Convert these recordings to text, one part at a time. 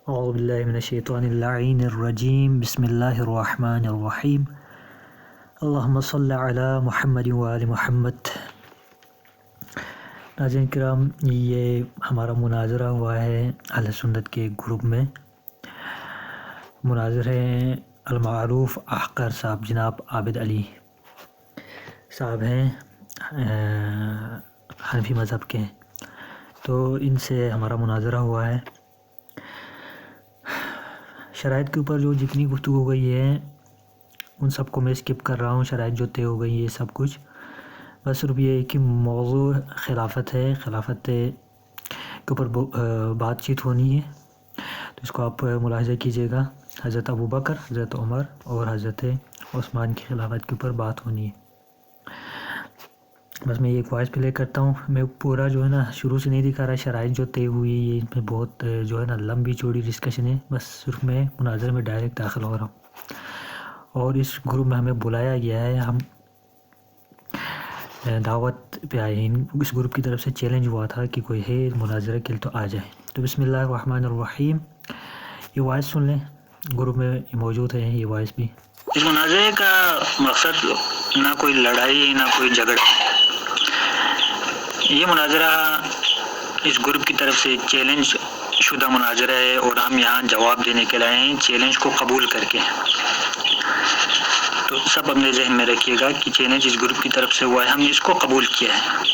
اعوذ باللہ من الشیطان اللعین الرجیم بسم اللہ الرحمن الرحیم اللہم صلی علی محمد وآل محمد۔ ناظرین کرام، یہ ہمارا مناظرہ ہوا ہے اہل سنت کے گروپ میں۔ مناظر ہیں المعروف احقر صاحب، جناب عابد علی صاحب ہیں، حنفی مذہب کے ہیں، تو ان سے ہمارا مناظرہ ہوا ہے۔ شرائط کے اوپر جو جتنی گفتگو ہو گئی ہے ان سب کو میں اسکپ کر رہا ہوں، شرائط جو طے ہو گئی ہے سب کچھ، بس صرف یہ کہ موضوع خلافت ہے، خلافت کے اوپر بات چیت ہونی ہے، تو اس کو آپ ملاحظہ کیجیے گا۔ حضرت ابوبکر، حضرت عمر اور حضرت عثمان کی خلافت کے اوپر بات ہونی ہے۔ بس میں یہ ایک وائس پلے کرتا ہوں، میں پورا جو ہے نا شروع سے نہیں دکھا رہا، شرائط جو طے ہوئی یہ ان میں بہت جو ہے نا لمبی چوڑی ڈسکشن ہے، بس صرف میں مناظرے میں ڈائریکٹ داخل ہو رہا ہوں۔ اور اس گروپ میں ہمیں بلایا گیا ہے، ہم دعوت پہ آئے ہیں، اس گروپ کی طرف سے چیلنج ہوا تھا کہ کوئی ہے مناظرہ کے لیے تو آ جائے۔ تو بسم اللہ الرحمن الرحیم، یہ وائس سن لیں، گروپ میں موجود ہے یہ وائس بھی۔ اس مناظرے کا مقصد نہ کوئی لڑائی نہ کوئی جھگڑا ہے، یہ مناظرہ اس گروپ کی طرف سے چیلنج شدہ مناظرہ ہے، اور ہم یہاں جواب دینے کے لیے آئے ہیں چیلنج کو قبول کر کے۔ تو سب اپنے ذہن میں رکھیے گا کہ چیلنج اس گروپ کی طرف سے ہوا ہے، ہم نے اس کو قبول کیا ہے،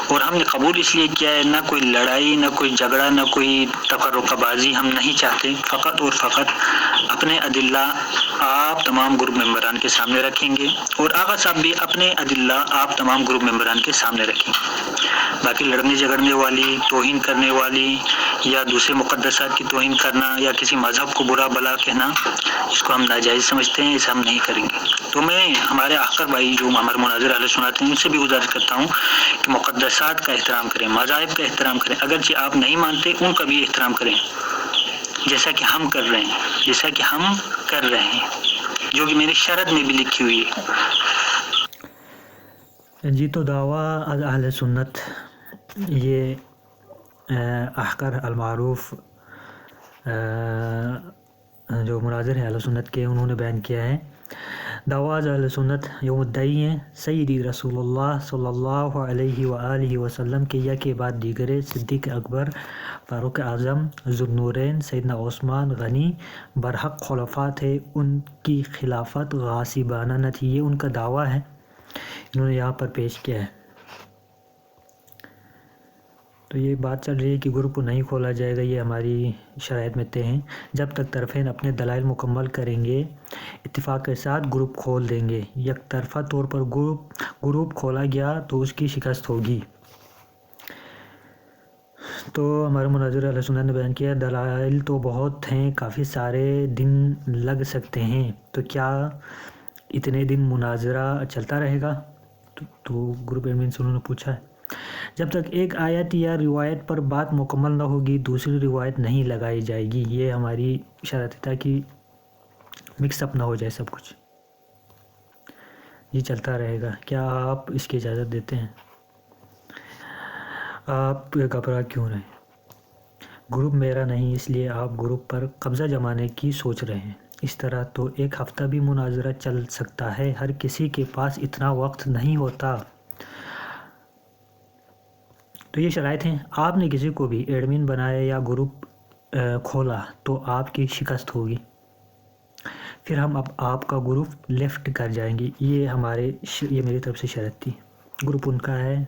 اور ہم نے قبول اس لیے کیا ہے، نہ کوئی لڑائی نہ کوئی جھگڑا نہ کوئی تفرقہ بازی ہم نہیں چاہتے، فقط اور فقط اپنے ادلہ آپ تمام گروپ ممبران کے سامنے رکھیں گے، اور آغا صاحب بھی اپنے ادلہ آپ تمام گروپ ممبران کے سامنے رکھیں گے۔ باقی لڑنے جھگڑنے والی، توہین کرنے والی، یا دوسرے مقدسات کی توہین کرنا، یا کسی مذہب کو برا بلا کہنا، اس کو ہم ناجائز سمجھتے ہیں، اسے ہم نہیں کریں گے۔ تو میں ہمارے احقر بھائی جو ہمارے مناظر اہل سنت ہیں ان سے بھی گزارش کرتا ہوں کہ مقدسات کا احترام کریں، مذاہب کا احترام کریں، اگرچہ آپ نہیں مانتے ان کا بھی احترام کریں، جیسا کہ ہم کر رہے ہیں، جیسا کہ ہم کر رہے ہیں، جو کہ میری شرط میں بھی لکھی ہوئی ہے۔ جی، تو دعویٰ اہل سنت، یہ احقر المعروف جو مناظر ہیں اہل سنت کے، انہوں نے بیان کیا ہے۔ دعویٰ اہل سنت یہ مدعی ہیں سیدی رسول اللہ صلی اللہ علیہ وآلہ وسلم کے یکے بعد دیگرے صدیق اکبر، فاروق اعظم، ذوالنورین سیدنا عثمان غنی برحق خلفاء تھے، ان کی خلافت غاصبانہ نہ تھی، یہ ان کا دعویٰ ہے، انہوں نے یہاں پر پیش کیا ہے۔ تو یہ بات چل رہی ہے کہ گروپ کو نہیں کھولا جائے گا، یہ ہماری شرائط میں طے ہیں، جب تک طرفین اپنے دلائل مکمل کریں گے اتفاق کے ساتھ گروپ کھول دیں گے، یک طرفہ طور پر گروپ کھولا گیا تو اس کی شکست ہوگی۔ تو ہمارے مناظر اہل سنت نے بیان کیا دلائل تو بہت ہیں، کافی سارے دن لگ سکتے ہیں، تو کیا اتنے دن مناظرہ چلتا رہے گا؟ تو گروپ ایڈمن سے انہوں نے پوچھا ہے۔ جب تک ایک آیت یا روایت پر بات مکمل نہ ہوگی دوسری روایت نہیں لگائی جائے گی، یہ ہماری شرط تھا کہ مکس اپ نہ ہو جائے سب کچھ۔ یہ چلتا رہے گا، کیا آپ اس کی اجازت دیتے ہیں؟ آپ گھبرا کیوں رہے ہیں؟ گروپ میرا نہیں، اس لیے آپ گروپ پر قبضہ جمانے کی سوچ رہے ہیں، اس طرح تو ایک ہفتہ بھی مناظرہ چل سکتا ہے، ہر کسی کے پاس اتنا وقت نہیں ہوتا۔ تو یہ شرائط ہیں، آپ نے کسی کو بھی ایڈمن بنایا یا گروپ کھولا تو آپ کی شکست ہوگی، پھر ہم اب آپ کا گروپ لیفٹ کر جائیں گے، یہ میری طرف سے شرط تھی۔ گروپ ان کا ہے،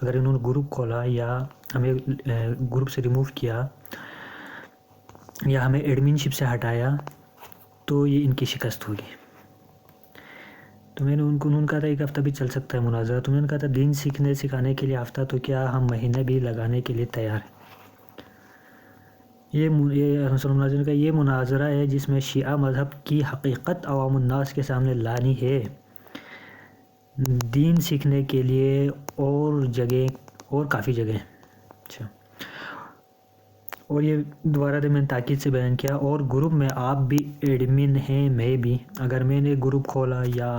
اگر انہوں نے گروپ کھولا یا ہمیں گروپ سے ریموو کیا یا ہمیں ایڈمن شپ سے ہٹایا تو یہ ان کی شکست ہوگی۔ تو میں نے انہوں نے کہا تھا ایک ہفتہ بھی چل سکتا ہے مناظرہ، تو میں نے کہا تھا دین سکھانے کے لیے ہفتہ، تو کیا ہم مہینے بھی لگانے کے لیے تیار ہیں۔ یہ مناظر کا یہ مناظرہ ہے جس میں شیعہ مذہب کی حقیقت عوام الناس کے سامنے لانی ہے، دین سیکھنے کے لیے اور کافی جگہ۔ اچھا، اور یہ دوبارہ میں نے تاکید سے بیان کیا، اور گروپ میں آپ بھی ایڈمن ہیں، میں بھی، اگر میں نے گروپ کھولا یا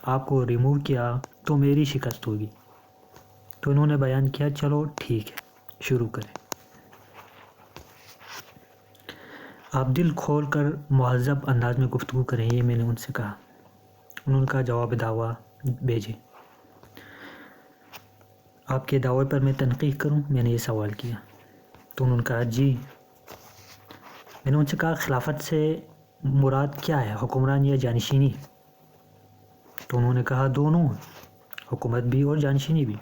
آپ کو ریموو کیا تو میری شکست ہوگی۔ تو انہوں نے بیان کیا چلو ٹھیک ہے، شروع کریں۔ آپ دل کھول کر مہذب انداز میں گفتگو کریں، یہ میں نے ان سے کہا۔ انہوں نے کہا جواب دعویٰ بھیجے۔ آپ کے دعوے پر میں تنقید کروں، میں نے یہ سوال کیا۔ تو انہوں نے کہا جی۔ میں نے ان سے کہا خلافت سے مراد کیا ہے، حکمران یا جانشینی؟ تو انہوں نے کہا دونوں، حکومت بھی اور جانشینی بھی۔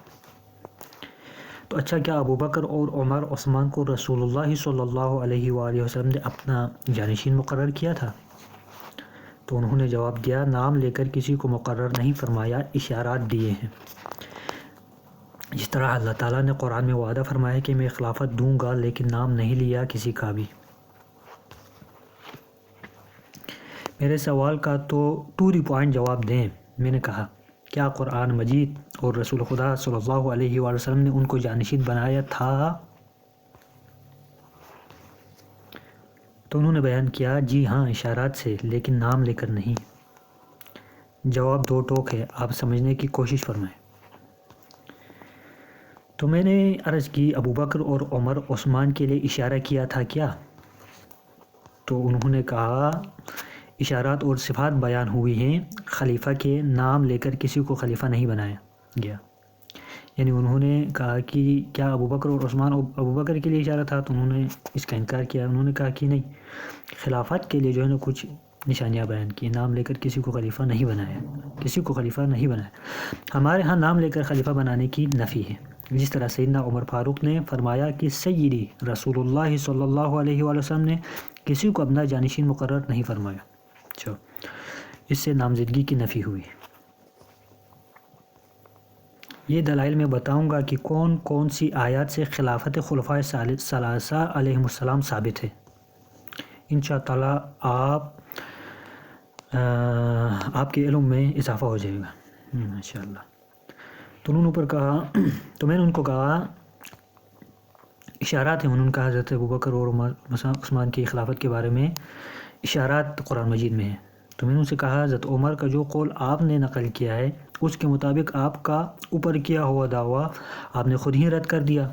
تو اچھا، کیا ابوبکر اور عمر عثمان کو رسول اللہ صلی اللہ علیہ وآلہ وسلم نے اپنا جانشین مقرر کیا تھا؟ تو انہوں نے جواب دیا نام لے کر کسی کو مقرر نہیں فرمایا، اشارات دیے ہیں۔ جس طرح اللہ تعالیٰ نے قرآن میں وعدہ فرمایا کہ میں خلافت دوں گا، لیکن نام نہیں لیا کسی کا بھی۔ میرے سوال کا تو دی پوائنٹ جواب دیں۔ میں نے کہا کیا قرآن مجید اور رسول خدا صلی اللہ علیہ وآلہ وسلم نے ان کو جانشین بنایا تھا؟ تو انہوں نے بیان کیا جی ہاں، اشارات سے، لیکن نام لے کر نہیں۔ جواب دو ٹوک ہے، آپ سمجھنے کی کوشش فرمائیں۔ تو میں نے عرض کی ابوبکر اور عمر عثمان کے لیے اشارہ کیا تھا کیا؟ تو انہوں نے کہا اشارات اور صفات بیان ہوئی ہیں، خلیفہ کے نام لے کر کسی کو خلیفہ نہیں بنایا گیا۔ یعنی انہوں نے کہا کہ کیا ابوبکر اور عثمان ابوبکر کے لیے اشارہ تھا؟ تو انہوں نے اس کا انکار کیا۔ انہوں نے کہا کہ نہیں، خلافت کے لیے جو ہے نا کچھ نشانیاں بیان کی، نام لے کر کسی کو خلیفہ نہیں بنایا، کسی کو خلیفہ نہیں بنایا۔ ہمارے ہاں نام لے کر خلیفہ بنانے کی نفی ہے، جس طرح سیدنا عمر فاروق نے فرمایا کہ سیدی رسول اللہ صلی اللہ علیہ وآلہ وسلم نے کسی کو اپنا جانشین مقرر نہیں فرمایا۔ اچھا، اس سے نامزدگی کی نفی ہوئی۔ یہ دلائل میں بتاؤں گا کہ کون کون سی آیات سے خلافت خلفائے ثلاثہ علیہم السلام ثابت ہے۔ انشاءاللہ آپ کے علم میں اضافہ ہو جائے گا انشاءاللہ۔ تو انہوں نے اوپر کہا، تو میں نے ان کو کہا اشارات ہیں۔ انہوں نے کہا حضرت ابوبکر اور عثمان کی خلافت کے بارے میں اشارات قرآن مجید میں ہیں۔ تو میں نے ان سے کہا حضرت عمر کا جو قول آپ نے نقل کیا ہے، اس کے مطابق آپ کا اوپر کیا ہوا دعویٰ آپ نے خود ہی رد کر دیا۔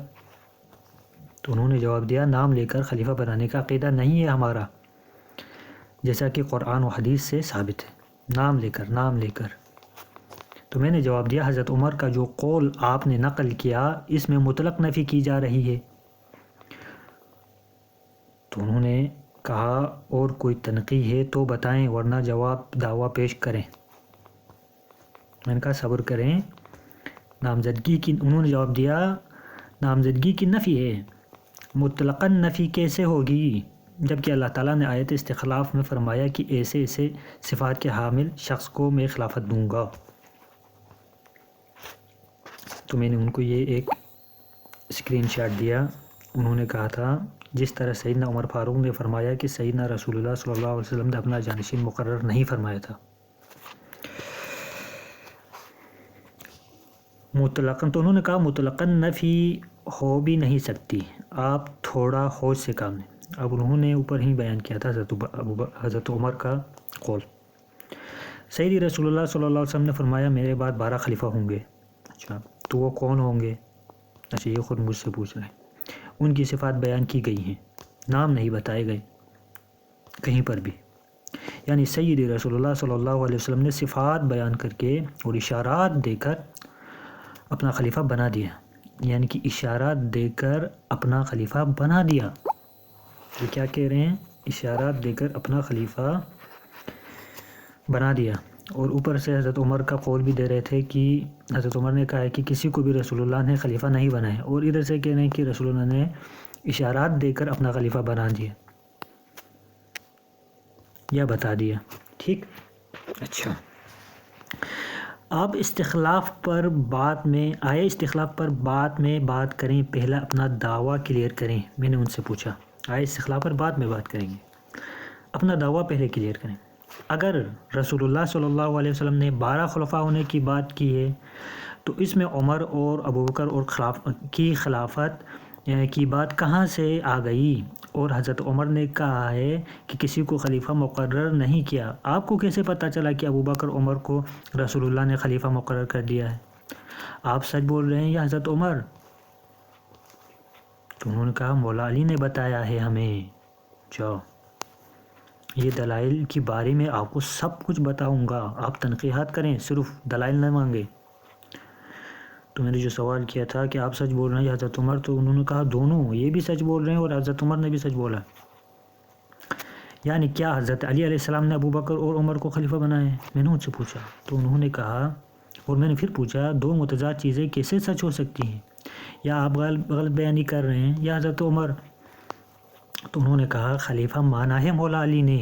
تو انہوں نے جواب دیا نام لے کر خلیفہ بنانے کا عقیدہ نہیں ہے ہمارا، جیسا کہ قرآن و حدیث سے ثابت ہے، نام لے کر۔ تو میں نے جواب دیا حضرت عمر کا جو قول آپ نے نقل کیا، اس میں مطلق نفی کی جا رہی ہے۔ تو انہوں نے کہا اور کوئی تنقیح ہے تو بتائیں، ورنہ جواب دعویٰ پیش کریں۔ میں نے کہا صبر کریں، نامزدگی کی، انہوں نے جواب دیا نامزدگی کی نفی ہے، مطلقاً نفی کیسے ہوگی جبکہ اللہ تعالیٰ نے آیت استخلاف میں فرمایا کہ ایسے ایسے صفات کے حامل شخص کو میں خلافت دوں گا۔ تو میں نے ان کو یہ ایک اسکرین شاٹ دیا۔ انہوں نے کہا تھا جس طرح سیدنا عمر فاروق نے فرمایا کہ سیدنا رسول اللہ صلی اللہ علیہ وسلم نے اپنا جانشین مقرر نہیں فرمایا تھا۔ مطلقاً، تو انہوں نے کہا مطلقاً نفی ہو بھی نہیں سکتی، آپ تھوڑا ہوش سے کام لیں۔ اب انہوں نے اوپر ہی بیان کیا تھا حضرت عمر کا قول، سیدی رسول اللہ صلی اللہ علیہ وسلم نے فرمایا میرے بعد 12 خلیفہ ہوں گے۔ اچھا، تو وہ کون ہوں گے؟ اچھا، یہ خود مجھ سے پوچھ رہے ہیں۔ ان کی صفات بیان کی گئی ہیں، نام نہیں بتائے گئے کہیں پر بھی۔ یعنی سیدی رسول اللہ صلی اللہ علیہ وسلم نے صفات بیان کر کے اور اشارات دے کر اپنا خلیفہ بنا دیا، یعنی کہ اشارات دے کر اپنا خلیفہ بنا دیا۔ یہ کیا کہہ رہے ہیں؟ اشارات دے کر اپنا خلیفہ بنا دیا۔ اور اوپر سے حضرت عمر کا قول بھی دے رہے تھے کہ حضرت عمر نے کہا ہے کہ کسی کو بھی رسول اللہ نے خلیفہ نہیں بنایا، اور ادھر سے کہہ رہے ہیں کہ رسول اللہ نے اشارات دے کر اپنا خلیفہ بنا دیا یا بتا دیا۔ ٹھیک، اچھا، آپ استخلاف پر بات میں بات کریں، پہلا اپنا دعویٰ کلیئر کریں۔ میں نے ان سے پوچھا استخلاف پر بعد میں بات کریں گے، اپنا دعویٰ پہلے کلیئر کریں۔ اگر رسول اللہ صلی اللہ علیہ وسلم نے 12 خلفاء ہونے کی بات کی ہے، تو اس میں عمر اور ابوبکر اور کی خلافت کی بات کہاں سے آ گئی؟ اور حضرت عمر نے کہا ہے کہ کسی کو خلیفہ مقرر نہیں کیا۔ آپ کو کیسے پتہ چلا کہ ابوبکر عمر کو رسول اللہ نے خلیفہ مقرر کر دیا ہے؟ آپ سچ بول رہے ہیں یا حضرت عمر؟ تو انہوں نے کہا مولا علی نے بتایا ہے ہمیں۔ جاؤ، یہ دلائل کی بارے میں آپ کو سب کچھ بتاؤں گا، آپ تنقیحات کریں، صرف دلائل نہ مانگے۔ تو میں نے جو سوال کیا تھا کہ آپ سچ بول رہے ہیں یا حضرت عمر، تو انہوں نے کہا دونوں، یہ بھی سچ بول رہے ہیں اور حضرت عمر نے بھی سچ بولا۔ یعنی کیا حضرت علی علیہ السلام نے ابو بکر اور عمر کو خلیفہ بنایا ہے؟ میں نے ان سے پوچھا تو انہوں نے کہا، اور میں نے پھر پوچھا دو متضاد چیزیں کیسے سچ ہو سکتی ہیں؟ یا آپ غلط بیانی کر رہے ہیں یا حضرت عمر؟ تو انہوں نے کہا خلیفہ مانا ہے مولا علی نے،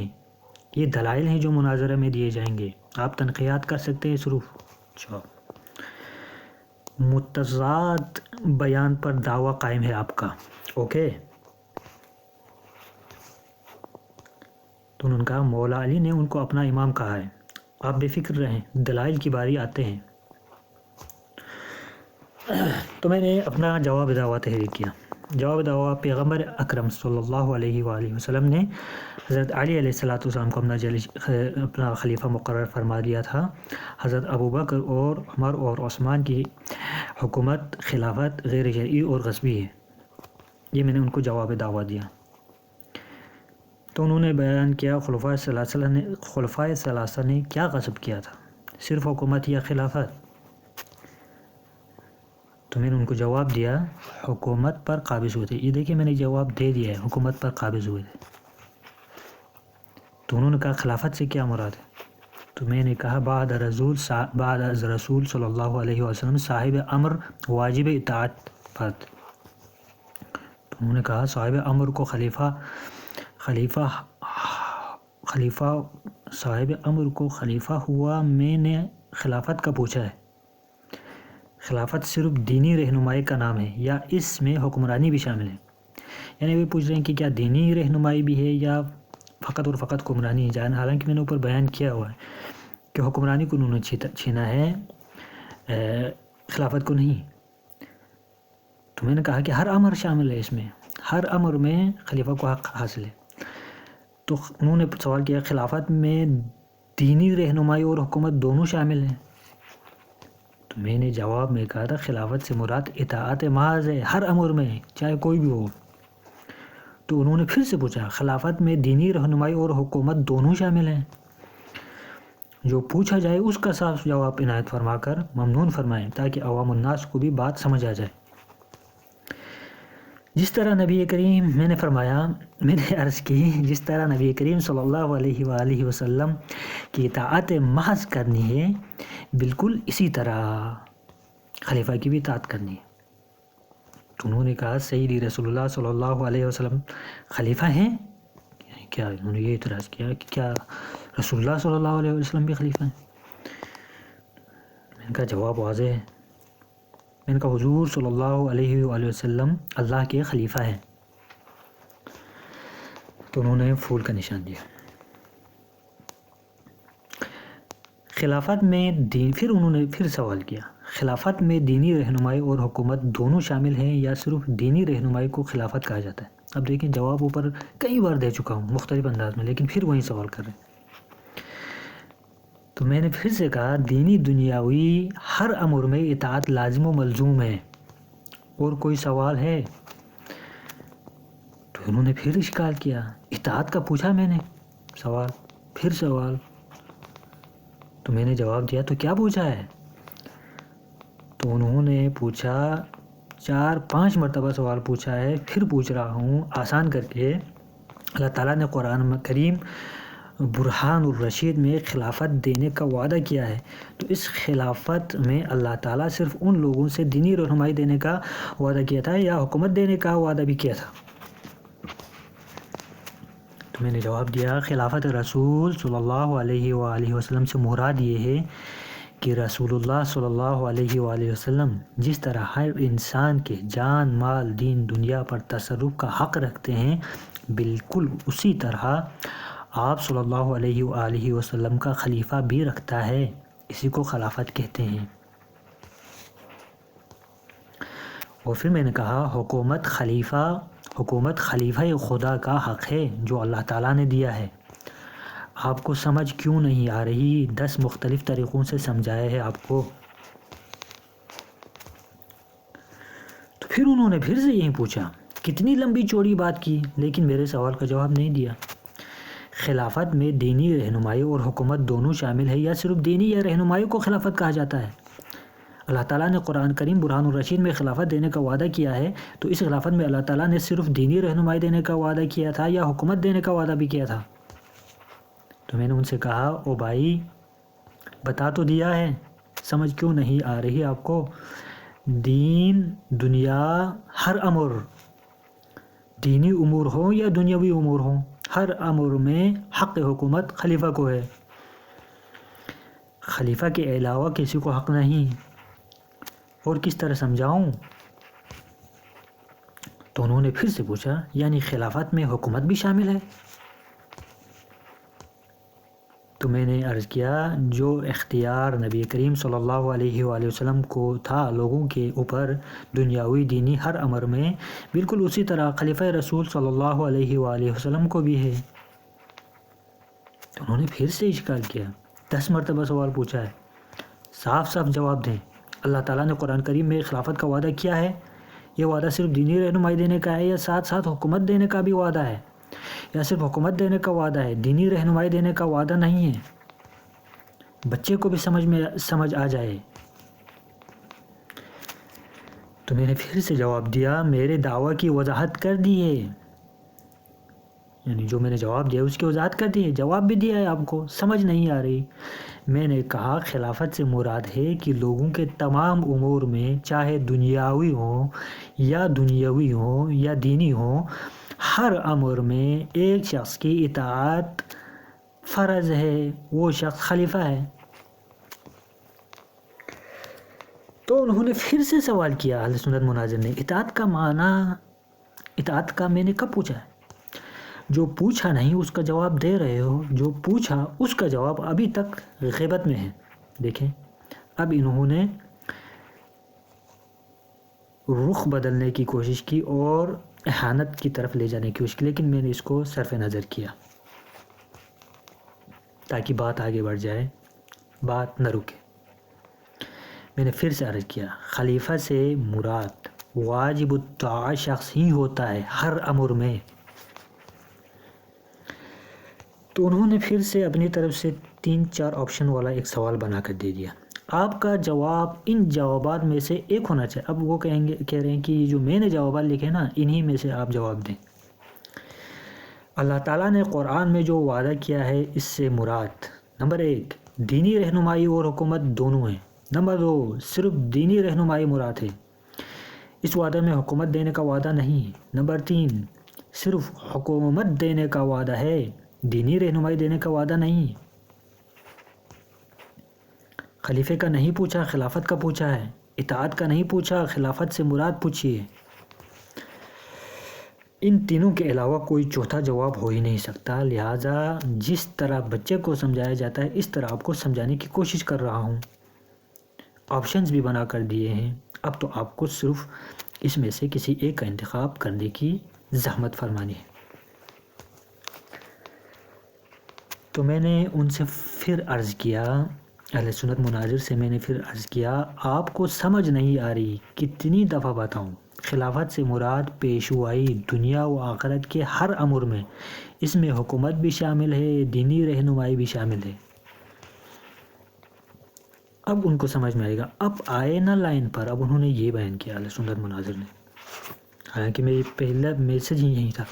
یہ دلائل ہیں جو مناظرہ میں دیے جائیں گے، آپ تنقیحات کر سکتے ہیں صرف۔ اچھا، متضاد بیان پر دعویٰ قائم ہے آپ کا، اوکے؟ تو انہوں نے کہا مولا علی نے ان کو اپنا امام کہا ہے، آپ بے فکر رہیں، دلائل کی باری آتے ہیں۔ تو میں نے اپنا جواب دعویٰ تحریر کیا۔ جواب دعویٰ پیغمبر اکرم صلی اللہ علیہ وآلہ وسلم نے حضرت علی علیہ السلام کو اپنا خلیفہ مقرر فرما دیا تھا۔ حضرت ابوبکر اور عمر اور عثمان کی حکومت خلافت غیر شرعی اور غصبی ہے، یہ میں نے ان کو جواب دعویٰ دیا۔ تو انہوں نے بیان کیا خلفائے ثلاثہ نے کیا غصب کیا تھا، صرف حکومت یا خلافت؟ تو میں نے ان کو جواب دیا حکومت پر قابض ہوئے تھے، یہ دیکھیں میں نے جواب دے دیا ہے، حکومت پر قابض ہوئے تھے۔ تو انہوں نے کہا خلافت سے کیا مراد ہے؟ تو میں نے کہا بعد رسول صلی اللہ علیہ وسلم صاحب امر واجب اطاعت پر۔ تو انہوں نے کہا صاحب امر کو صاحب امر کو خلیفہ ہوا، میں نے خلافت کا پوچھا ہے۔ خلافت صرف دینی رہنمائی کا نام ہے یا اس میں حکمرانی بھی شامل ہے؟ یعنی وہ پوچھ رہے ہیں کہ کیا دینی رہنمائی بھی ہے یا فقط اور فقط حکمرانی ہے؟ حالانکہ میں نے اوپر بیان کیا ہوا ہے کہ حکمرانی کو انہوں نے چھینا ہے، خلافت کو نہیں۔ تو میں نے کہا کہ ہر امر شامل ہے، اس میں ہر امر میں خلیفہ کو حق حاصل ہے۔ تو انہوں نے سوال کیا خلافت میں دینی رہنمائی اور حکومت دونوں شامل ہیں؟ تو میں نے جواب میں کہا تھا خلافت سے مراد اطاعت محض ہے، ہر امر میں چاہے کوئی بھی ہو۔ تو انہوں نے پھر سے پوچھا خلافت میں دینی رہنمائی اور حکومت دونوں شامل ہیں؟ جو پوچھا جائے اس کا صاف جواب عنایت فرما کر ممنون فرمائیں تاکہ عوام الناس کو بھی بات سمجھ آ جائے۔ جس طرح نبی کریم، میں نے عرض کی جس طرح نبی کریم صلی اللہ علیہ وآلہ وسلم کی اطاعت محض کرنی ہے، بالکل اسی طرح خلیفہ کی بھی اطاعت کرنی ہے۔ تو انہوں نے کہا سیدی رسول اللہ صلی اللہ علیہ وسلم خلیفہ ہیں؟ کیا انہوں نے یہ اعتراض کیا کہ کیا رسول اللہ صلی اللہ علیہ وسلم بھی خلیفہ ہیں؟ میں نے کہا جواب واضح ہے، میں نے کہا حضور صلی اللہ علیہ وآلہ وسلم اللہ کے خلیفہ ہیں۔ تو انہوں نے پھول کا نشان دیا۔ خلافت میں پھر انہوں نے سوال کیا خلافت میں دینی رہنمائی اور حکومت دونوں شامل ہیں یا صرف دینی رہنمائی کو خلافت کہا جاتا ہے؟ اب دیکھیں جواب اوپر کئی بار دے چکا ہوں مختلف انداز میں، لیکن پھر وہی سوال کر رہے ہیں۔ تو میں نے پھر سے کہا دینی دنیاوی ہر امر میں اطاعت لازم و ملزوم ہے، اور کوئی سوال ہے؟ تو انہوں نے پھر اشکال کیا، اطاعت کا پوچھا میں نے پھر سوال۔ تو میں نے جواب دیا تو کیا پوچھا ہے؟ تو انہوں نے پوچھا 4-5 مرتبہ سوال پوچھا ہے، پھر پوچھ رہا ہوں آسان کر کے۔ اللہ تعالیٰ نے قرآن کریم برہان الرشید میں خلافت دینے کا وعدہ کیا ہے، تو اس خلافت میں اللہ تعالیٰ صرف ان لوگوں سے دینی رہنمائی دینے کا وعدہ کیا تھا یا حکومت دینے کا وعدہ بھی کیا تھا؟ تو میں نے جواب دیا خلافت رسول صلی اللہ علیہ وآلہ وسلم سے مراد یہ ہے کہ رسول اللہ صلی اللہ علیہ وآلہ وسلم جس طرح ہر انسان کے جان مال دین دنیا پر تصرف کا حق رکھتے ہیں، بالکل اسی طرح آپ صلی اللہ علیہ وآلہ وسلم کا خلیفہ بھی رکھتا ہے، اسی کو خلافت کہتے ہیں۔ اور پھر میں نے کہا حکومت خلیفہ خدا کا حق ہے جو اللہ تعالیٰ نے دیا ہے، آپ کو سمجھ کیوں نہیں آ رہی؟ 10 مختلف طریقوں سے سمجھایا ہے آپ کو۔ تو پھر انہوں نے پھر سے یہی پوچھا، کتنی لمبی چوڑی بات کی لیکن میرے سوال کا جواب نہیں دیا۔ خلافت میں دینی رہنمائی اور حکومت دونوں شامل ہے یا صرف دینی یا رہنمائی کو خلافت کہا جاتا ہے؟ اللہ تعالیٰ نے قرآن کریم برہان الرشید میں خلافت دینے کا وعدہ کیا ہے، تو اس خلافت میں اللہ تعالیٰ نے صرف دینی رہنمائی دینے کا وعدہ کیا تھا یا حکومت دینے کا وعدہ بھی کیا تھا؟ تو میں نے ان سے کہا، او بھائی بتا تو دیا ہے، سمجھ کیوں نہیں آ رہی آپ کو؟ دین دنیا ہر امر، دینی امور ہوں یا دنیاوی امور ہوں، ہر امر میں حق حکومت خلیفہ کو ہے، خلیفہ کے علاوہ کسی کو حق نہیں۔ اور کس طرح سمجھاؤں؟ تو انہوں نے پھر سے پوچھا، یعنی خلافت میں حکومت بھی شامل ہے؟ تو میں نے عرض کیا، جو اختیار نبی کریم صلی اللہ علیہ وآلہ وسلم کو تھا لوگوں کے اوپر دنیاوی دینی ہر امر میں، بالکل اسی طرح خلیفہ رسول صلی اللہ علیہ وآلہ وسلم کو بھی ہے۔ تو انہوں نے پھر سے اشکال کیا، 10 مرتبہ سوال پوچھا ہے، صاف صاف جواب دیں۔ اللہ تعالیٰ نے قرآن کریم میں خلافت کا وعدہ کیا ہے، یہ وعدہ صرف دینی رہنمائی دینے کا ہے یا ساتھ ساتھ حکومت دینے کا بھی وعدہ ہے، یا صرف حکومت دینے کا وعدہ ہے، دینی رہنمائی دینے کا وعدہ نہیں ہے؟ بچے کو بھی سمجھ آ جائے۔ تو میں نے پھر سے جواب دیا، میرے دعویٰ کی وضاحت کر دی ہے، یعنی جو میں نے جواب دیا اس کی وضاحت کر دی ہے، جواب بھی دیا ہے، آپ کو سمجھ نہیں آ رہی؟ میں نے کہا خلافت سے مراد ہے کہ لوگوں کے تمام امور میں، چاہے دنیاوی ہوں یا دنیاوی ہوں یا دینی ہوں، ہر امر میں ایک شخص کی اطاعت فرض ہے، وہ شخص خلیفہ ہے۔ تو انہوں نے پھر سے سوال کیا، اہل سنت مناظر نے، اطاعت کا معنی، اطاعت کا میں نے کب پوچھا ہے؟ جو پوچھا نہیں اس کا جواب دے رہے ہو، جو پوچھا اس کا جواب ابھی تک غیبت میں ہے۔ دیکھیں اب انہوں نے رخ بدلنے کی کوشش کی اور اہانت کی طرف لے جانے کی کوشش کی، لیکن میں نے اس کو صرف نظر کیا تاکہ بات آگے بڑھ جائے، بات نہ رکے۔ میں نے پھر سے عرض کیا، خلیفہ سے مراد واجب الطاعہ شخص ہی ہوتا ہے ہر امر میں۔ تو انہوں نے پھر سے اپنی طرف سے 3-4 آپشن والا ایک سوال بنا کر دے دیا، آپ کا جواب ان جوابات میں سے ایک ہونا چاہیے۔ اب وہ کہہ رہے ہیں کہ یہ جو میں نے جوابات لکھے نا، انہی میں سے آپ جواب دیں۔ اللہ تعالیٰ نے قرآن میں جو وعدہ کیا ہے، اس سے مراد نمبر 1 دینی رہنمائی اور حکومت دونوں ہیں، نمبر 2 صرف دینی رہنمائی مراد ہے، اس وعدے میں حکومت دینے کا وعدہ نہیں ہے، نمبر 3 صرف حکومت دینے کا وعدہ ہے، دینی رہنمائی دینے کا وعدہ نہیں ہے۔ خلیفے کا نہیں پوچھا، خلافت کا پوچھا ہے، اطاعت کا نہیں پوچھا، خلافت سے مراد پوچھیے۔ ان تینوں کے علاوہ کوئی چوتھا جواب ہو ہی نہیں سکتا، لہٰذا جس طرح بچے کو سمجھایا جاتا ہے اس طرح آپ کو سمجھانے کی کوشش کر رہا ہوں، آپشنز بھی بنا کر دیے ہیں، اب تو آپ کو صرف اس میں سے کسی ایک کا انتخاب کرنے کی زحمت فرمانی ہے۔ تو میں نے ان سے پھر عرض کیا، اہل سنت مناظر سے میں نے پھر عرض کیا، آپ کو سمجھ نہیں آ رہی، کتنی دفعہ بتاؤں؟ خلافت سے مراد پیشوائی دنیا و آخرت کے ہر امر میں، اس میں حکومت بھی شامل ہے، دینی رہنمائی بھی شامل ہے۔ اب ان کو سمجھ میں آئے گا۔ اب آئے نا لائن پر، اب انہوں نے یہ بیان کیا اہل سنت مناظر نے، حالانکہ میری پہلا میسج ہی یہی تھا۔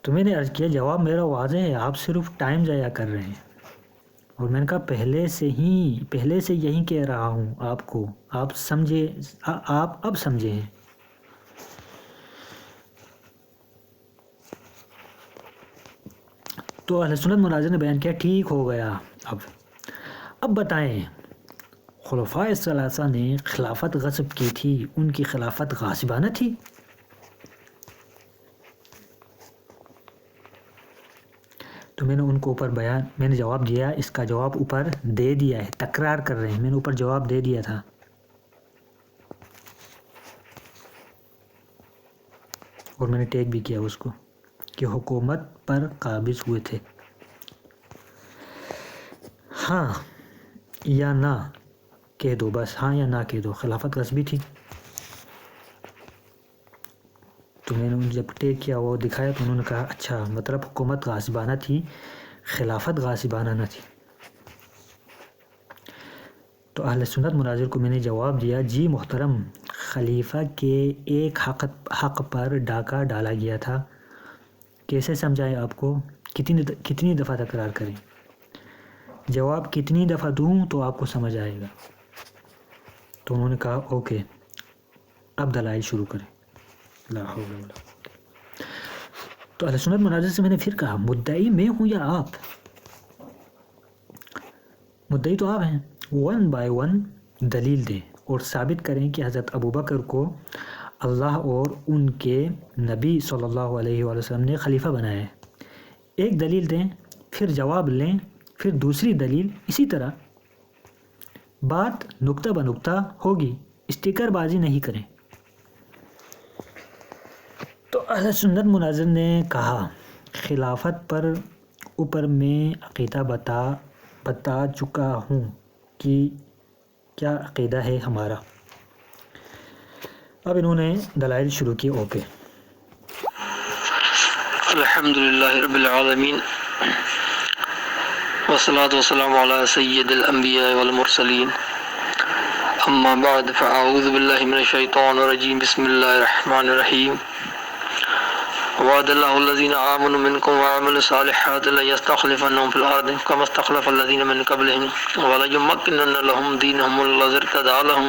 تو میں نے عرض کیا، جواب میرا واضح ہے، آپ صرف ٹائم ضائع کر رہے ہیں، اور میں نے کہا پہلے سے یہی کہہ رہا ہوں آپ کو، آپ سمجھے، آپ اب سمجھے ہیں۔ تو اہل سنت مناظر نے بیان کیا، ٹھیک ہو گیا، اب بتائیں، خلفاء الثلاثہ نے خلافت غصب کی تھی، ان کی خلافت غاصبانہ تھی؟ تو میں نے ان کو اوپر میں نے جواب دیا، اس کا جواب اوپر دے دیا ہے، تکرار کر رہے ہیں، میں نے اوپر جواب دے دیا تھا۔ اور میں نے ٹیک بھی کیا اس کو کہ حکومت پر قابض ہوئے تھے، ہاں یا نہ کہہ دو، بس ہاں یا نہ کہہ دو، خلافت غصبی تھی۔ تو میں نے ان جب ٹیک کیا وہ دکھایا تو انہوں نے کہا اچھا مطلب حکومت غاصبانہ تھی، خلافت غاصبانہ نہ تھی۔ تو اہل سنت مناظر کو میں نے جواب دیا جی محترم، خلیفہ کے ایک حق پر ڈاکہ ڈالا گیا تھا، کیسے سمجھائیں آپ کو، کتنی دفعہ تکرار کریں، جواب کتنی دفعہ دوں تو آپ کو سمجھ آئے گا۔ تو انہوں نے کہا اوکے اب دلائل شروع کریں۔ لا حول ولا قوة۔ تو اہل سنت مناظر سے میں نے پھر کہا مدعی میں ہوں یا آپ؟ مدعی تو آپ ہیں، 1 by 1 دلیل دیں اور ثابت کریں کہ حضرت ابوبکر کو اللہ اور ان کے نبی صلی اللہ علیہ وآلہ وسلم نے خلیفہ بنایا ہے۔ ایک دلیل دیں، پھر جواب لیں، پھر دوسری دلیل، اسی طرح بات نقطہ بہ نقطہ ہوگی، اسٹیکر بازی نہیں کریں۔ تو اہل سنت مناظر نے کہا خلافت پر اوپر میں عقیدہ بتا چکا ہوں کہ کیا عقیدہ ہے ہمارا۔ اب انہوں نے دلائل شروع کی۔ اوکے الحمدللہ رب العالمین والصلاة والسلام علی سید الانبیاء والمرسلین، اما بعد فاعوذ باللہ من الشیطان الرجیم، بسم اللہ الرحمن الرحیم۔ وعد اللہ الذین آمنوا منکم وعملوا الصالحات لیستخلفنہم فی الارض کما استخلف الذین من قبلہم ولیمکنن لہم دینہم الذی ارتضی لہم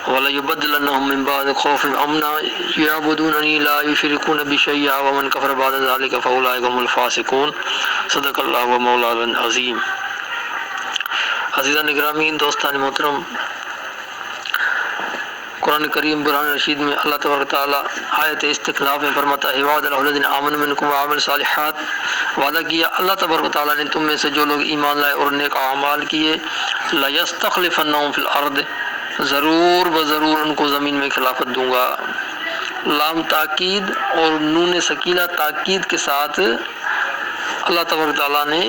وَلَيُبَدِّلَنَّهُم مِّن بَعْدِ خَوْفِهِمْ أَمْنًا يَعْبُدُونَنِي لَا يُشْرِكُونَ بِي شَيْئًا وَمَن كَفَرَ بَعْدَ ذَلِكَ فَأُولَٰئِكَ هُمُ الْفَاسِقُونَ۔ صدق اللہ ومولانا العظیم۔ عزیزان گرامی، دوستان محترم، قرآن کریم برہان رشید میں اللہ تبارک تعالیٰ آیت استخلاف میں فرماتا ہے وعد اللہ الذین آمنوا منکم وعملوا الصالحات، وعدہ کیا اللہ تبارک تعالیٰ نے تم میں سے جو لوگ ایمان لائے اور نیک اعمال کیے، لَيَسْتَخْلِفَنَّهُمْ فِي الْأَرْضِ، ضرور بضرور ان کو زمین میں خلافت دوں گا۔ لام تاکید اور نون ثقیلہ تاکید کے ساتھ اللہ تبارک تعالیٰ نے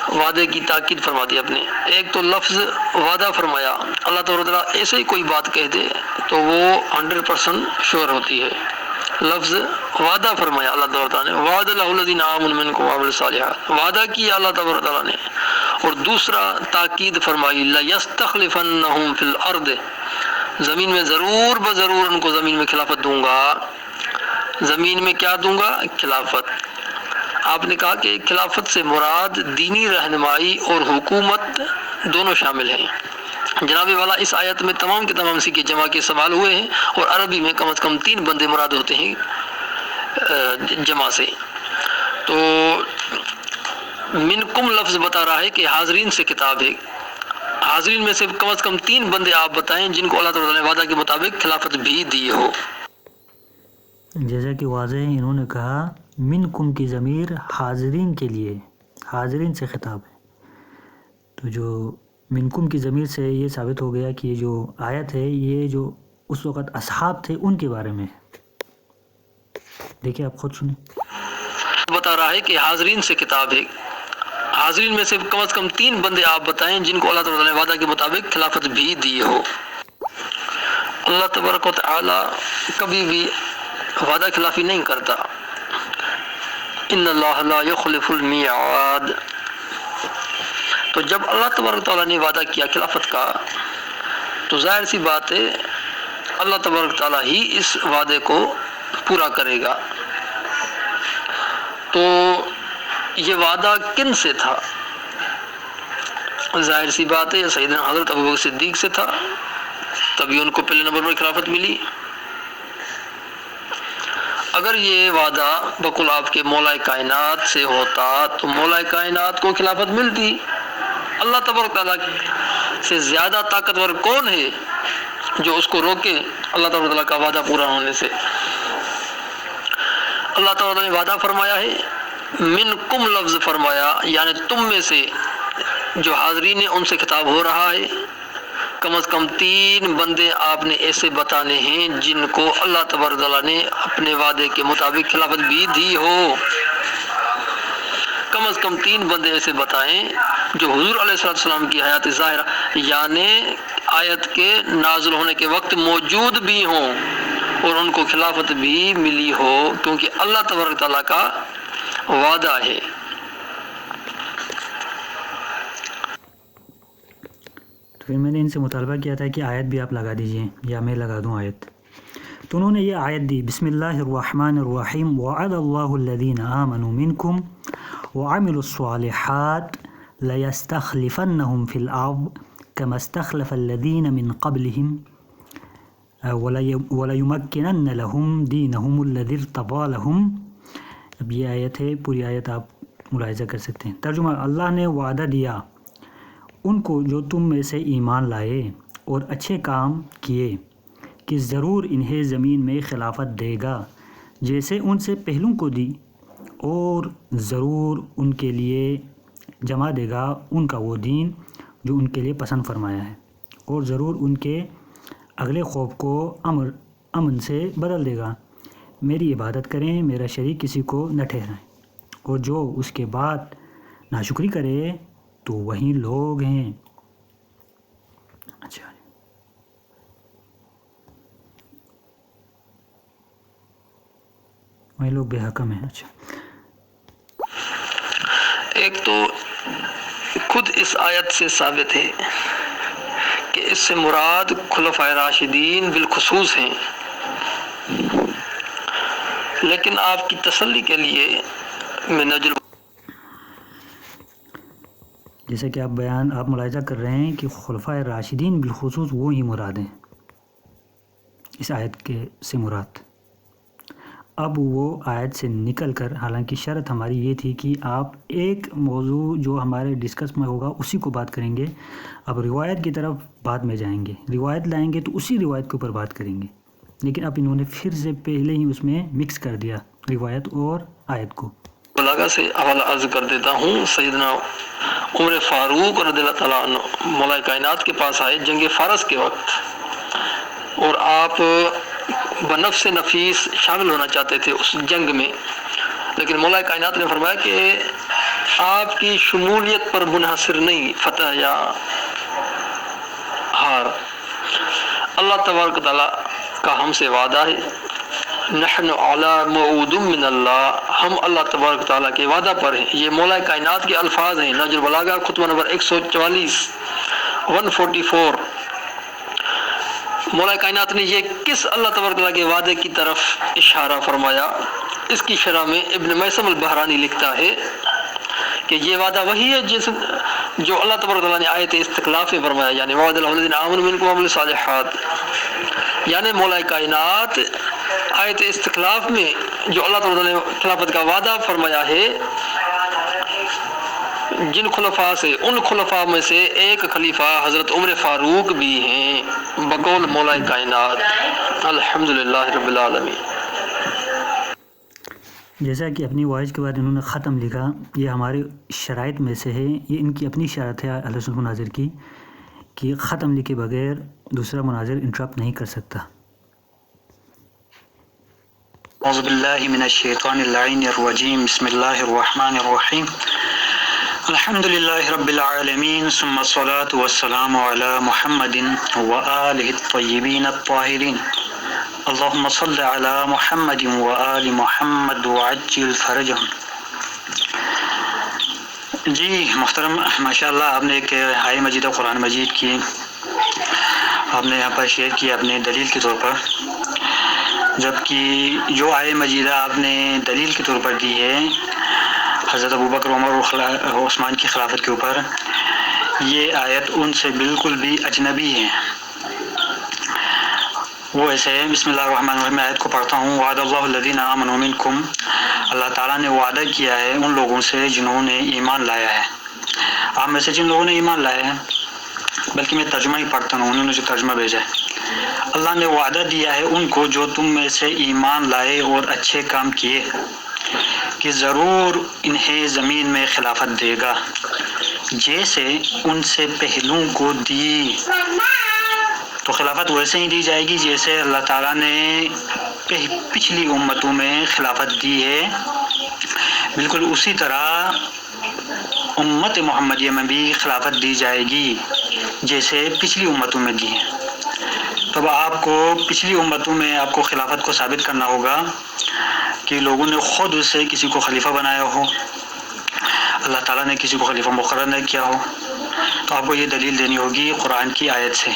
وعدے کی تاکید فرما دی اپنے۔ ایک تو لفظ وعدہ فرمایا، اللہ تبارک تعالیٰ ایسے ہی کوئی بات کہہ دے تو وہ 100% شور ہوتی ہے۔ لفظ وعدہ فرمایا اللہ تبارک تعالیٰ نے، وعد اللہ الذین آمنوا منکم وعملوا الصالحات، وعدہ کیا اللہ تبارک تعالیٰ نے، اور دوسرا تاکید فرمائی لَيَسْتَخْلِفَنَّهُمْ فِي الْأَرْضِ، زمین میں ضرور بضرور ان کو زمین میں خلافت دوں گا۔ زمین میں کیا دوں گا؟ خلافت۔ آپ نے کہا کہ خلافت سے مراد دینی رہنمائی اور حکومت دونوں شامل ہیں۔ جناب والا اس آیت میں تمام کے تمام سی کے جمع کے سوال ہوئے ہیں اور عربی میں کم از کم 3 بندے مراد ہوتے ہیں جمع سے۔ تو منکم لفظ بتا رہا ہے کہ حاضرین سے خطاب ہے، حاضرین میں سے کم از کم 3 بندے آپ بتائیں جن کو اللہ تعالیٰ نے وعدہ کے مطابق خلافت بھی دی ہو۔ جیسا کہ واضح ہے، انہوں نے کہا منکم کی ضمیر حاضرین کے لیے، حاضرین سے خطاب ہے۔ تو جو منکم کی ضمیر سے یہ ثابت ہو گیا کہ یہ جو آیت ہے یہ جو اس وقت اصحاب تھے ان کے بارے میں۔ دیکھیں آپ خود سنیں۔ بتا رہا ہے کہ حاضرین سے خطاب ہے، حاضرین میں سے کم از کم 3 بندے آپ بتائیں جن کو اللہ تعالیٰ نے وعدہ کے مطابق خلافت بھی دی ہو۔ اللہ تبارک و تعالیٰ کبھی بھی وعدہ خلافی نہیں کرتا۔ ان اللہ لا یخلف المیعاد۔ تو جب اللہ تبارک و تعالیٰ نے وعدہ کیا خلافت کا تو ظاہر سی بات ہے اللہ تبارک و تعالیٰ ہی اس وعدے کو پورا کرے گا۔ تو یہ وعدہ کن سے تھا؟ ظاہر سی بات ہے سیدنا حضرت ابوبکر صدیق سے تھا، تبھی ان کو پہلے نمبر پر خلافت ملی۔ اگر یہ وعدہ بقول آپ کے مولا کائنات سے ہوتا تو مولا کائنات کو خلافت ملتی۔ اللہ تبارک تعالیٰ سے زیادہ طاقتور کون ہے جو اس کو روکے اللہ تبارک تعالیٰ کا وعدہ پورا ہونے سے؟ اللہ تعالیٰ نے وعدہ فرمایا ہے، منکم لفظ فرمایا، یعنی تم میں سے جو حاضرین ہیں ان سے خطاب ہو رہا ہے۔ کم از کم 3 بندے آپ نے ایسے بتانے ہیں جن کو اللہ تبارک تعالیٰ نے اپنے وعدے کے مطابق خلافت بھی دی ہو۔ کم از کم 3 بندے ایسے بتائیں جو حضور علیہ السلام کی حیات ظاہرہ یعنی آیت کے نازل ہونے کے وقت موجود بھی ہوں اور ان کو خلافت بھی ملی ہو، کیونکہ اللہ تبارک تعالیٰ کا وعدہ ہے۔ تو پھر میں نے ان سے مطالبہ کیا تھا کہ آیت بھی آپ لگا دیجئے یا میں لگا دوں آیت، تو انہوں نے یہ آیت دی، بسم اللہ الرحمن الرحیم، وعد اللہ الذین آمنوا منکم وعملوا الصالحات لیستخلفنہم فی الارض کما استخلف الذین من قبلہم وَلَيُمَكِّنَنَّ لَهُمْ دِينَهُمُ الَّذِي ارْتَضَىٰ لَهُمْ۔ اب یہ آیت ہے، پوری آیت آپ ملاحظہ کر سکتے ہیں۔ ترجمہ، اللہ نے وعدہ دیا ان کو جو تم میں سے ایمان لائے اور اچھے کام کیے کہ ضرور انہیں زمین میں خلافت دے گا جیسے ان سے پہلوں کو دی، اور ضرور ان کے لیے جمع دے گا ان کا وہ دین جو ان کے لیے پسند فرمایا ہے، اور ضرور ان کے اگلے خوف کو امن سے بدل دے گا۔ میری عبادت کریں، میرا شریک کسی کو نہ ٹھہرائیں، اور جو اس کے بعد ناشکری کرے تو وہی لوگ ہیں۔ اچھا، وہی لوگ بے حکم ہیں۔ اچھا، ایک تو خود اس آیت سے ثابت ہے کہ اس سے مراد خلفائے راشدین بالخصوص ہیں، لیکن آپ کی تسلی کے لیے میں نجل جیسا کہ آپ ملاحظہ کر رہے ہیں کہ خلفائے راشدین بالخصوص وہ ہی مراد ہیں اس آیت کے سے مراد۔ اب وہ آیت سے نکل کر، حالانکہ شرط ہماری یہ تھی کہ آپ ایک موضوع جو ہمارے ڈسکس میں ہوگا اسی کو بات کریں گے، اب روایت کی طرف بعد میں جائیں گے، روایت لائیں گے تو اسی روایت کے اوپر بات کریں گے، لیکن اب انہوں نے پھر سے پہلے ہی اس میں مکس کر دیا روایت اور آیت کو۔ بلاغہ سے حوالہ عرض کر دیتا ہوں۔ سیدنا عمر فاروق رضی اللہ تعالیٰ عنہ مولا کائنات کے پاس آئے جنگ فارس کے وقت، اور آپ بنفس نفیس شامل ہونا چاہتے تھے اس جنگ میں، لیکن مولا کائنات نے فرمایا کہ آپ کی شمولیت پر منحصر نہیں فتح یا ہار، اللہ تبارک تعالیٰ کا ہم سے وعدہ ہے، نحن علی موعود من اللہ، ہم اللہ تبارک تعالیٰ کے وعدہ پر ہیں۔ یہ مولا کائنات کے الفاظ ہیں، نہج البلاغہ خطبہ نمبر 144 144۔ مولا کائنات نے یہ کس اللہ تبارک تعالیٰ کے وعدے کی طرف اشارہ فرمایا؟ اس کی شرح میں ابن میثم البحرانی لکھتا ہے کہ یہ وعدہ وہی ہے جو اللہ تبارک تعالیٰ نے آیت استخلاف میں فرمایا، یعنی وعد اللہ الذین آمنوا منکم وعملوا الصالحات، یعنی مولا کائنات آیت استخلاف میں جو اللہ تعالیٰ نے خلافت کا وعدہ فرمایا ہے، جن خلفاء سے، ان خلفاء میں سے ایک خلیفہ حضرت عمر فاروق بھی ہیں، بقول مولا کائنات۔ الحمدللہ رب العالمین۔ جیسا کہ اپنی وائس کے بعد انہوں نے ختم لکھا، یہ ہماری شرائط میں سے ہے، یہ ان کی اپنی شرط ہے اہل سنت مناظر کی کہ ختم لکھے بغیر دوسرا مناظر انٹرپٹ نہیں کر سکتا۔ اعوذ باللہ من الشیطان اللعین الرجیم، بسم اللہ الرحمن الرحیم، الحمد للہ رب العالمین، ثم الصلاة والسلام علی محمد وآلہ الطیبین الطاہرین، اللہم صل علی محمد وآل محمد وعجل فرجہم۔ جی محترم، ماشاءاللہ آپ نے ایک آیہ مجیدہ قرآن مجید کی آپ نے یہاں پر شیئر کی اپنے دلیل کے طور پر، جبکہ جو آیہ مجیدہ آپ نے دلیل کے طور پر دی ہے حضرت ابوبکر عمر اور عثمان کی خلافت کے اوپر، یہ آیت ان سے بالکل بھی اجنبی ہے۔ وہ ایسے ہے، بسم اللہ الرحمن الرحیم، آیت کو پڑھتا ہوں۔ وعد اللہ الذین آمنوا منکم، اللہ تعالیٰ نے وعدہ کیا ہے ان لوگوں سے جنہوں نے ایمان لایا ہے، آپ میں سے جن لوگوں نے ایمان لایا ہے، بلکہ میں ترجمہ ہی پڑھتا ہوں، انہوں نے جو ترجمہ بھیجا ہے۔ اللہ نے وعدہ دیا ہے ان کو جو تم میں سے ایمان لائے اور اچھے کام کیے کہ ضرور انہیں زمین میں خلافت دے گا جیسے ان سے پہلوں کو دی۔ تو خلافت ویسے ہی دی جائے گی جیسے اللہ تعالیٰ نے پچھلی امتوں میں خلافت دی ہے، بالکل اسی طرح امت محمدیہ میں بھی خلافت دی جائے گی جیسے پچھلی امتوں میں دی ہے۔ تو اب آپ کو پچھلی امتوں میں آپ کو خلافت کو ثابت کرنا ہوگا کہ لوگوں نے خود اس سے کسی کو خلیفہ بنایا ہو، اللہ تعالیٰ نے کسی کو خلیفہ مقرر نہ کیا ہو، تو آپ کو یہ دلیل دینی ہوگی قرآن کی آیت سے۔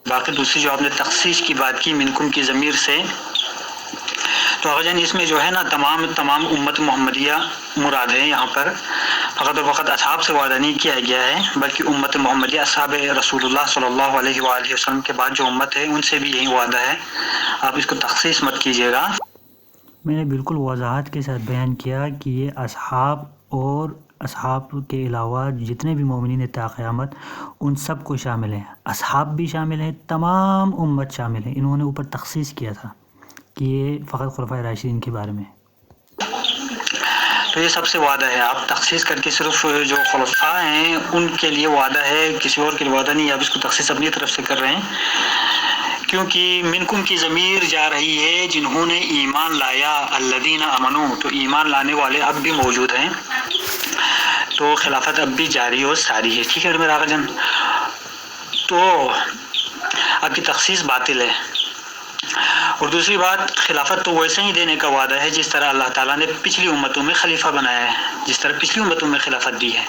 باقی دوسری جو آپ نے تخصیص کی بات کی منکم کی ضمیر سے، تو آقا جان اس میں جو ہے نا تمام امت محمدیہ مراد ہے۔ یہاں پر فقط و فقط اصحاب سے وعدہ نہیں کیا گیا ہے، بلکہ امت محمدیہ اصحاب رسول اللہ صلی اللہ علیہ وآلہ وسلم کے بعد جو امت ہے ان سے بھی یہی وعدہ ہے، آپ اس کو تخصیص مت کیجیے گا۔ میں نے بالکل وضاحت کے ساتھ بیان کیا کہ یہ اصحاب اور اصحاب کے علاوہ جتنے بھی مومنین تا قیامت ان سب کو شامل ہیں، اصحاب بھی شامل ہیں، تمام امت شامل ہیں۔ انہوں نے اوپر تخصیص کیا تھا کہ یہ فقط خلفائے راشدین کے بارے میں۔ تو یہ سب سے وعدہ ہے، آپ تخصیص کر کے صرف جو خلفاء ہیں ان کے لیے وعدہ ہے، کسی اور کے لیے وعدہ نہیں، آپ اس کو تخصیص اپنی طرف سے کر رہے ہیں، کیونکہ منکم کی ضمیر جا رہی ہے جنہوں نے ایمان لایا، الذین آمنوا، تو ایمان لانے والے اب بھی موجود ہیں، تو خلافت اب بھی جاری اور ساری ہے۔ ٹھیک ہے میرا آقا جان، تو آپ کی تخصیص باطل ہے۔ اور دوسری بات، خلافت تو ویسے ہی دینے کا وعدہ ہے جس طرح اللہ تعالیٰ نے پچھلی امتوں میں خلیفہ بنایا ہے، جس طرح پچھلی امتوں میں خلافت دی ہے۔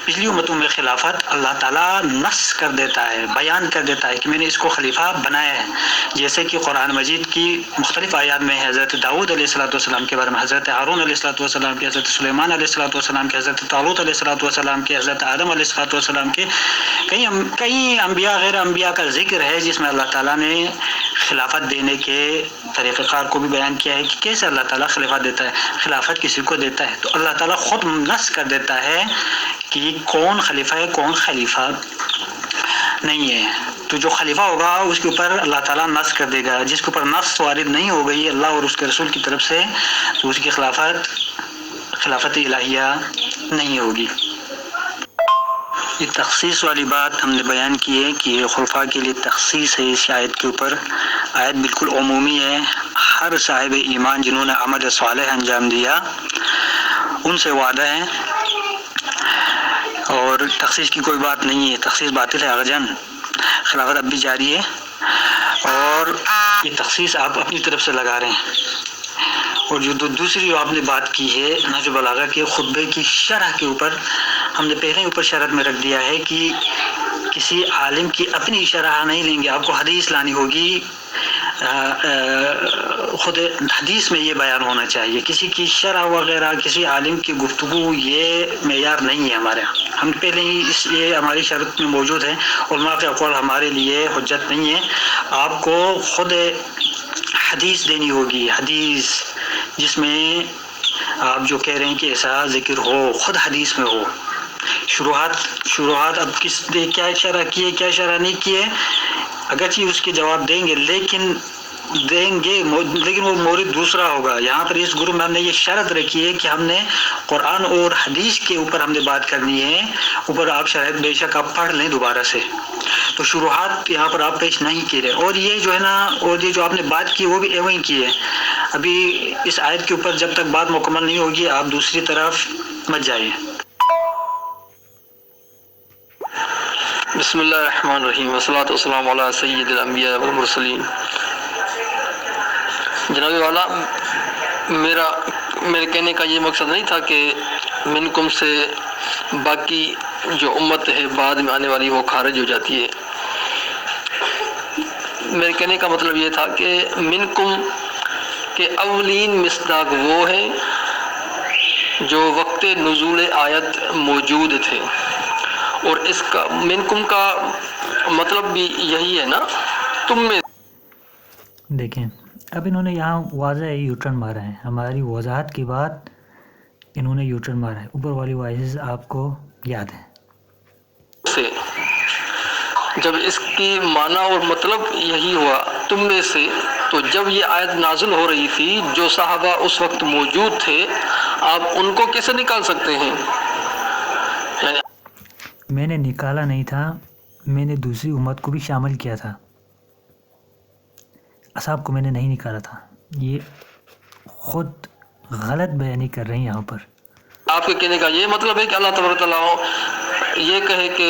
پچھلی امتوں میں خلافت اللہ تعالیٰ نص کر دیتا ہے، بیان کر دیتا ہے کہ میں نے اس کو خلیفہ بنایا ہے، جیسے کہ قرآن مجید کی مختلف آیات میں حضرت داؤد علیہ السلام کے بارے میں، حضرت ہارون علیہ السلام کے، حضرت سلیمان علیہ السلام کے، حضرت طالوت علیہ السلام کے، حضرت آدم علیہ السلام کے، کئی انبیاء غیر انبیاء کا ذکر ہے جس میں اللہ تعالیٰ نے خلافت دینے کے طریقہ کار کو بھی بیان کیا ہے کہ کیسے اللہ تعالیٰ خلافت دیتا ہے، خلافت کسی کو دیتا ہے، تو اللہ تعالیٰ خود نص کر دیتا ہے کہ کون خلیفہ ہے کون خلیفہ نہیں ہے۔ تو جو خلیفہ ہوگا اس کے اوپر اللہ تعالیٰ نص کر دے گا، جس کے اوپر نص وارد نہیں ہو گئی اللہ اور اس کے رسول کی طرف سے، تو اس کی خلافت الہیہ نہیں ہوگی۔ یہ تخصیص والی بات ہم نے بیان کی ہے کہ یہ خلفاء کے لیے تخصیص ہے اس آیت کے اوپر۔ آیت بالکل عمومی ہے، ہر صاحب ایمان جنہوں نے عمل صالح انجام دیا ان سے وعدہ ہے، اور تخصیص کی کوئی بات نہیں ہے، تخصیص باطل ہے آقا جان، خلافت اب بھی جاری ہے، اور یہ تخصیص آپ اپنی طرف سے لگا رہے ہیں۔ اور جو دوسری جو آپ نے بات کی ہے نہج البلاغہ کے خطبے کی شرح کے اوپر، ہم نے پہلے اوپر شرط میں رکھ دیا ہے کہ کسی عالم کی اپنی شرح نہیں لیں گے، آپ کو حدیث لانی ہوگی، خود حدیث میں یہ بیان ہونا چاہیے، کسی کی شرح وغیرہ کسی عالم کی گفتگو یہ معیار نہیں ہے ہمارے ہاں، ہم پہلے ہی یہ ہماری شرط میں موجود ہے، علماء کے اقوال ہمارے لیے حجت نہیں ہے، آپ کو خود حدیث دینی ہوگی، حدیث جس میں آپ جو کہہ رہے ہیں کہ ایسا ذکر ہو خود حدیث میں ہو۔ شروحات اب کس نے کیا شرح کی ہے کیا شرح نہیں کی ہے، اگرچہ اس کے جواب دیں گے لیکن وہ مورد دوسرا ہوگا۔ یہاں پر اس گروپ میں ہم نے یہ شرط رکھی ہے کہ ہم نے قرآن اور حدیث کے اوپر ہم نے بات کرنی ہے، اوپر آپ شرائط بے شک آپ پڑھ لیں دوبارہ سے، تو شروحات یہاں پر آپ پیش نہیں کی رہے، اور یہ جو ہے نا، اور یہ جو آپ نے بات کی وہ بھی ایویں کی ہے۔ ابھی اس آیت کے اوپر جب تک بات مکمل نہیں ہوگی آپ دوسری طرف مت جائیے۔ بسم اللہ الرحمن الرحیم، والصلاۃ والسلام علی سید الانبیاء والمرسلین۔ جناب والا، میرے کہنے کا یہ مقصد نہیں تھا کہ منکم سے باقی جو امت ہے بعد میں آنے والی وہ خارج ہو جاتی ہے، میرے کہنے کا مطلب یہ تھا کہ منکم کے اولین مصداق وہ ہیں جو وقت نزول آیت موجود تھے، اور اس کا منکم کا مطلب بھی یہی ہے نا، تم میں۔ دیکھیں اب انہوں نے یہاں واضح یوٹرن مارا ہے، ہماری وضاحت کے بعد انہوں نے یوٹرن مارا ہے، اوپر والی وائسز آپ کو یاد ہے سے جب اس کی معنی اور مطلب یہی ہوا تم میں سے، تو جب یہ آیت نازل ہو رہی تھی جو صحابہ اس وقت موجود تھے آپ ان کو کیسے نکال سکتے ہیں؟ یعنی میں نے نکالا نہیں تھا، میں نے دوسری امت کو بھی شامل کیا تھا، اصحاب کو میں نے نہیں نکالا تھا، یہ خود غلط بیانی کر رہے ہیں یہاں پر۔ آپ کے کہنے کا یہ مطلب ہے کہ اللہ تبارک و تعالیٰ یہ کہے کہ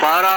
12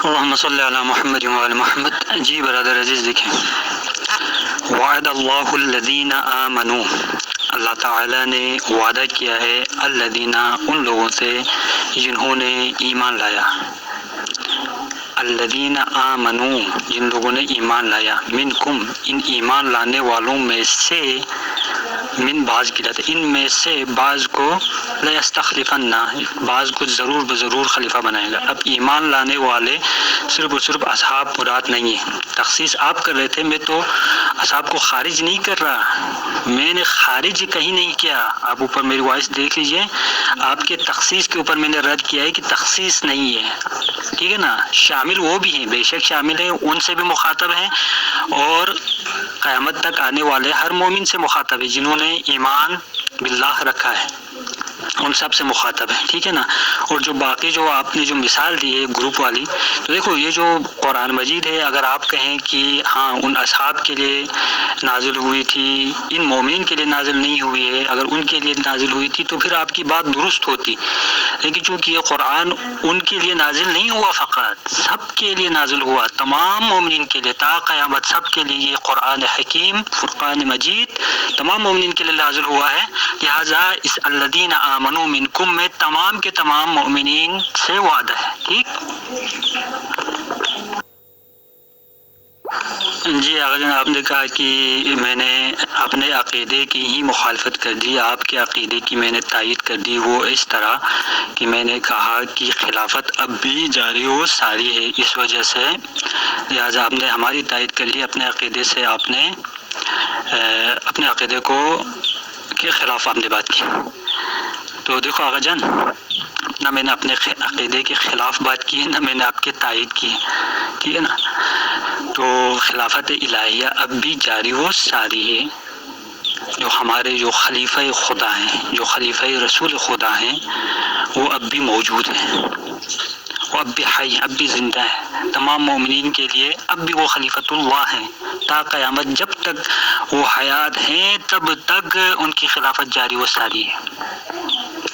اللہم صلی علی محمد وعلی محمد. جی برادر عزیز دیکھیں، وعد اللہ الذین آمنوا، اللہ تعالیٰ نے وعدہ کیا ہے الذین، ان لوگوں سے جنہوں نے ایمان لایا، الذین آمنوا، جن لوگوں نے ایمان لایا، منکم، ان ایمان لانے والوں میں سے، من بعض کی جاتے، ان میں سے بعض کو لیستخلفن، بعض کو ضرور بضرور خلیفہ بنائے گا. اب ایمان لانے والے صرف اور صرف اصحاب مراد نہیں ہے. تخصیص آپ کر رہے تھے، میں تو اصحاب کو خارج نہیں کر رہا، میں نے خارج کہیں نہیں کیا. آپ اوپر میری وائس دیکھ لیجئے، آپ کے تخصیص کے اوپر میں نے رد کیا ہے کہ تخصیص نہیں ہے، ٹھیک ہے نا. شامل وہ بھی ہیں، بے شک شامل ہیں، ان سے بھی مخاطب ہیں، اور قیامت تک آنے والے ہر مومن سے مخاطب ہے جنہوں نے ایمان باللہ رکھا ہے، ان سب سے مخاطب ہے، ٹھیک ہے نا. اور جو باقی جو آپ نے جو مثال دی ہے گروپ والی، تو دیکھو یہ جو قرآن مجید ہے، اگر آپ کہیں کہ ہاں ان اصحاب کے لیے نازل ہوئی تھی، ان مومنین کے لیے نازل نہیں ہوئی ہے، اگر ان کے لیے نازل ہوئی تھی تو پھر آپ کی بات درست ہوتی. لیکن چونکہ یہ قرآن ان کے لیے نازل نہیں ہوا، فقط سب کے لیے نازل ہوا، تمام مومنین کے لیے تا قیامت، سب کے لیے یہ قرآن حکیم فرقان مجید تمام مومنین کے لیے نازل ہوا ہے. لہٰذا اس الذین آمنوا منکم میں تمام کے تمام مومنین سے وعدہ ہے، ٹھیک. جی اگر آپ نے کہا کہ میں نے اپنے عقیدے کی ہی مخالفت کر دی، آپ کے عقیدے کی میں نے تائید کر دی، وہ اس طرح کہ میں نے کہا کہ خلافت اب بھی جاری و ساری ہے، اس وجہ سے لہٰذا آپ نے ہماری تائید کر لی، اپنے عقیدے سے آپ نے اپنے عقیدے کو کے خلاف آپ نے بات کی. تو دیکھو آغا جان، نہ میں نے اپنے عقیدے کے خلاف بات کی ہے، نہ میں نے آپ کے تائید کی ہے، ٹھیک ہے نا. تو خلافت الہیہ اب بھی جاری و ساری ہے. جو ہمارے جو خلیفہ خدا ہیں، جو خلیفہ رسول خدا ہیں، وہ اب بھی موجود ہیں، وہ اب بھی حی، اب بھی زندہ ہے. تمام مومنین کے لیے اب بھی وہ خلیفۃ اللہ ہیں تا قیامت، جب تک وہ حیات ہیں تب تک ان کی خلافت جاری و ساری ہے.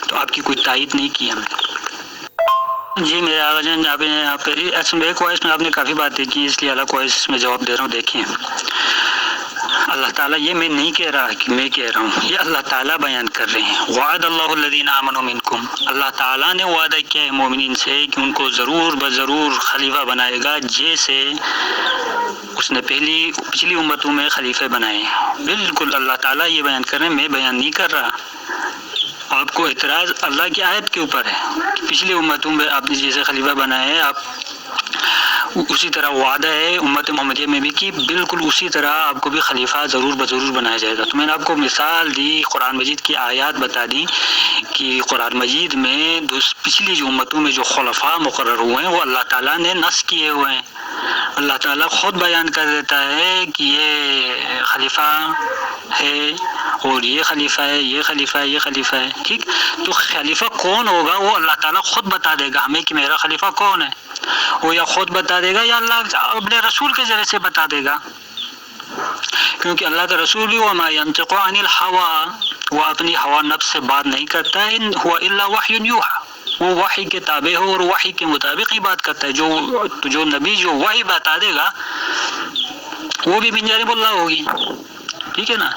تو آپ کی کوئی تائید نہیں کی ہم نے. جی میرے آغا جان، آپ نے ایک وائس میں آپ نے کافی باتیں کی، اس لیے الگ وائس میں جواب دے رہا ہوں. دیکھیں اللہ تعالیٰ، یہ میں نہیں کہہ رہا کہ میں کہہ رہا ہوں، یہ اللہ تعالیٰ بیان کر رہے ہیں. وعد اللہ الذین آمنوا منکم، اللہ تعالیٰ نے وعدہ کیا ہے مومنین سے کہ ان کو ضرور بضرور خلیفہ بنائے گا، جیسے اس نے پچھلی امتوں میں خلیفے بنائے. بالکل اللہ تعالیٰ یہ بیان کر رہے ہیں، میں بیان نہیں کر رہا. آپ کو اعتراض اللہ کی آیت کے اوپر ہے کہ پچھلی امتوں میں آپ نے جیسے خلیفہ بنائے ہیں، آپ اسی طرح وعدہ ہے امت محمدیہ میں بھی کہ بالکل اسی طرح آپ کو بھی خلیفہ ضرور بضرور بنایا جائے گا. تو میں نے آپ کو مثال دی، قرآن مجید کی آیات بتا دی کہ قرآن مجید میں پچھلی جو امتوں میں جو خلفاء مقرر ہوئے ہیں وہ اللہ تعالیٰ نے نص کیے ہوئے ہیں. اللہ تعالیٰ خود بیان کر دیتا ہے کہ یہ خلیفہ ہے اور یہ خلیفہ ہے، یہ خلیفہ ہے، یہ خلیفہ ہے، ٹھیک. تو خلیفہ کون ہوگا وہ اللہ تعالیٰ خود بتا دے گا ہمیں کہ میرا خلیفہ کون ہے. وہ یا خود بتا دے گا یا اللہ اپنے رسول کے ذریعے سے بتا دے گا، کیونکہ اللہ کا رسول بھی وما ينطق عن الهوى، وہ اپنی ہوا نفس سے بات نہیں کرتا ہے، ان هو الا وحی یوحى، وہ وحی کے تابع ہو اور وحی کے مطابق ہی بات کرتا ہے. جو نبی جو وحی بتا دے گا وہ بھی من جانب اللہ ہوگی، ٹھیک ہے نا.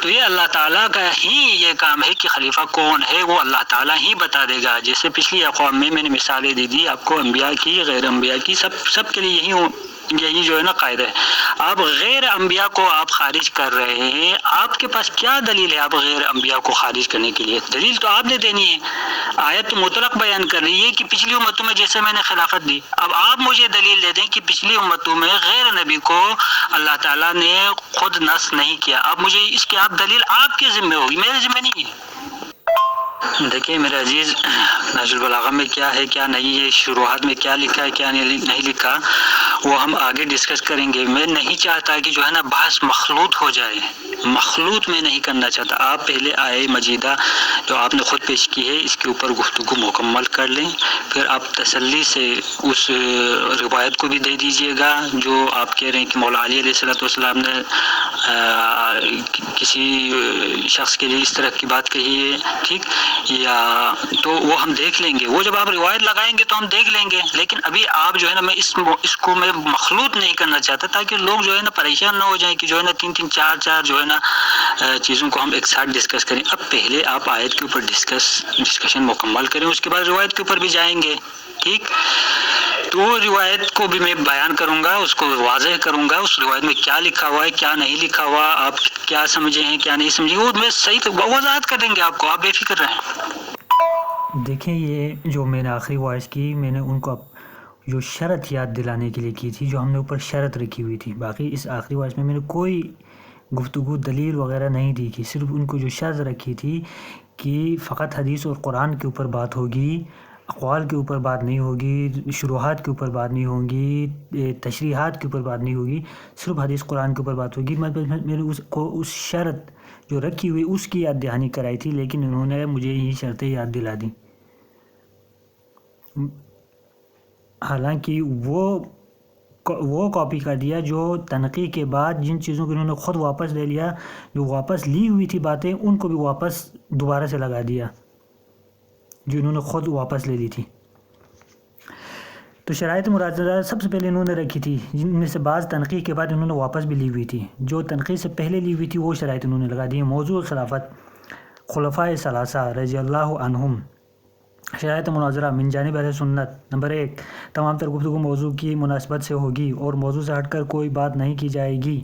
تو یہ اللہ تعالیٰ کا ہی یہ کام ہے کہ خلیفہ کون ہے وہ اللہ تعالیٰ ہی بتا دے گا. جیسے پچھلی اقوام میں نے مثالیں دی آپ کو، انبیاء کی، غیر انبیاء کی، سب کے لیے یہی جو ہے نا قاعدہ ہے. آپ غیر انبیاء کو آپ خارج کر رہے ہیں، آپ کے پاس کیا دلیل ہے آپ غیر انبیاء کو خارج کرنے کے لیے؟ دلیل تو آپ نے دینی ہے. آیت مطلق بیان کر رہی ہے کہ پچھلی امتوں میں جیسے میں نے خلافت دی، اب آپ مجھے دلیل دے دیں کہ پچھلی امتوں میں غیر نبی کو اللہ تعالیٰ نے خود نص نہیں کیا. اب مجھے اس کی آپ دلیل آپ کے ذمہ ہوگی، میرے ذمہ نہیں ہے. دیکھیں میرے عزیز، نہج البلاغہ میں کیا ہے کیا نہیں ہے، شروحات میں کیا لکھا ہے کیا نہیں لکھا، وہ ہم آگے ڈسکس کریں گے. میں نہیں چاہتا کہ جو ہے نا بحث مخلوط ہو جائے، مخلوط میں نہیں کرنا چاہتا. آپ پہلے آئے مجیدہ جو آپ نے خود پیش کی ہے اس کے اوپر گفتگو مکمل کر لیں، پھر آپ تسلی سے اس روایت کو بھی دے دیجئے گا جو آپ کہہ رہے ہیں کہ مولا علی علیہ السلام نے کسی شخص کے لیے اس طرح کی بات کہی ہے، ٹھیک، یا تو وہ ہم دیکھ لیں گے، وہ جب آپ روایت لگائیں گے تو ہم دیکھ لیں گے، لیکن ابھی آپ جو ہے نا، میں اس کو میں مخلوط نہیں کرنا چاہتا تاکہ لوگ جو ہے نا پریشان نہ ہو جائیں کہ جو ہے نا 3 4 جو ہے نا چیزوں کو ہم ایک ساتھ ڈسکس کریں۔ اب پہلے آپ آیت کے اوپر ڈسکشن مکمل کریں، اس کے بعد روایت کے اوپر بھی جائیں گے، ٹھیک۔ تو روایت کو بھی میں بیان کروں گا، اس کو واضح کروں گا، اس روایت میں کیا لکھا ہوا ہے، کیا نہیں لکھا ہوا، آپ کیا سمجھے ہیں، کیا نہیں سمجھے، وہ میں صحیح وضاحت کر دیں گے آپ کو، آپ بے فکر رہیں۔ دیکھیں یہ جو میں نے آخری وائس کی، میں نے ان کو جو شرط یاد دلانے کے لیے کی تھی، جو ہم نے اوپر شرط رکھی ہوئی تھی، باقی اس آخری وائس میں نے کوئی گفتگو دلیل وغیرہ نہیں دی کی، صرف ان کو جو شرط رکھی تھی کہ فقط حدیث اور قرآن کے اوپر بات ہوگی، اقوال کے اوپر بات نہیں ہوگی، شروحات کے اوپر بات نہیں ہوگی، تشریحات کے اوپر بات نہیں ہوگی، صرف حدیث قرآن کے اوپر بات ہوگی۔ میں نے اس شرط جو رکھی ہوئی اس کی یاد دہانی کرائی تھی، لیکن انہوں نے مجھے یہ شرطیں یاد دلا دیں، حالانکہ وہ کاپی کر دیا جو تنقیح کے بعد جن چیزوں کو انہوں نے خود واپس لے لیا، جو واپس لی ہوئی تھی باتیں، ان کو بھی واپس دوبارہ سے لگا دیا جو انہوں نے خود واپس لے لی تھی۔ تو شرائط مرادہ سب سے پہلے انہوں نے رکھی تھی، جن میں سے بعض تنقیح کے بعد انہوں نے واپس بھی لی ہوئی تھی، جو تنقیح سے پہلے لی ہوئی تھی وہ شرائط انہوں نے لگا دی۔ موضوع خلافت خلفائے ثلاثہ رضی اللہ عنہم، شرائط مناظرہ من جانب اہل سنت: نمبر 1، تمام تر گفتگو موضوع کی مناسبت سے ہوگی اور موضوع سے ہٹ کر کوئی بات نہیں کی جائے گی۔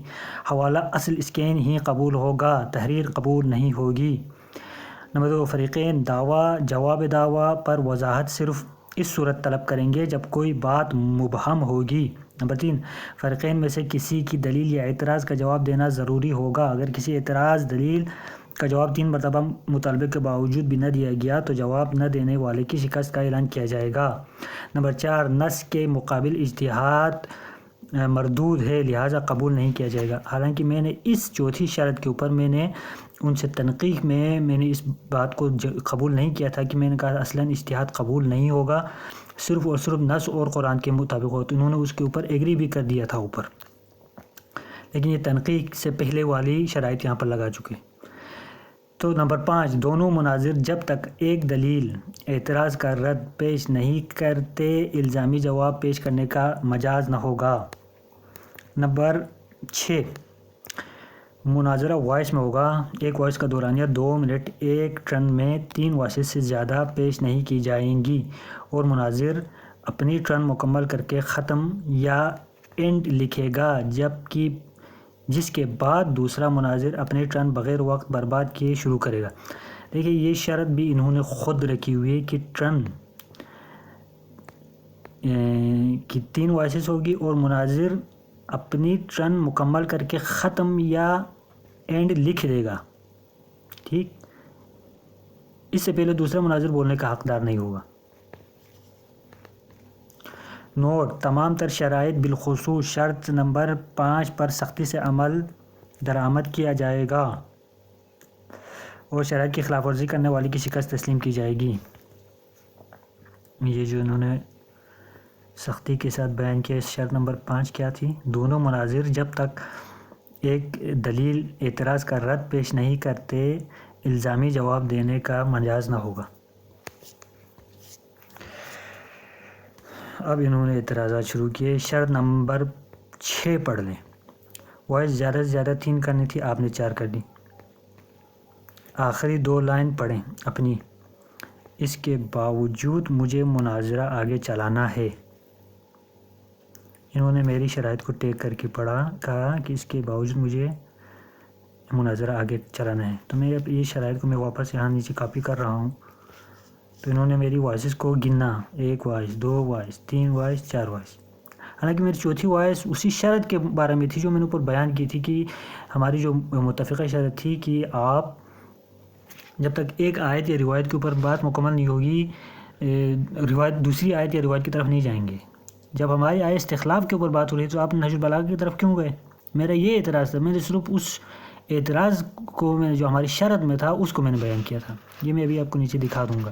حوالہ اصل اسکین ہی قبول ہوگا، تحریر قبول نہیں ہوگی۔ نمبر 2، فریقین دعویٰ جواب دعویٰ پر وضاحت صرف اس صورت طلب کریں گے جب کوئی بات مبہم ہوگی۔ نمبر 3، فریقین میں سے کسی کی دلیل یا اعتراض کا جواب دینا ضروری ہوگا۔ اگر کسی اعتراض دلیل کا جواب 3 مرتبہ مطالبے کے باوجود بھی نہ دیا گیا تو جواب نہ دینے والے کی شکست کا اعلان کیا جائے گا۔ نمبر 4، نص کے مقابل اجتہاد مردود ہے، لہٰذا قبول نہیں کیا جائے گا۔ حالانکہ میں نے اس چوتھی شرط کے اوپر میں نے ان سے تنقیح میں نے اس بات کو قبول نہیں کیا تھا کہ میں نے کہا اصلاً اجتہاد قبول نہیں ہوگا، صرف اور صرف نص اور قرآن کے مطابق ہو، تو انہوں نے اس کے اوپر ایگری بھی کر دیا تھا اوپر، لیکن یہ تنقیح سے پہلے والی شرائط یہاں پر لگا چکے۔ تو نمبر 5، دونوں مناظر جب تک ایک دلیل اعتراض کا رد پیش نہیں کرتے الزامی جواب پیش کرنے کا مجاز نہ ہوگا۔ نمبر 6، مناظرہ وائس میں ہوگا، ایک وائس کا دورانیہ 2 منٹ، ایک ٹرن میں 3 وائسز سے زیادہ پیش نہیں کی جائیں گی، اور مناظر اپنی ٹرن مکمل کر کے ختم یا اینڈ لکھے گا، جس کے بعد دوسرا مناظر اپنی ٹرن بغیر وقت برباد کیے شروع کرے گا۔ دیکھیں یہ شرط بھی انہوں نے خود رکھی ہوئی ہے کہ ٹرن کی 3 وائسز ہوگی اور مناظر اپنی ٹرن مکمل کر کے ختم یا اینڈ لکھ دے گا، ٹھیک، اس سے پہلے دوسرا مناظر بولنے کا حقدار نہیں ہوگا۔ نوٹ: تمام تر شرائط بالخصوص شرط نمبر 5 پر سختی سے عمل درآمد کیا جائے گا اور شرائط کی خلاف ورزی کرنے والے کی شکست تسلیم کی جائے گی۔ یہ جو انہوں نے سختی کے ساتھ بیان کیا، شرط نمبر 5 کیا تھی؟ دونوں مناظر جب تک ایک دلیل اعتراض کا رد پیش نہیں کرتے الزامی جواب دینے کا مجاز نہ ہوگا۔ اب انہوں نے اعتراضات شروع کیے۔ شرط نمبر 6 پڑھ لیں۔ وائس زیادہ سے زیادہ 3 کرنی تھی، آپ نے 4 کر دی۔ آخری 2 لائن پڑھیں اپنی: اس کے باوجود مجھے مناظرہ آگے چلانا ہے۔ انہوں نے میری شرائط کو ٹیک کر کے پڑھا، کہا کہ اس کے باوجود مجھے مناظرہ آگے چلانا ہے۔ تو میں اب یہ شرائط کو میں واپس یہاں نیچے کاپی کر رہا ہوں۔ تو انہوں نے میری وائسز کو گننا، 1 وائس، 2 وائس، 3 وائس، 4 وائس۔ حالانکہ میری چوتھی وائس اسی شرط کے بارے میں تھی جو میں نے اوپر بیان کی تھی کہ ہماری جو متفقہ شرط تھی کہ آپ جب تک ایک آیت یا روایت کے اوپر بات مکمل نہیں ہوگی، دوسری آیت یا روایت کی طرف نہیں جائیں گے۔ جب ہماری آیت استخلاف کے اوپر بات ہو رہی ہے تو آپ نہج البلاغہ کی طرف کیوں گئے؟ میرا یہ اعتراض تھا، میں نے صرف اس اعتراض کو جو ہماری شرط میں تھا اس کو میں نے بیان کیا تھا۔ یہ میں ابھی آپ کو نیچے دکھا دوں گا۔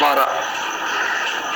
12,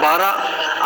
12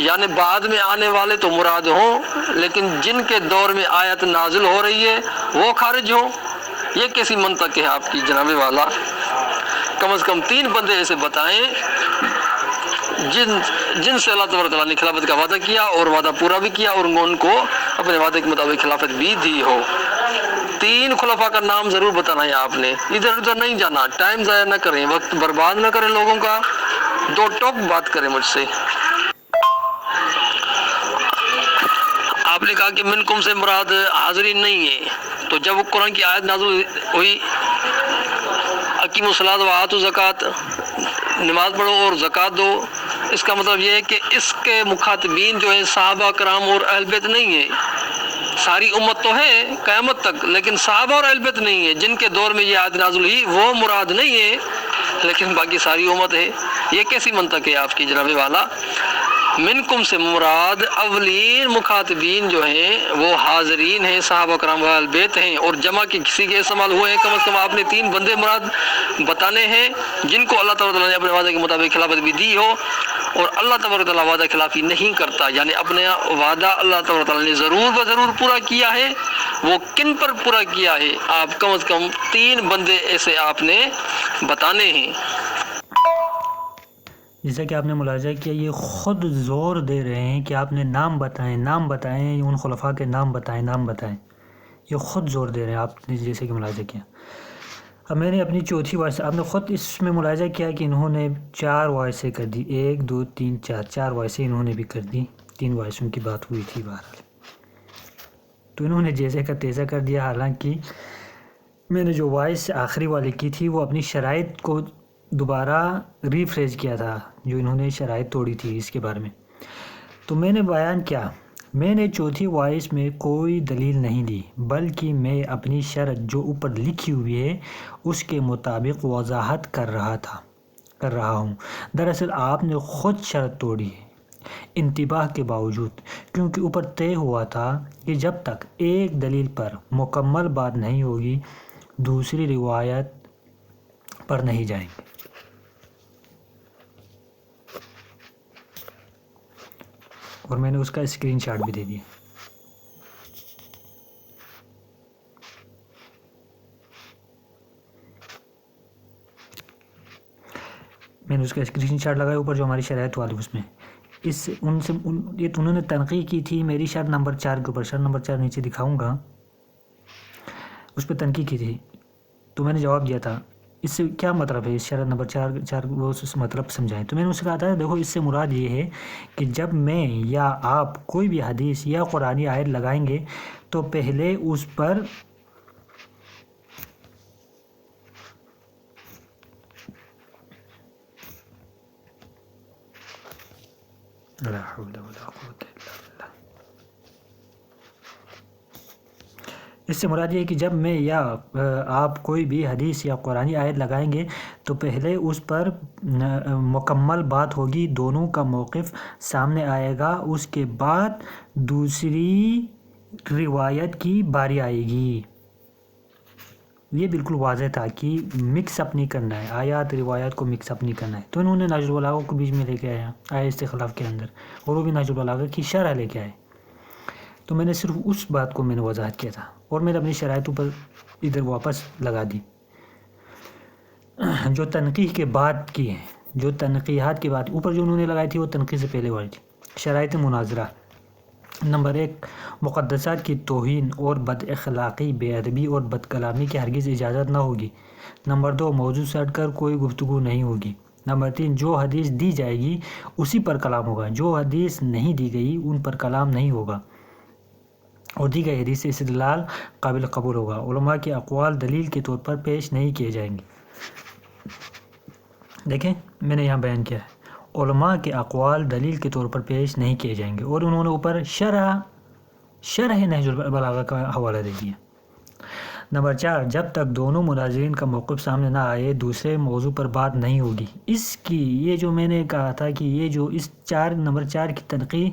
یعنی بعد میں آنے والے تو مراد ہوں، لیکن جن کے دور میں آیت نازل ہو رہی ہے وہ خارج ہوں. یہ کیسی منطق ہے آپ کی جناب والا؟ کم از کم 3 بندے ایسے بتائیں جن سے اللہ تبارک تعالیٰ نے خلافت کا وعدہ کیا اور وعدہ پورا بھی کیا اور ان کو اپنے وعدے کے مطابق خلافت بھی دی ہو. 3 خلفاء کا نام ضرور بتانا ہے آپ نے. ادھر ادھر نہیں جانا، ٹائم ضائع نہ کریں، وقت برباد نہ کریں لوگوں کا. 2 ٹوک بات کریں مجھ سے. آپ نے کہا کہ منکم سے مراد حاضرین نہیں ہے، تو جب قرآن کی آیت نازل ہوئی اقیموا الصلاۃ وآتوا الزکوٰۃ، نماز پڑھو اور زکوٰۃ دو، اس کا مطلب یہ ہے کہ اس کے مخاطبین جو ہیں صحابہ کرام اور اہل بیت نہیں ہے. ساری امت تو ہے قیامت تک، لیکن صحابہ اور اہل بیت نہیں ہے. جن کے دور میں یہ آیت نازل ہوئی وہ مراد نہیں ہے، لیکن باقی ساری امت ہے. یہ کیسی منطق ہے آپ کی جناب والا؟ منکم سے مراد اولین مخاطبین جو ہیں وہ حاضرین ہیں، صحابہ کرام و اہل بیت ہیں، اور جمع کے کسی کے استعمال ہوئے ہیں. کم از کم آپ نے 3 بندے مراد بتانے ہیں جن کو اللہ تعالیٰ نے اپنے وعدے کے مطابق خلافت بھی دی ہو. اور اللہ تبارک تعالیٰ وعدہ خلافی نہیں کرتا، یعنی اپنے وعدہ اللہ تبارک تعالیٰ نے ضرور پورا کیا ہے. وہ کن پر پورا کیا ہے؟ آپ کم از کم 3 بندے ایسے آپ نے بتانے ہیں. جیسا کہ آپ نے ملاحظہ کیا، یہ خود زور دے رہے ہیں کہ آپ نے نام بتائیں، ان خلفاء کے نام بتائیں. یہ خود زور دے رہے ہیں، آپ نے جیسے کہ ملاحظہ کیا. اب میں نے اپنی چوتھی وائس، آپ نے خود اس میں ملاحظہ کیا کہ انہوں نے 4 وائسیں کر دی. 1 2 3 4 وائسیں انہوں نے بھی کر دی. 3 وائسوں کی بات ہوئی تھی بہرحال. تو انہوں نے جیسے کا تیزا کر دیا. حالانکہ میں نے جو وائس آخری والی کی تھی وہ اپنی شرائط کو دوبارہ ریفریش کیا تھا، جو انہوں نے شرائط توڑی تھی اس کے بارے میں. تو میں نے بیان کیا، میں نے چوتھی وائس میں کوئی دلیل نہیں دی، بلکہ میں اپنی شرط جو اوپر لکھی ہوئی ہے اس کے مطابق وضاحت کر رہا ہوں. دراصل آپ نے خود شرط توڑی ہے انتباہ کے باوجود، کیونکہ اوپر طے ہوا تھا کہ جب تک ایک دلیل پر مکمل بات نہیں ہوگی دوسری روایت پر نہیں جائیں گے. اور میں نے اس کا اسکرین شاٹ بھی دے دیا. میں نے اس کا اسکرین شاٹ لگایا اوپر جو ہماری شرائط والی اس میں. انہوں نے تنقید کی تھی میری شرط نمبر 4 کے اوپر. شرط نمبر 4 نیچے دکھاؤں گا، اس پہ تنقید کی تھی. تو میں نے جواب دیا تھا اس سے کیا مطلب ہے، اس شرط نمبر 4 وہ اس مطلب سمجھائیں. تو میں نے اس سے کہا تھا دیکھو اس سے مراد یہ ہے کہ جب میں یا آپ کوئی بھی حدیث یا قرآنی آیت لگائیں گے تو پہلے اس پر لا حول ولا قوة الا باللہ. اس سے مراد یہ ہے کہ جب میں یا آپ کوئی بھی حدیث یا قرآنی آیت لگائیں گے تو پہلے اس پر مکمل بات ہوگی، دونوں کا موقف سامنے آئے گا، اس کے بعد دوسری روایت کی باری آئے گی. یہ بالکل واضح تھا کہ مکس اپ نہیں کرنا ہے، آیات روایات کو مکس اپ نہیں کرنا ہے. تو انہوں نے نہج البلاغہ کو بیچ میں لے کے آیا آئے استخلاف کے اندر، اور وہ بھی نہج البلاغہ کی شرح لے کے آئے. تو میں نے صرف اس بات کو میں نے وضاحت کیا تھا اور میں نے اپنی شرائطوں پر ادھر واپس لگا دی. جو تنقیح کے بعد کی ہیں، جو تنقیحات کی بات اوپر جو انہوں نے لگائی تھی وہ تنقیح سے پہلے والی تھی. شرائط مناظرہ نمبر 1، مقدسات کی توہین اور بد اخلاقی، بے ادبی اور بد کلامی کی ہرگز اجازت نہ ہوگی. نمبر 2، موضوع سے ہٹ کر کوئی گفتگو نہیں ہوگی. نمبر 3، جو حدیث دی جائے گی اسی پر کلام ہوگا، جو حدیث نہیں دی گئی ان پر کلام نہیں ہوگا، اور دی گئی حدیث سے استدلال قابل قبول ہوگا. علماء کے اقوال دلیل کے طور پر پیش نہیں کیے جائیں گے. دیکھیں میں نے یہاں بیان کیا ہے، علماء کے اقوال دلیل کے طور پر پیش نہیں کیے جائیں گے. اور انہوں نے اوپر شرح نہج البلاغہ کا حوالہ دے دیا. نمبر 4، جب تک دونوں مناظرین کا موقف سامنے نہ آئے دوسرے موضوع پر بات نہیں ہوگی. اس کی یہ جو میں نے کہا تھا کہ یہ جو اس نمبر 4 کی تنقید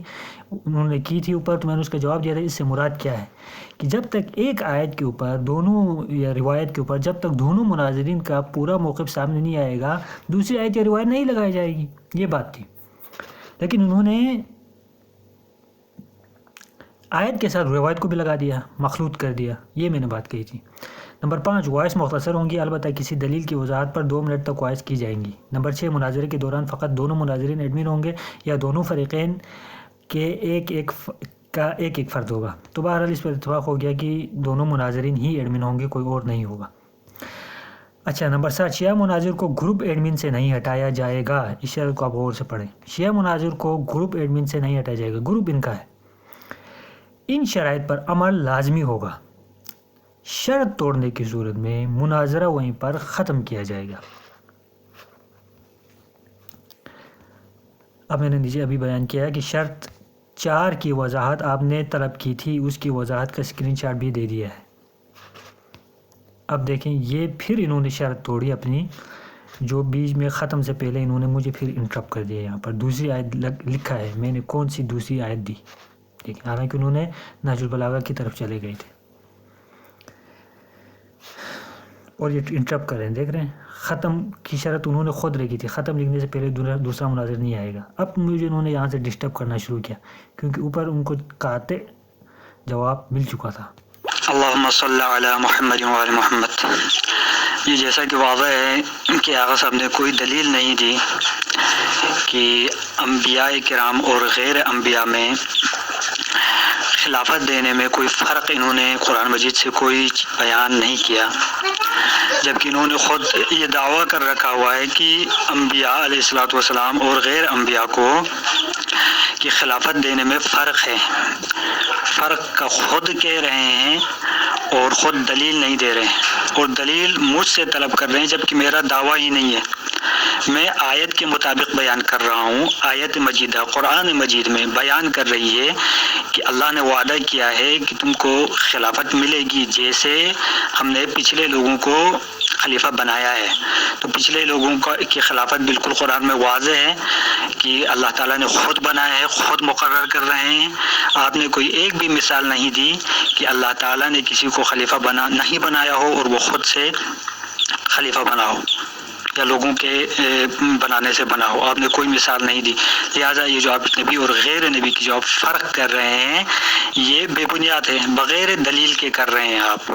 انہوں نے کی تھی اوپر، تو میں نے اس کا جواب دیا تھا اس سے مراد کیا ہے کہ جب تک ایک آیت کے اوپر دونوں یا روایت کے اوپر جب تک دونوں مناظرین کا پورا موقف سامنے نہیں آئے گا دوسری آیت یا روایت نہیں لگائی جائے گی. یہ بات تھی. لیکن انہوں نے آیت کے ساتھ روایت کو بھی لگا دیا، مخلوط کر دیا، یہ میں نے بات کہی تھی۔ نمبر 5 وائس مختصر ہوں گی، البتہ کسی دلیل کی وضاحت پر 2 منٹ تک وائس کی جائیں گی۔ نمبر 6 مناظرے کے دوران فقط دونوں مناظرین ایڈمن ہوں گے یا دونوں فریقین کے ایک فرد ہوگا۔ تو بہرحال اس پر اتفاق ہو گیا کہ دونوں مناظرین ہی ایڈمن ہوں گے، کوئی اور نہیں ہوگا۔ اچھا نمبر 7 شیعہ مناظر کو گروپ ایڈمن سے نہیں ہٹایا جائے گا، اس شرط کو آپ غور سے پڑھیں۔ شیعہ مناظر کو گروپ ایڈمن سے نہیں ہٹایا جائے گا، گروپ ان کا ہے۔ ان شرائط پر عمل لازمی ہوگا، شرط توڑنے کی صورت میں مناظرہ وہیں پر ختم کیا جائے گا۔ اب میں نے نیچے ابھی بیان کیا کہ شرط 4 کی وضاحت آپ نے طلب کی تھی، اس کی وضاحت کا اسکرین شاٹ بھی دے دیا ہے۔ اب دیکھیں یہ پھر انہوں نے شرط توڑی اپنی، جو بیچ میں ختم سے پہلے انہوں نے مجھے پھر انٹرپٹ کر دیا۔ یہاں پر دوسری آیت لکھا ہے، میں نے کون سی دوسری آیت دی، دیکھیں حالانکہ انہوں نے نہج البلاغہ کی طرف چلے گئے تھے اور یہ انٹرپٹ کر رہے ہیں، دیکھ رہے ہیں۔ ختم کی شرط انہوں نے خود لکھی تھی، ختم لکھنے سے پہلے دوسرا مناظر نہیں آئے گا۔ اب مجھے انہوں نے یہاں سے ڈسٹرب کرنا شروع کیا کیونکہ اوپر ان کو قاطع جواب مل چکا تھا۔ اللہم صلی علی محمد وعلی محمد۔ یہ جیسا کہ واضح ہے کہ آغا صاحب نے کوئی دلیل نہیں دی کہ انبیاء کرام اور غیر انبیاء میں خلافت دینے میں کوئی فرق انہوں نے قرآن مجید سے کوئی بیان نہیں کیا، جبکہ انہوں نے خود یہ دعویٰ کر رکھا ہوا ہے کہ انبیاء علیہ الصلوۃ والسلام اور غیر انبیاء کو کہ خلافت دینے میں فرق ہے۔ فرق کا خود کہہ رہے ہیں اور خود دلیل نہیں دے رہے ہیں، اور دلیل مجھ سے طلب کر رہے ہیں جبکہ میرا دعویٰ ہی نہیں ہے۔ میں آیت کے مطابق بیان کر رہا ہوں۔ آیت مجیدہ قرآن مجید میں بیان کر رہی ہے کہ اللہ نے وعدہ کیا ہے کہ تم کو خلافت ملے گی، جیسے ہم نے پچھلے لوگوں کو خلیفہ بنایا ہے۔ تو پچھلے لوگوں کی خلافت بالکل قرآن میں واضح ہے کہ اللہ تعالیٰ نے خود بنایا ہے، خود مقرر کر رہے ہیں۔ آپ نے کوئی ایک بھی مثال نہیں دی کہ اللہ تعالیٰ نے کسی کو خلیفہ نہیں بنایا ہو اور وہ خود سے خلیفہ بنا ہو یا لوگوں کے بنانے سے بنا ہو، آپ نے کوئی مثال نہیں دی۔ لہٰذا یہ جو آپ نبی اور غیر نبی کی جو آپ فرق کر رہے ہیں یہ بے بنیاد ہے، بغیر دلیل کے کر رہے ہیں آپ۔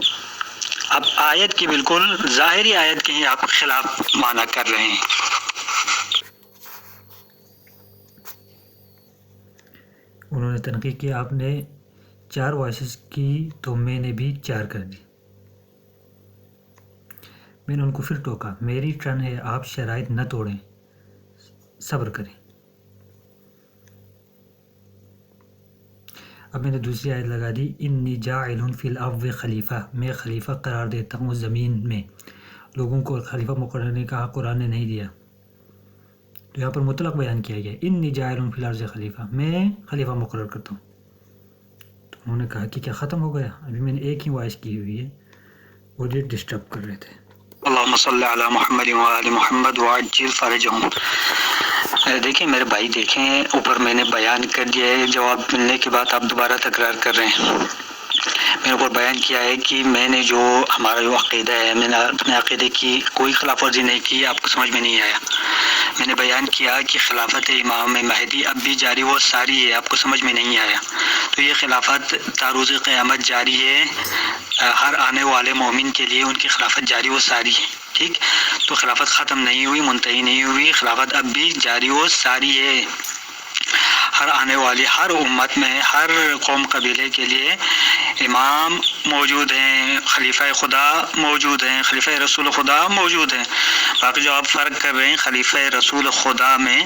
اب آیت کی بالکل ظاہری آیت کے ہی آپ خلاف معنی کر رہے ہیں۔ انہوں نے تنقید کی آپ نے 4 وائسز کی تو میں نے بھی 4 کر دی۔ میں نے ان کو پھر ٹوکا، میری ٹرن ہے، آپ شرائط نہ توڑیں، صبر کریں۔ اب میں نے دوسری آیت لگا دی، انی جاعل فی الارض خلیفہ، میں خلیفہ قرار دیتا ہوں زمین میں۔ لوگوں کو خلیفہ مقرر نے کہا، قرآن نے نہیں دیا، تو یہاں پر مطلق بیان کیا گیا، انی جاعل فی الارض خلیفہ، میں خلیفہ مقرر کرتا ہوں۔ تو انہوں نے کہا کہ کیا ختم ہو گیا؟ ابھی میں نے ایک ہی وائس کی ہوئی ہے اور یہ ڈسٹرب کر رہے تھے۔ اللہم صلی علی محمد وعلی محمد وعجل فرجہم۔ دیکھیں میرے بھائی، دیکھیں اوپر میں نے بیان کر دیا ہے، جواب ملنے کے بعد آپ دوبارہ تکرار کر رہے ہیں۔ میں نے اوپر بیان کیا ہے کہ میں نے جو ہمارا جو عقیدہ ہے، میں نے اپنے عقیدے کی کوئی خلاف ورزی نہیں کی، آپ کو سمجھ میں نہیں آیا۔ میں نے بیان کیا کہ خلافت امام مہدی اب بھی جاری و ساری ہے، آپ کو سمجھ میں نہیں آیا۔ تو یہ خلافت تا روز قیامت جاری ہے، ہر آنے والے مومن کے لیے ان کی خلافت جاری و ساری ہے، ٹھیک؟ تو خلافت ختم نہیں ہوئی، منتہی نہیں ہوئی، خلافت اب بھی جاری و ساری ہے۔ ہر آنے والی ہر امت میں ہر قوم قبیلے کے لیے امام موجود ہیں، خلیفہ خدا موجود ہیں، خلیفہ رسول خدا موجود ہیں۔ باقی جو آپ فرق کر رہے ہیں خلیفہ رسول خدا میں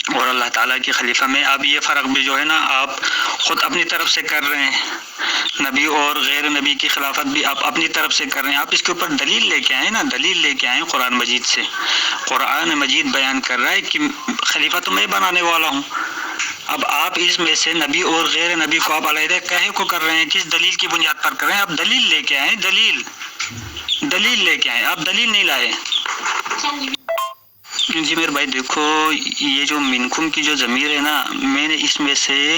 اور اللہ تعالیٰ کے خلیفہ میں، اب یہ فرق بھی جو ہے نا آپ خود اپنی طرف سے کر رہے ہیں۔ نبی اور غیر نبی کی خلافت بھی آپ اپنی طرف سے کر رہے ہیں۔ آپ اس کے اوپر دلیل لے کے آئیں نا، دلیل لے کے آئیں قرآن مجید سے۔ قرآن مجید بیان کر رہا ہے کہ خلیفہ تو میں بنانے والا ہوں۔ اب آپ اس میں سے نبی اور غیر نبی کو آپ علیحدہ کہے کو کر رہے ہیں، کس دلیل کی بنیاد پر کر رہے ہیں؟ آپ دلیل لے کے آئیں، دلیل لے کے آئیں، آپ دلیل نہیں لائے۔ جی میرے بھائی دیکھو، یہ جو منکم کی جو ضمیر ہے نا، میں نے اس میں سے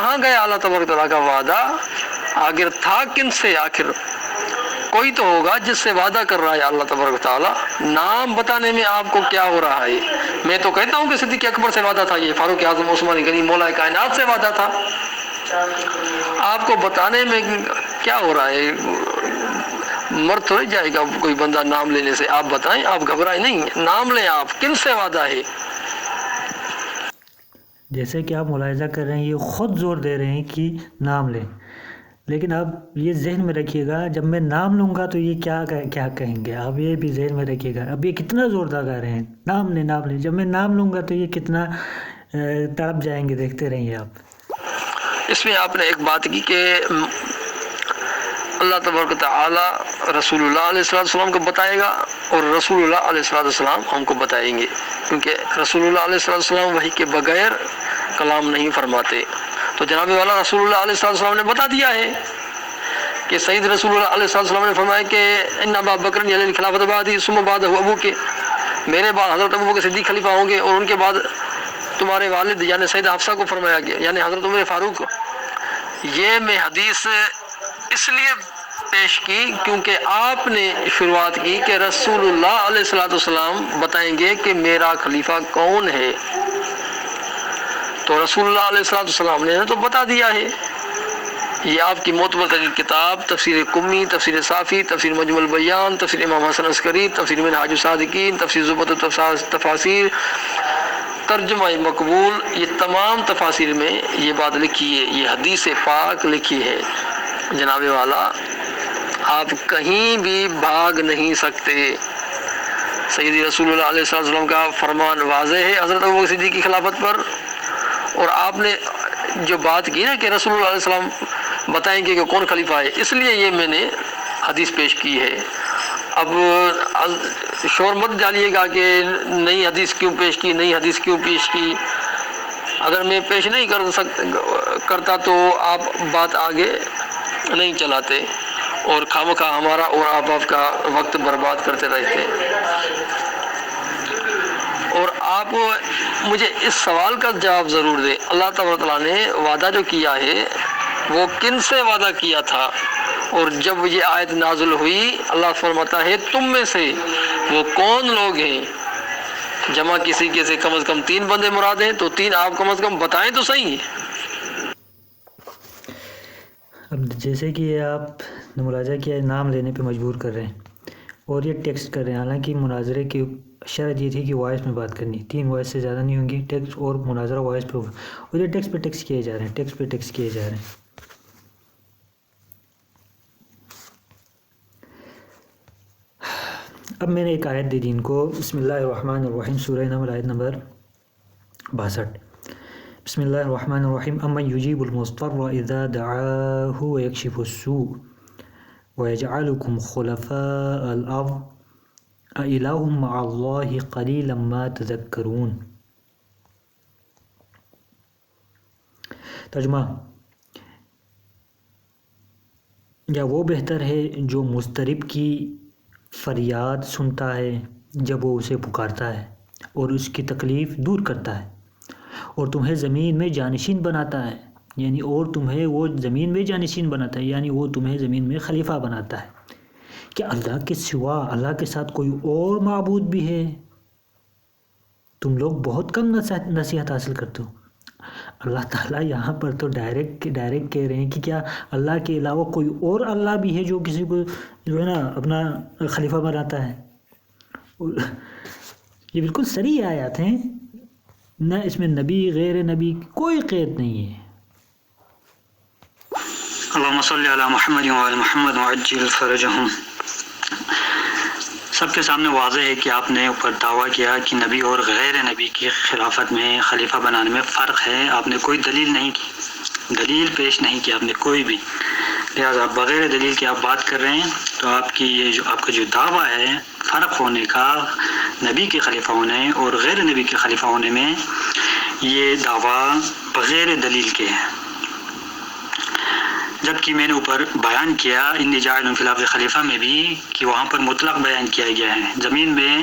کہاں گیا اللہ تبارک تعالیٰ کا وعدہ؟ آخر تھا کن سے؟ آخر کوئی تو ہوگا جس سے وعدہ کر رہا ہے اللہ تبارک تعالیٰ. نام بتانے میں آپ کو کیا ہو رہا ہے؟ میں تو کہتا ہوں کہ صدیق اکبر سے وعدہ تھا، یہ فاروق اعظم عثمان غنی مولا کائنات سے وعدہ تھا. آپ کو بتانے میں کیا ہو رہا ہے؟ مر تھوڑی جائے گا کوئی بندہ نام لینے سے. آپ بتائیں، آپ گھبرائیں نہیں، نام لیں. آپ کن سے وعدہ ہے؟ جیسے کہ آپ ملاحظہ کر رہے ہیں یہ خود زور دے رہے ہیں کہ نام لیں، لیکن آپ یہ ذہن میں رکھیے گا جب میں نام لوں گا تو یہ کیا کہیں گے. آپ یہ بھی ذہن میں رکھیے گا. اب یہ کتنا زور دگا رہے ہیں نام لیں نام لیں. جب میں نام لوں گا تو یہ کتنا تڑپ جائیں گے. دیکھتے رہیے آپ. اس میں آپ نے ایک بات کی کہ اللہ تبارک تعالیٰ رسول اللہ علیہ السلام کو بتائے گا اور رسول اللہ علیہ السلام ہم کو بتائیں گے، کیونکہ رسول اللہ علیہ السلام وحی کے بغیر کلام نہیں فرماتے. تو جناب والا رسول اللہ علیہ السلام نے بتا دیا ہے کہ سید رسول اللہ علیہ السلام نے فرمایا کہ ان ابا بکر یلی خلافت بعدی ثم بعد ابو کے، میرے بعد حضرت ابو بکر صدیق خلیفہ ہوں گے اور ان کے بعد تمہارے والد یعنی سید حفصہ کو فرمایا گیا، یعنی حضرت عمر فاروق. یہ میں حدیث اس لیے پیش کی کیونکہ آپ نے شروعات کی کہ رسول اللہ علیہ السلام بتائیں گے کہ میرا خلیفہ کون ہے. تو رسول اللہ علیہ السلام نے تو بتا دیا ہے. یہ آپ کی معتبر ترین کتاب تفسیر قمی، تفسیر صافی، تفسیر مجمع البیان، تفسیر امام حسن عسکری، تفسیر منہاج الصادقین، تفسیر زبدۃ التفاسیر، ترجمہ مقبول، یہ تمام تفاسیر میں یہ بات لکھی ہے، یہ حدیث پاک لکھی ہے. جناب والا آپ کہیں بھی بھاگ نہیں سکتے. سیدی رسول اللہ علیہ السلام کا فرمان واضح ہے حضرت ابوبکر صدیق کی خلافت پر. اور آپ نے جو بات کی نا کہ رسول اللہ علیہ السلام بتائیں گے کہ کون خلیفہ ہے، اس لیے یہ میں نے حدیث پیش کی ہے. اب شور مت ڈالیے گا کہ نئی حدیث کیوں پیش کی، نئی حدیث کیوں پیش کی. اگر میں پیش نہیں کرتا تو آپ بات آگے نہیں چلاتے اور خامخواہ ہمارا اور آپ کا وقت برباد کرتے رہتے. اور آپ مجھے اس سوال کا جواب ضرور دیں، اللہ تعالیٰ نے وعدہ جو کیا ہے وہ کن سے وعدہ کیا تھا؟ اور جب یہ آیت نازل ہوئی اللہ فرماتا ہے تم میں سے وہ کون لوگ ہیں؟ جمع کسی کے سے کم از کم 3 بندے مراد ہیں، تو 3 آپ کم از کم بتائیں تو صحیح. اب جیسے کہ آپ نے ملاحظہ کیا نام لینے پہ مجبور کر رہے ہیں اور یہ ٹیکسٹ کر رہے ہیں، حالانکہ مناظرے کی شرط یہ تھی کہ وائس میں بات کرنی، 3 وائس سے زیادہ نہیں ہوں گی، ٹیکسٹ اور مناظرہ وائس پہ ہوگا. اور یہ ٹیکسٹ پہ ٹیکسٹ کیے جا رہے ہیں، ٹیکسٹ پہ ٹیکسٹ کیے جا رہے ہیں. اب میں نے ایک آیت دے دی ان کو. بسم اللہ الرحمن الرحیم، سورہ نمل آیت نمبر 62. بسم اللہ الرحمن الرحیم. امن یجیب المضطر اذا دعاہ ویکشف السوء ویجعلکم خلفاء الارض اِلٰہٌ مع اللہ قلیلا ما تذکرون. ترجمہ: یا وہ بہتر ہے جو مضطرب کی فریاد سنتا ہے جب وہ اسے پکارتا ہے اور اس کی تکلیف دور کرتا ہے اور تمہیں زمین میں جانشین بناتا ہے، یعنی اور تمہیں وہ زمین میں جانشین بناتا ہے، یعنی وہ تمہیں زمین میں خلیفہ بناتا ہے. کہ اللہ کے سوا اللہ کے ساتھ کوئی اور معبود بھی ہے؟ تم لوگ بہت کم نصیحت حاصل کرتے ہو. اللہ تعالیٰ یہاں پر تو ڈائریکٹ کہہ رہے ہیں کہ کیا اللہ کے علاوہ کوئی اور اللہ بھی ہے جو کسی کو جو ہے نا اپنا خلیفہ بناتا ہے؟ یہ بالکل صریح آیات ہیں، نہ اس میں نبی غیر نبی کوئی قید نہیں ہے. اللہم صلی علی محمد وعلی محمد وعجل فرجہم. سب کے سامنے واضح ہے کہ آپ نے اوپر دعویٰ کیا کہ نبی اور غیر نبی کی خلافت میں خلیفہ بنانے میں فرق ہے. آپ نے کوئی دلیل نہیں کی، دلیل پیش نہیں کی آپ نے کوئی بھی، لہٰذا بغیر دلیل کی آپ بات کر رہے ہیں. تو آپ کی یہ جو آپ کا جو دعویٰ ہے فرق ہونے کا نبی کے خلیفہ ہونے اور غیر نبی کے خلیفہ ہونے میں، یہ دعویٰ بغیر دلیل کے ہے. جبکہ میں نے اوپر بیان کیا انی جاعل فی الارض خلیفہ میں بھی کہ وہاں پر مطلق بیان کیا گیا ہے، زمین میں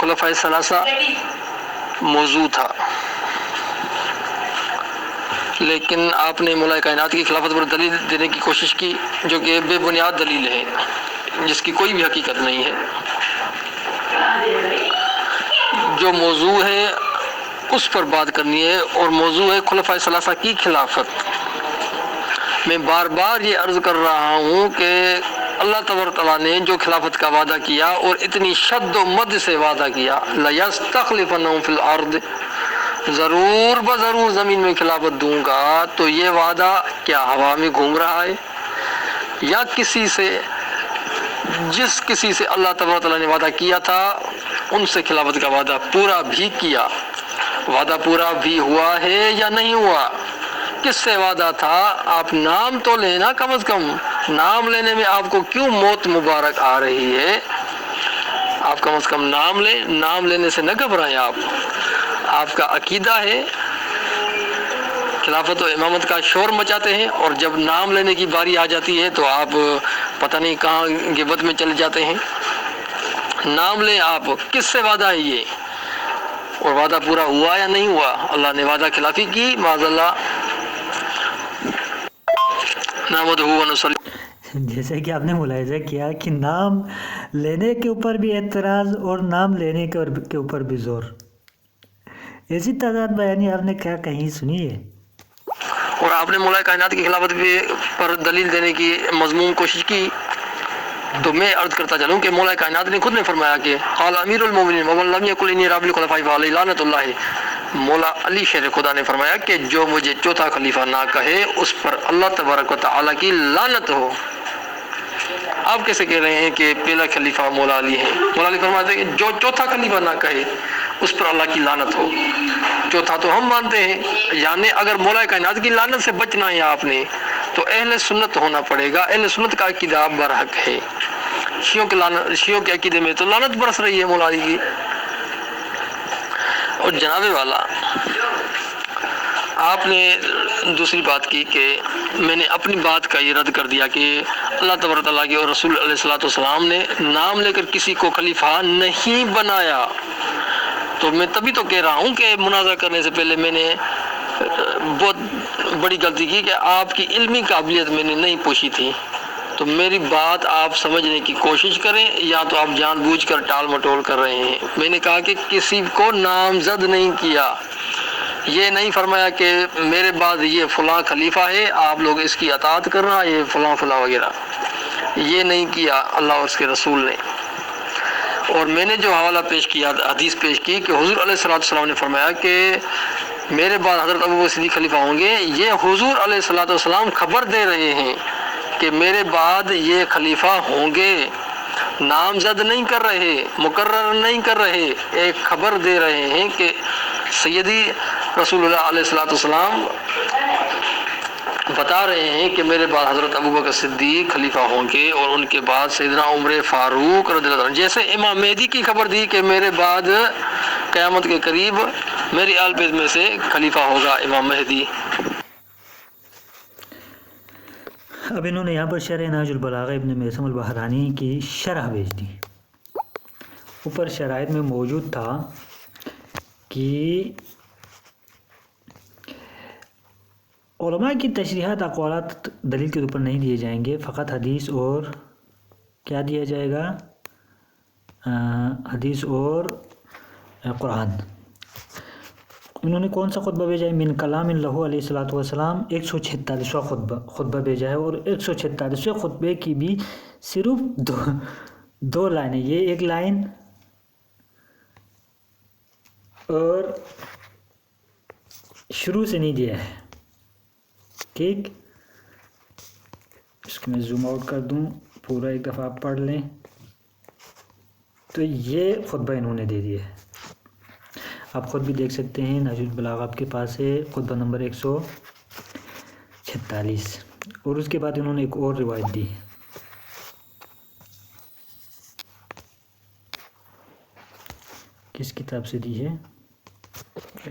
خلفائے ثلاثہ موضوع تھا، لیکن آپ نے مولا کائنات کی خلافت پر دلیل دینے کی کوشش کی جو کہ بے بنیاد دلیل ہے، جس کی کوئی بھی حقیقت نہیں ہے۔ جو موضوع ہے اس پر بات کرنی ہے، اور موضوع ہے خلفائے ثلاثہ کی خلافت۔ میں بار بار یہ عرض کر رہا ہوں کہ اللہ تبارک تعالیٰ نے جو خلافت کا وعدہ کیا اور اتنی شد و مد سے وعدہ کیا، لَيَسْتَخْلِفَنَّهُمْ فِي الْأَرْضِ، ضرور بضرور زمین میں خلافت دوں گا، تو یہ وعدہ کیا ہوا میں گھوم رہا ہے یا جس کسی سے اللہ تبارک تعالیٰ نے وعدہ کیا تھا ان سے خلافت کا وعدہ پورا بھی کیا؟ وعدہ پورا بھی ہوا ہے یا نہیں ہوا؟ کس سے وعدہ تھا؟ آپ نام تو لینا، کم از کم نام لینے میں آپ کو کیوں موت مبارک آ رہی ہے؟ آپ کم از کم نام لیں، نام لینے سے نہ گھبرائیں۔ آپ کا عقیدہ ہے، خلافت و امامت کا شور مچاتے ہیں، اور جب نام لینے کی باری آ جاتی ہے تو آپ پتہ نہیں کہاں غیبت میں چلے جاتے ہیں۔ نام لیں آپ، کس سے وعدہ ہے یہ، اور وعدہ پورا ہوا یا نہیں ہوا؟ اللہ نے وعدہ خلافی کی، معاذ اللہ۔ نحمدہ و نصلی۔ جیسے کہ آپ نے ملاحظہ کیا کہ نام لینے کے اوپر بھی اعتراض اور نام لینے کے اوپر بھی زور، ایسی تعداد بیانی آپ نے کیا کہیں سنی ہے؟ اور آپ نے مولا کائنات کی خلافت پر دلیل دینے کی مضمون کوشش کی، تو میں عرض کرتا چلوں کہ مولا کائنات نے خود نے فرمایا کہ قال امیر المومنین ومن لم یقل انی رابع الخلفاء فعلیہ لعنۃ اللہ، مولا علی شیر خدا نے فرمایا کہ جو مجھے چوتھا خلیفہ نہ کہے اس پر اللہ تبارک و تعالیٰ کی لعنت ہو۔ آپ کیسے کہہ رہے ہیں کہ پہلا خلیفہ مولا علی ہے؟ مولا علی فرماتے ہیں کہ جو چوتھا خلیفہ نہ کہے اس پر اللہ کی لعنت ہو۔ چوتھا تو ہم مانتے ہیں، یعنی اگر مولا کائنات کی لعنت سے بچنا ہے آپ نے تو اہل سنت ہونا پڑے گا۔ اہل سنت کا عقیدہ برحق ہے، شیعوں کے عقیدے میں تو لعنت برس رہی ہے مولا علی کی۔ اور جناب والا، آپ نے دوسری بات کی کہ میں نے اپنی بات کا یہ رد کر دیا کہ اللہ تبارک تعالیٰ کے اور رسول علیہ الصلوۃ والسلام نے نام لے کر کسی کو خلیفہ نہیں بنایا۔ تو میں تبھی تو کہہ رہا ہوں کہ مناظرہ کرنے سے پہلے میں نے بہت بڑی غلطی کی کہ آپ کی علمی قابلیت میں نے نہیں پوچھی تھی۔ تو میری بات آپ سمجھنے کی کوشش کریں، یا تو آپ جان بوجھ کر ٹال مٹول کر رہے ہیں۔ میں نے کہا کہ کسی کو نامزد نہیں کیا، یہ نہیں فرمایا کہ میرے بعد یہ فلاں خلیفہ ہے، آپ لوگ اس کی اطاعت کرنا، یہ فلاں فلاں وغیرہ، یہ نہیں کیا اللہ اور اس کے رسول نے۔ اور میں نے جو حوالہ پیش کیا، حدیث پیش کی کہ حضور علیہ الصلوۃ والسلام نے فرمایا کہ میرے بعد حضرت ابوبکر صدیق خلیفہ ہوں گے۔ یہ حضور علیہ الصلوۃ والسلام خبر دے رہے ہیں کہ میرے بعد یہ خلیفہ ہوں گے، نامزد نہیں کر رہے، مقرر نہیں کر رہے، ایک خبر دے رہے ہیں کہ سیدی رسول اللہ علیہ الصلوۃ والسلام بتا رہے ہیں کہ میرے بعد حضرت ابوبکر صدیق خلیفہ ہوں گے، اور ان کے بعد سیدنا عمر فاروق رضی اللہ عنہ، جیسے امام مہدی کی خبر دی کہ میرے بعد قیامت کے قریب میری آل بیت میں سے خلیفہ ہوگا امام مہدی۔ اب انہوں نے یہاں پر شرح نہج البلاغہ ابن میثم البحرانی کی شرح بھیج دی۔ اوپر شرائط میں موجود تھا کہ علماء کی تشریحات اقوالات دلیل کے اوپر نہیں دیے جائیں گے، فقط حدیث اور کیا دیا جائے گا؟ حدیث اور قرآن۔ انہوں نے کون سا خطبہ بھیجا ہے؟ من کلام لہو علیہ الصلوۃ والسلام، 146واں خطبہ بھیجا ہے، اور 146ویں خطبے کی بھی صرف دو لائنیں، یہ ایک لائن اور شروع سے نہیں دیا ہے۔ ٹھیک، اس کو میں زوم آؤٹ کر دوں، پورا ایک دفعہ آپ پڑھ لیں تو یہ خطبہ انہوں نے دے دیا ہے۔ آپ خود بھی دیکھ سکتے ہیں، نہج البلاغہ آپ کے پاس ہے، خطبہ نمبر 146، اور اس کے بعد انہوں نے ایک اور روایت دی ہے۔ کس کتاب سے دی ہے؟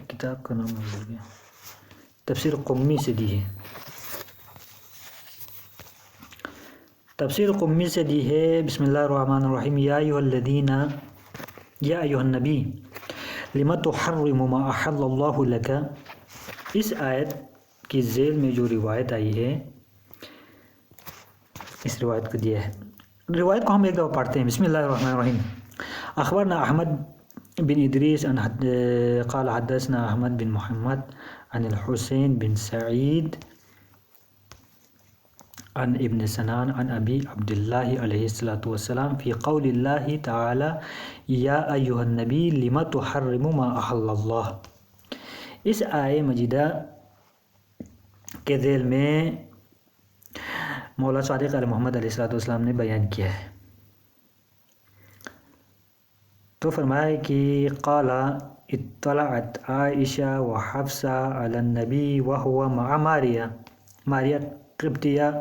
کتاب کا نام بھول گیا، تفسیر قمی سے دی ہے۔ تفسیر قمی سے دی ہے، بسم اللہ الرحمن الرحیم، یا ایھا الذین، یا ایھا النبی لم تحرم ما احل اللہ لک، اس آیت کی ذیل میں جو روایت آئی ہے، اس روایت کو دیا ہے، روایت کو ہم ایک دفعہ پڑھتے ہیں۔ بسم اللہ الرحمن الرحیم۔ اخبرنا احمد بن ادریس قال حدثنا احمد بن محمد عن الحسین بن سعید عن ابن سنان عن ابی عبداللہ علیہ الصلاۃ والسلام فی قول اللہ تعالی یا ایھا النبی لم تحرم ما احل اللہ۔ اس آیے مجیدہ کے ذیل میں مولا صادق علیہ محمد علیہ الصلاۃ والسلام نے بیان کیا ہے، تو فرمایا کہ قال اطلعت عائشہ و حفصہ علی النبی وهو مع ماریہ قبطیہ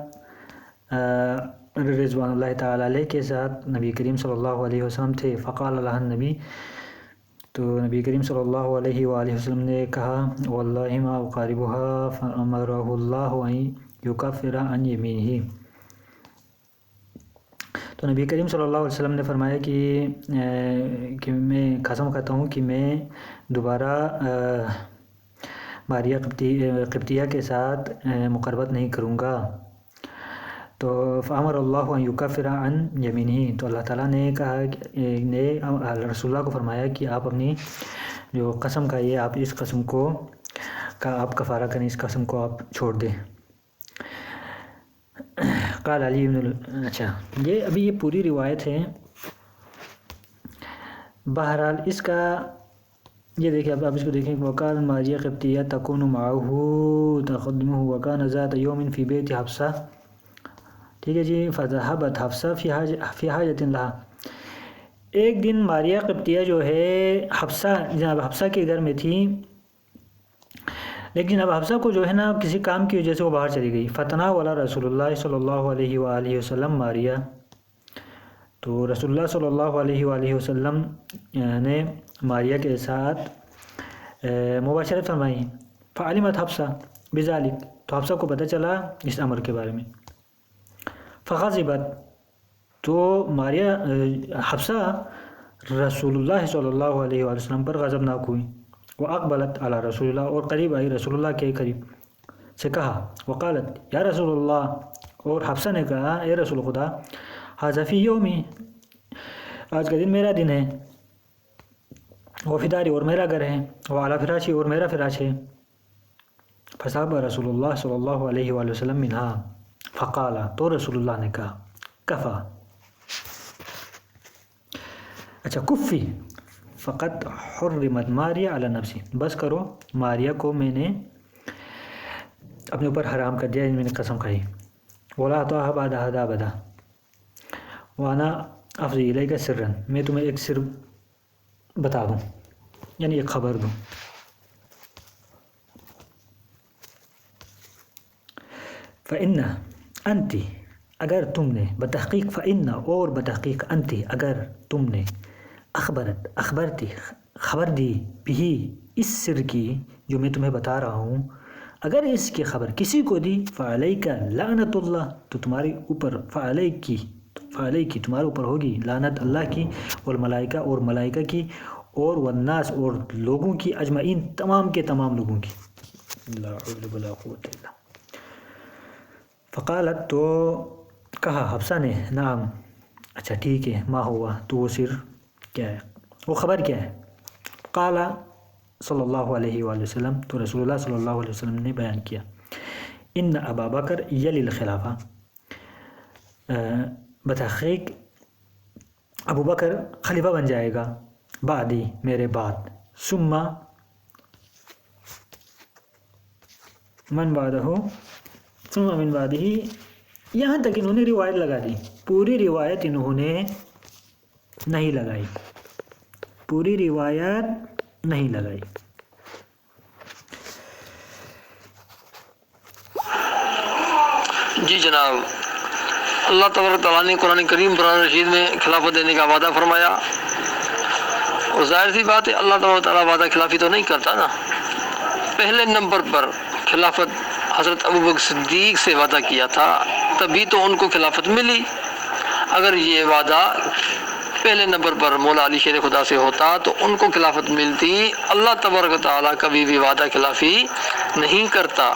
رضوان اللہ تعالیٰ علیہ کے ساتھ نبی کریم صلی اللہ علیہ وسلم تھے۔ فقال لها النبی، تو نبی کریم صلی اللہ علیہ وآلہ وسلم نے کہا واللہ ما اقاربها فامرہ اللہ ان یکفر عن یمینہ، تو نبی کریم صلی اللہ علیہ وسلم نے فرمایا کہ میں قسم کھاتا ہوں کہ میں دوبارہ ماریہ قبطیہ کے ساتھ مقربت نہیں کروں گا۔ تو فامر اللہ ان یکفر عن یمینہ، تو اللہ تعالیٰ نے کہا نے رسول اللہ کو فرمایا کہ آپ اپنی جو قسم کھائیے، آپ اس قسم کو آپ کفارہ کریں، اس قسم کو آپ چھوڑ دیں۔ قال علی بن اچھا یہ ابھی یہ پوری روایت ہے۔ بہرحال اس کا یہ دیکھیں، اب اس کو دیکھیں، وکان ماریہ قبطیہ تکون معه تخدمه وکان ذات یوم فی بیت حفصہ، ٹھیک ہے جی، فذهبت حفصہ فی حاجۃ لها، ایک دن ماریہ قبطیہ جو ہے حفصہ جناب حفصہ کے گھر میں تھی، لیکن اب حفصہ کو جو ہے نا کسی کام کی وجہ سے وہ باہر چلی گئی۔ فتناول رسول اللہ صلی اللہ علیہ وآلہ وسلم ماریہ، تو رسول اللہ صلی اللہ علیہ وآلہ وسلم نے ماریہ کے ساتھ مباشرت فرمائی۔ فعلمت حفصہ بذلک، تو حفصہ کو پتہ چلا اس امر کے بارے میں۔ فغضبت، تو ماریہ حفصہ رسول اللہ صلی اللہ علیہ وآلہ وسلم پر غضبناک ہوئی۔ واقبلت علی رسول اللہ، اور قریب آئی رسول اللہ کے قریب سے کہا، وقالت یا رسول اللہ، اور حفصہ نے کہا اے رسول خدا، ھذا فی یومی، آج کا دن میرا دن ہے، وفی داری، اور میرا گھر ہے، وعلی فراشی، اور میرا فراش ہے۔ فصاب رسول اللہ صلی اللہ علیہ وآلہ وسلم منہا، فقال، تو رسول اللہ نے کہا کفا، اچھا کفی، فقط حرمت ماریہ علی نفسی، بس کرو، ماریہ کو میں نے اپنے اوپر حرام کر دیا، میں نے قسم کھائی۔ ولا اطاعها بعد هذا ابدا، وانا افضی الیک سرا، میں تمہیں ایک سر بتا دوں، یعنی ایک خبر دوں۔ فإن انت، اگر تم نے، بتحقیق فإن، اور بتحقیق انت، اگر تم نے، اخبرتی، خبر دی، بھی، اس سر کی جو میں تمہیں بتا رہا ہوں، اگر اس کی خبر کسی کو دی، فعلیک لعنت اللہ، تو تمہارے اوپر فعلیک تمہارے اوپر ہوگی لعنت اللہ کی، والملائکہ، اور ملائکہ کی، اور والناس، اور لوگوں کی، اجمعین، تمام کے تمام لوگوں کی۔ لا حول ولا قوت الا باللہ۔ فقالت، تو کہا حفصہ نے، نعم، اچھا ٹھیک ہے، ما ہوا، تو وہ سر کیا ہے، وہ خبر کیا ہے؟ قال صلی اللہ علیہ وآلہ وسلم، تو رسول اللہ صلی اللہ علیہ وسلم نے بیان کیا، ان ابا بکر یلی الخلافہ، بتحقیق ابو بکر خلیفہ بن جائے گا، بعدی، میرے بعد، ثم من بعدہ، ثم من بعدہ، یہاں تک انہوں نے روایت لگا دی، پوری روایت انہوں نے نہیں لگائی، پوری روایت نہیں لگائی۔ جی جناب، اللہ تبارک تعالیٰ نے قرآن کریم قرآن رشید میں خلافت دینے کا وعدہ فرمایا، اور ظاہر سی بات ہے اللہ تبارک تعالیٰ وعدہ خلافی تو نہیں کرتا نا۔ پہلے نمبر پر خلافت حضرت ابوبکر صدیق سے وعدہ کیا تھا، تبھی تو ان کو خلافت ملی۔ اگر یہ وعدہ پہلے نمبر پر مولا علی شیر خدا سے ہوتا تو ان کو خلافت ملتی۔ اللہ تبارک و تعالیٰ کبھی بھی وعدہ خلافی نہیں کرتا،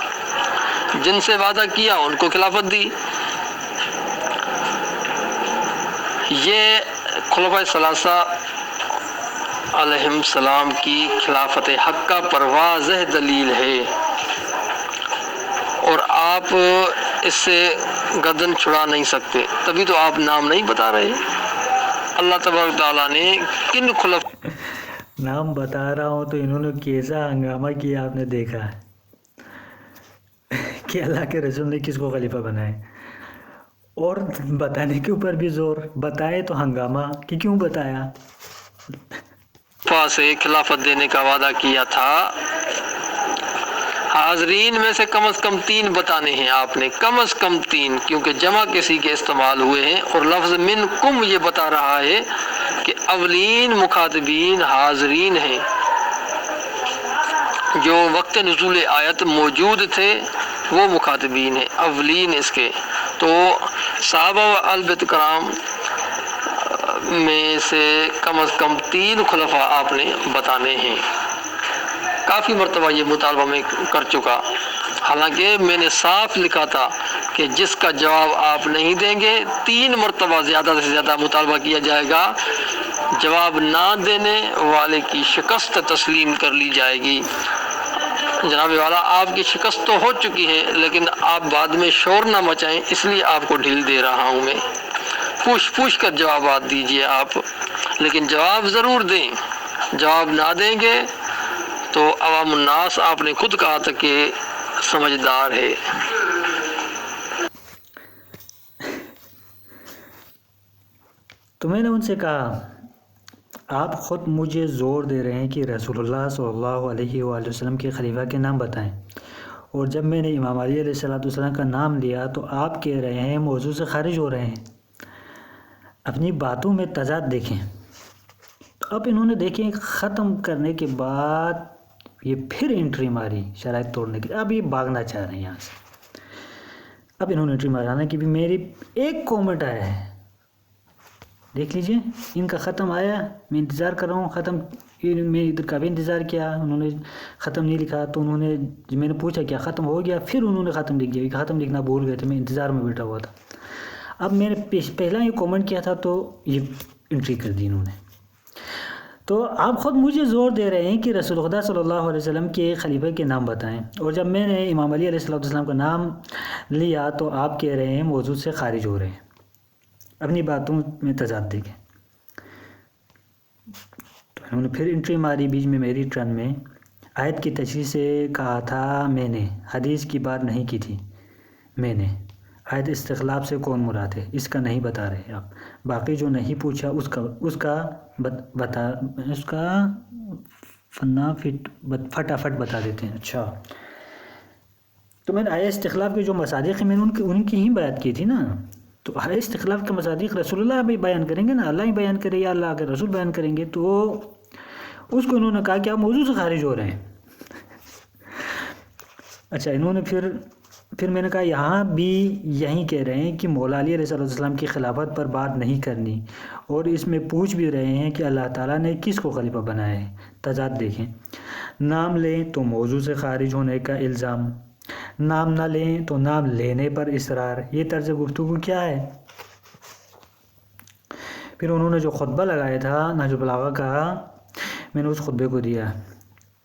جن سے وعدہ کیا ان کو خلافت دی۔ یہ خلفائے ثلاثہ علیہم السلام کی خلافت حق کا پر واضح دلیل ہے، اور آپ اس سے گردن چھڑا نہیں سکتے، تبھی تو آپ نام نہیں بتا رہے۔ اللہ تبارک تعالیٰ نے کن خلفاء نام بتا رہا ہوں تو انہوں نے کیسا ہنگامہ کیا آپ نے دیکھا کہ اللہ کے رسول نے کس کو خلیفہ بنائے، اور بتانے کے اوپر بھی زور، بتائے تو ہنگامہ کہ کیوں بتایا۔ سے خلافت دینے کا وعدہ کیا تھا۔ حاضرین میں سے کم از کم 3 بتانے ہیں آپ نے، کم از کم 3، کیونکہ جمع کسی کے استعمال ہوئے ہیں، اور لفظ منکم یہ بتا رہا ہے کہ اولین مخاطبین حاضرین ہیں جو وقت نزول آیت موجود تھے، وہ مخاطبین ہیں اولین اس کے۔ تو صحابہ و آل بیت کرام میں سے کم از کم 3 خلفاء آپ نے بتانے ہیں۔ کافی مرتبہ یہ مطالبہ میں کر چکا، حالانکہ میں نے صاف لکھا تھا کہ جس کا جواب آپ نہیں دیں گے 3 مرتبہ زیادہ سے زیادہ مطالبہ کیا جائے گا، جواب نہ دینے والے کی شکست تسلیم کر لی جائے گی۔ جناب والا آپ کی شکست تو ہو چکی ہے، لیکن آپ بعد میں شور نہ مچائیں، اس لیے آپ کو ڈھیل دے رہا ہوں میں۔ پوچھ کر جوابات دیجئے آپ، لیکن جواب ضرور دیں۔ جواب نہ دیں گے تو عوام الناس، آپ نے خود کہا تھا کہ سمجھدار ہے۔ تو میں نے ان سے کہا آپ خود مجھے زور دے رہے ہیں کہ رسول اللہ صلی اللہ علیہ وآلہ وسلم کے خلیفہ کے نام بتائیں، اور جب میں نے امام علی علیہ السلام کا نام لیا تو آپ کہہ رہے ہیں موضوع سے خارج ہو رہے ہیں۔ اپنی باتوں میں تضاد دیکھیں۔ تو اب انہوں نے دیکھیں ختم کرنے کے بعد یہ پھر انٹری ماری شرائط توڑنے کی، اب یہ بھاگنا چاہ رہے ہیں یہاں سے۔ اب انہوں نے انٹری مارانا کہ بھی میری ایک کومنٹ آیا ہے، دیکھ لیجئے ان کا ختم آیا، میں انتظار کر رہا ہوں ختم، میں ادھر کا بھی انتظار کیا، انہوں نے ختم نہیں لکھا، تو انہوں نے میں نے پوچھا کیا ختم ہو گیا، پھر انہوں نے ختم لکھ دیا، ختم لکھنا بھول گئے تھے، میں انتظار میں بیٹھا ہوا تھا۔ اب میں نے پہلا یہ کومنٹ کیا تھا تو یہ انٹری کر دی انہوں نے۔ تو آپ خود مجھے زور دے رہے ہیں کہ رسول خدا صلی اللہ علیہ وسلم کے خلیفہ کے نام بتائیں، اور جب میں نے امام علی علیہ السلام کا نام لیا تو آپ کہہ رہے ہیں موضوع سے خارج ہو رہے ہیں۔ اپنی باتوں میں تضاد دیکھیں۔ تو انہوں نے پھر انٹری ماری بیچ میں میری ٹرن میں۔ آیت کی تشریح سے کہا تھا میں نے، حدیث کی بات نہیں کی تھی میں نے۔ آیت استخلاف سے کون مراد ہے اس کا نہیں بتا رہے آپ، باقی جو نہیں پوچھا اس کا فٹافٹ بتا دیتے ہیں۔ اچھا، تو میں نے آیت استخلاف کے جو مصادیق ہیں میں نے ان کی ہی بات کی تھی نا، تو آیت استخلاف کے مصادیق رسول اللہ بھی بیان کریں گے نا، اللہ ہی بیان کرے یا اللہ کے رسول بیان کریں گے، تو اس کو انہوں نے کہا کہ آپ موضوع سے خارج ہو رہے ہیں۔ اچھا، انہوں نے پھر میں نے کہا یہاں بھی یہی کہہ رہے ہیں کہ مولا علی علیہ السلام کی خلافت پر بات نہیں کرنی، اور اس میں پوچھ بھی رہے ہیں کہ اللہ تعالیٰ نے کس کو خلیفہ بنایا ہے۔ تضاد دیکھیں، نام لیں تو موضوع سے خارج ہونے کا الزام، نام نہ لیں تو نام لینے پر اصرار، یہ طرز گفتگو کیا ہے؟ پھر انہوں نے جو خطبہ لگایا تھا نہج البلاغہ کا، میں نے اس خطبے کو دیا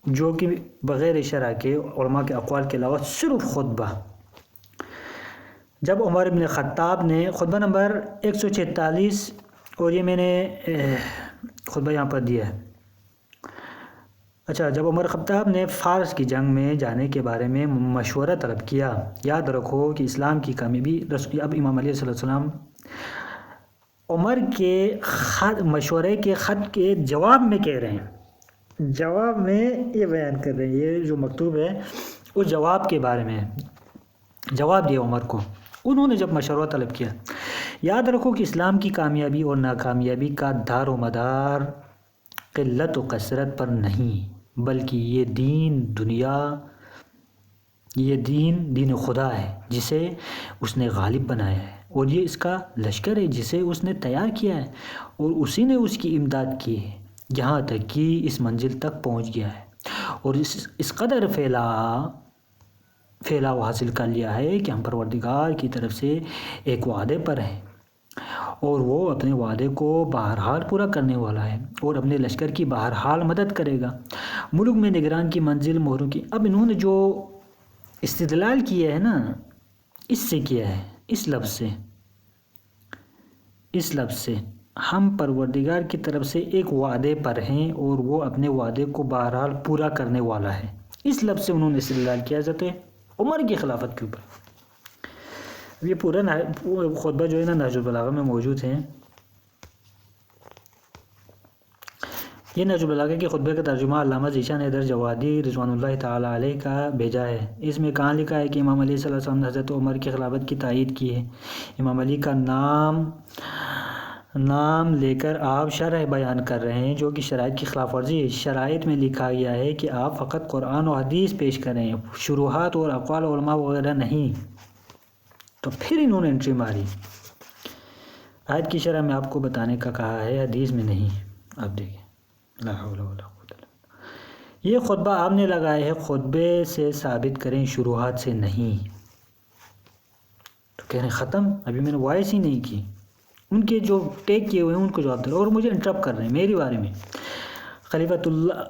جو کہ بغیر شرح کے علماء کے اقوال کے علاوہ صرف خطبہ، جب عمر بن خطاب نے خطبہ نمبر 146، اور یہ میں نے خطبہ یہاں پر دیا ہے۔ اچھا، جب عمر خطاب نے فارس کی جنگ میں جانے کے بارے میں مشورہ طلب کیا، یاد رکھو کہ اسلام کی کامیابی، اب امام علیہ السلام عمر کے مشورے کے خط کے جواب میں کہہ رہے ہیں، جواب میں یہ بیان کر رہے ہیں، یہ جو مکتوب ہے اس جواب کے بارے میں جواب دیا عمر کو، انہوں نے جب مشورہ طلب کیا۔ یاد رکھو کہ اسلام کی کامیابی اور ناکامیابی کا دار و مدار قلت و کثرت پر نہیں، بلکہ یہ دین خدا ہے جسے اس نے غالب بنایا ہے۔ اور یہ اس کا لشکر ہے جسے اس نے تیار کیا ہے، اور اسی نے اس کی امداد کی ہے، یہاں تک کہ اس منزل تک پہنچ گیا ہے، اور اس قدر پھیلاؤ حاصل کر لیا ہے کہ ہم پروردگار کی طرف سے ایک وعدے پر ہیں، اور وہ اپنے وعدے کو بہرحال پورا کرنے والا ہے، اور اپنے لشکر کی بہرحال مدد کرے گا۔ ملک میں نگران کی منزل مہروں کی، اب انہوں نے جو استدلال کیا ہے نا، اس سے کیا ہے، اس لفظ سے ہم پروردگار کی طرف سے ایک وعدے پر ہیں اور وہ اپنے وعدے کو بہرحال پورا کرنے والا ہے، اس لفظ سے انہوں نے استدلال کیا جاتا ہے عمر کی خلافت کے اوپر۔ یہ پورا خطبہ جو ہے نا نہج البلاغہ میں موجود ہے، یہ نہج البلاغہ کے خطبے کا ترجمہ علامہ ذیشان حیدر جوادی رضوان اللہ تعالی علیہ کا بھیجا ہے۔ اس میں کہاں لکھا ہے کہ امام علی صلی اللہ علیہ وسلم نے حضرت عمر کی خلافت کی تائید کی ہے۔ امام علی کا نام لے کر آپ شرح بیان کر رہے ہیں جو کہ شرائط کی خلاف ورزی ہے۔ شرائط میں لکھا گیا ہے کہ آپ فقط قرآن و حدیث پیش کریں، شروحات اور اقوال علماء وغیرہ نہیں۔ تو پھر انہوں نے انٹری ماری، آیت کی شرح میں آپ کو بتانے کا کہا ہے، حدیث میں نہیں۔ آپ دیکھیں، لا حول ولا قوت الا باللہ۔ یہ خطبہ آپ نے لگایا ہے، خطبے سے ثابت کریں، شروحات سے نہیں۔ تو کہہ رہے ہیں ختم، ابھی میں نے وائس ہی نہیں کی، ان کے جو ٹیک کیے ہوئے ہیں ان کو جواب دے، اور مجھے انٹرپٹ کر رہے ہیں میری بارے میں۔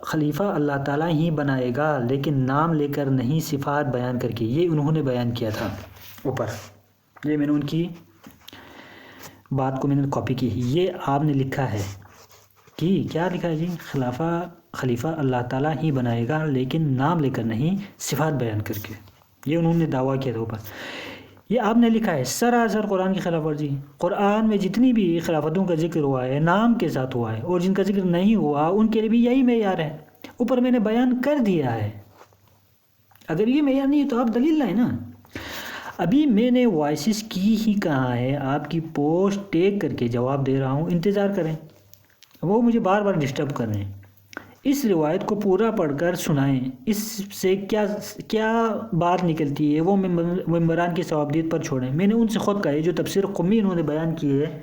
خلیفہ اللہ تعالیٰ ہی بنائے گا، لیکن نام لے کر نہیں، صفات بیان کر کے، یہ انہوں نے بیان کیا تھا اوپر، یہ میں نے ان کی بات کو میں نے کاپی کی، یہ آپ نے لکھا ہے کہ کیا لکھا ہے جی، خلیفہ اللہ تعالیٰ ہی بنائے گا لیکن نام لے کر نہیں، صفات بیان کر کے، یہ انہوں نے دعویٰ کیا تھا اوپر۔ یہ آپ نے لکھا ہے سراسر قرآن کی خلاف ورزی۔ قرآن میں جتنی بھی خلافتوں کا ذکر ہوا ہے نام کے ساتھ ہوا ہے، اور جن کا ذکر نہیں ہوا ان کے لیے بھی یہی معیار ہے، اوپر میں نے بیان کر دیا ہے۔ اگر یہ معیار نہیں ہے تو آپ دلیل لائیں نا۔ ابھی میں نے وائسز کی ہی کہا ہے، آپ کی پوسٹ ٹیک کر کے جواب دے رہا ہوں، انتظار کریں۔ وہ مجھے بار بار ڈسٹرب کر رہے ہیں۔ اس روایت کو پورا پڑھ کر سنائیں، اس سے کیا بات نکلتی ہے وہ ممبران کی ثوابدید پر چھوڑیں۔ میں نے ان سے خود کہا ہے، جو تفسیر قمی انہوں نے بیان کی ہے،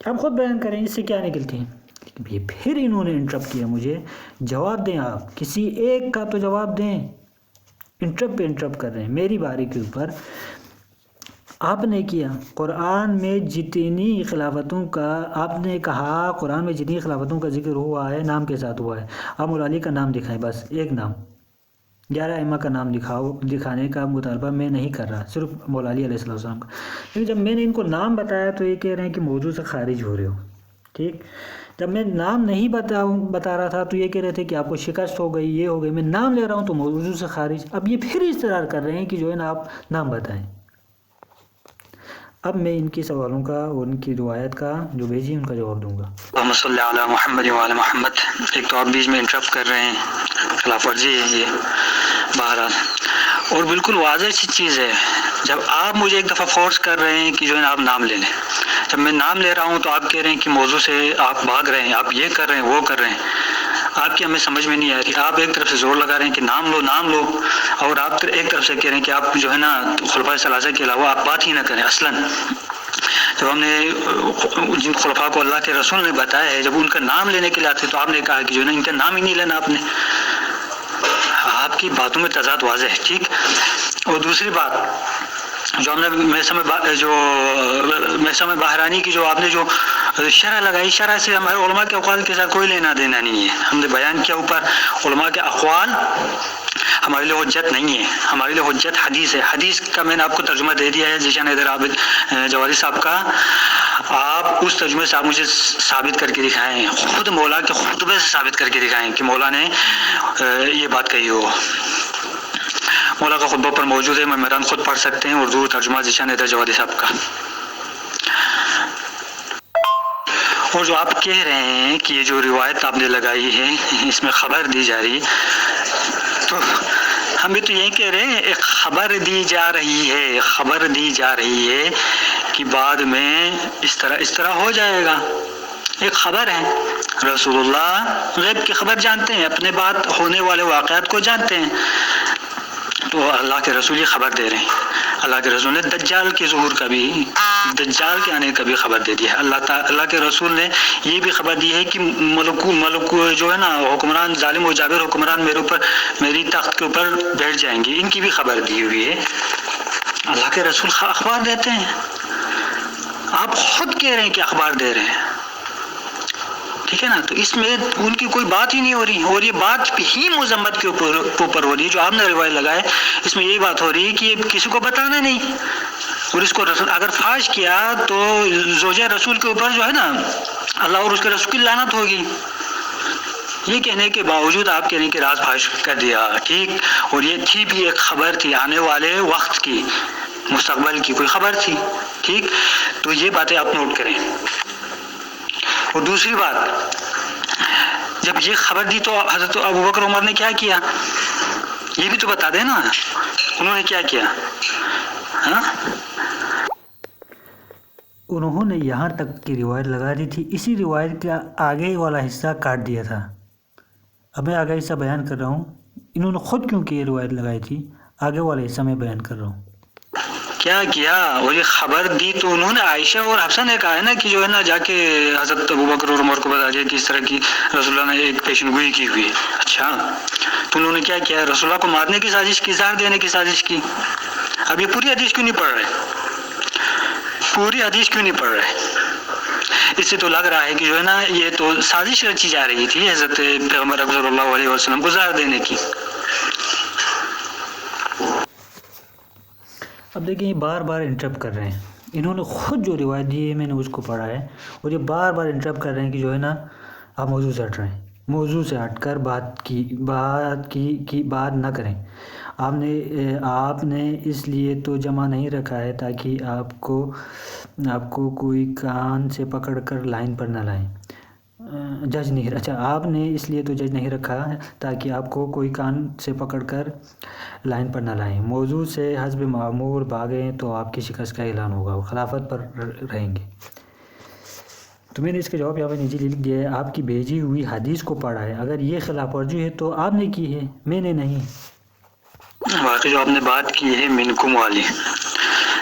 آپ خود بیان کریں اس سے کیا نکلتی ہے۔ پھر انہوں نے انٹرپٹ کیا مجھے، جواب دیں، آپ کسی ایک کا تو جواب دیں، انٹرپٹ پہ انٹرپٹ کر رہے ہیں میری باری کے اوپر۔ آپ نے کیا قرآن میں جتنی خلافتوں کا، آپ نے کہا قرآن میں جتنی خلافتوں کا ذکر ہوا ہے نام کے ساتھ ہوا ہے، آپ مولا علی کا نام دکھائیں، بس ایک نام، 11 ائمہ کا نام دکھانے کا مطالبہ میں نہیں کر رہا، صرف مولا علی علیہ السلام کا۔ لیکن جب میں نے ان کو نام بتایا تو یہ کہہ رہے ہیں کہ موضوع سے خارج ہو رہے ہو، ٹھیک۔ جب میں نام نہیں بتا رہا تھا تو یہ کہہ رہے تھے کہ آپ کو شکست ہو گئی، یہ ہو گئی، میں نام لے رہا ہوں تو موضوع سے خارج۔ اب یہ پھر اصرار کر رہے ہیں کہ جو ہے نا آپ نام بتائیں۔ اب میں ان کے سوالوں کا اور ان کی روایت کا جو بھیجی ان کا جواب دوں گا۔ اللہم صلی علی محمد وعلی محمد۔ ایک تو آپ بیچ میں انٹرپٹ کر رہے ہیں، خلاف ورزی ہے یہ بہرحال، اور بالکل واضح سی چیز ہے۔ جب آپ مجھے ایک دفعہ فورس کر رہے ہیں کہ جو ہے نا آپ نام لے لیں، جب میں نام لے رہا ہوں تو آپ کہہ رہے ہیں کہ موضوع سے آپ بھاگ رہے ہیں، آپ یہ کر رہے ہیں، وہ کر رہے ہیں۔ آپ کی ہمیں سمجھ میں نہیں آ رہی۔ آپ ایک طرف سے زور لگا رہے ہیں کہ نام لو، اور آپ ایک طرف سے کہہ رہے ہیں کہ آپ جو ہے نا خلفائے ثلاثہ کے علاوہ آپ بات ہی نہ کریں اصلاً۔ جب ہم نے جن خلفاء کو اللہ کے رسول نے بتایا ہے، جب ان کا نام لینے کے لیے آتے تو آپ نے کہا کہ جو ہے نا ان کا نام ہی نہیں لینا آپ نے۔ آپ کی باتوں میں تضاد واضح ہے، ٹھیک۔ اور دوسری بات جو ہم نے محسم بحرانی کی جو آپ نے جو شرح لگائی، شرح سے ہمارے علماء کے اقوال کے ساتھ کوئی لینا دینا نہیں ہے۔ ہم نے بیان کیا اوپر علماء کے اقوال ہمارے لیے حجت نہیں ہے، ہمارے لیے حجت حدیث ہے۔ حدیث کا میں نے آپ کو ترجمہ دے دیا ہے، ذیشان حیدر جوادی صاحب کا۔ آپ اس ترجمے سے آپ مجھے ثابت کر کے دکھائیں، خود مولا کے خطبے سے ثابت کر کے دکھائیں کہ مولا نے یہ بات کہی ہو۔ مولا کا خطبہ پر موجود ہے، ممبران خود پڑھ سکتے ہیں، اردو ترجمہ ذیشان حیدر جوادی صاحب کا۔ اور جو آپ کہہ رہے ہیں کہ یہ جو روایت آپ نے لگائی ہے اس میں خبر دی جا رہی، تو ہم بھی تو یہی کہہ رہے ہیں، ایک خبر دی جا رہی ہے کہ بعد میں اس طرح ہو جائے گا۔ ایک خبر ہے، رسول اللہ غیب کی خبر جانتے ہیں، اپنے بعد ہونے والے واقعات کو جانتے ہیں، تو اللہ کے رسول یہ خبر دے رہے ہیں۔ اللہ کے رسول نے دجال کے ظہور کا بھی دجال کے آنے کا بھی خبر دے دی ہے. اللہ کے رسول نے یہ بھی خبر دی ہے کہ ملک جو ہے نا حکمران، ظالم و جابر حکمران میری تخت کے اوپر بیٹھ جائیں گے، ان کی بھی خبر دی ہوئی ہے. اللہ کے رسول اخبار دیتے ہیں، آپ خود کہہ رہے ہیں کہ اخبار دے رہے ہیں، ٹھیک ہے نا. تو اس میں ان کی کوئی بات ہی نہیں ہو رہی، اور یہ بات ہی مذمت کے اوپر ہو رہی ہے. جو آپ نے روایت لگائے اس میں یہی بات ہو رہی ہے کہ یہ کسی کو بتانا نہیں، اور اس کو رسول اگر فاش کیا تو زوجہ رسول کے اوپر جو ہے نا اللہ اور اس کے رسول کی لعنت ہوگی. یہ کہنے کے باوجود آپ کہنے کے راز فاش کر دیا، ٹھیک. اور یہ تھی بھی ایک خبر تھی آنے والے وقت کی، مستقبل کی کوئی خبر تھی، ٹھیک. تو یہ باتیں آپ نوٹ کریں. اور دوسری بات، جب یہ خبر دی تو حضرت ابوبکر عمر نے کیا کیا، یہ بھی تو بتا دیں نا، انہوں نے کیا کیا. ہاں، انہوں نے یہاں تک کی روایت لگا دی تھی، اسی روایت کا آگے والا حصہ کاٹ دیا تھا. اب میں آگے حصہ بیان کر رہا ہوں، انہوں نے خود کیونکہ یہ روایت لگائی تھی، آگے والا حصہ میں بیان کر رہا ہوں. کیا کیا، اور یہ خبر دی تو انہوں نے عائشہ اور حفصہ نے کہا ہے نا کہ جو ہے نا جا کے حضرت ابوبکر اور عمر کو بتا دیا کہ اس طرح کی رسول اللہ نے ایک پیشن گوئی کی ہوئی ہے. اچھا، تو انہوں نے کیا کیا، رسول اللہ کو مارنے کی سازش کی، زہر دینے کی سازش کی. اب یہ پوری حدیث کیوں نہیں پڑھ رہے، پوری حدیث کیوں نہیں پڑھ رہے؟ اس سے تو لگ رہا ہے کہ جو ہے نا یہ تو سازش رچی جا رہی تھی حضرت پیغمبر اکرم صلی اللہ علیہ وسلم کو زہر دینے کی. اب دیکھیں یہ بار بار انٹرپٹ کر رہے ہیں، انہوں نے خود جو روایت دی ہے میں نے اس کو پڑھا ہے، اور یہ بار بار انٹرپٹ کر رہے ہیں کہ جو ہے نا آپ موضوع سے ہٹ رہے ہیں، موضوع سے ہٹ کر بات نہ کریں. آپ نے اس لیے تو جمع نہیں رکھا ہے تاکہ آپ کو کوئی کان سے پکڑ کر لائن پر نہ لائیں. آپ نے اس لیے تو جج نہیں رکھا تاکہ آپ کو کوئی کان سے پکڑ کر لائن پر نہ لائیں. موضوع سے حسب معمور بھاگیں تو آپ کی شکست کا اعلان ہوگا، وہ خلافت پر رہیں گے. تو میں نے اس کا جواب یہاں پہ نیچے لکھ دیا ہے، آپ کی بھیجی ہوئی حدیث کو پڑھا ہے، اگر یہ خلاف ورزی ہے تو آپ نے کی ہے، میں نے نہیں. واقعی جو آپ نے بات کی ہے منکم والی،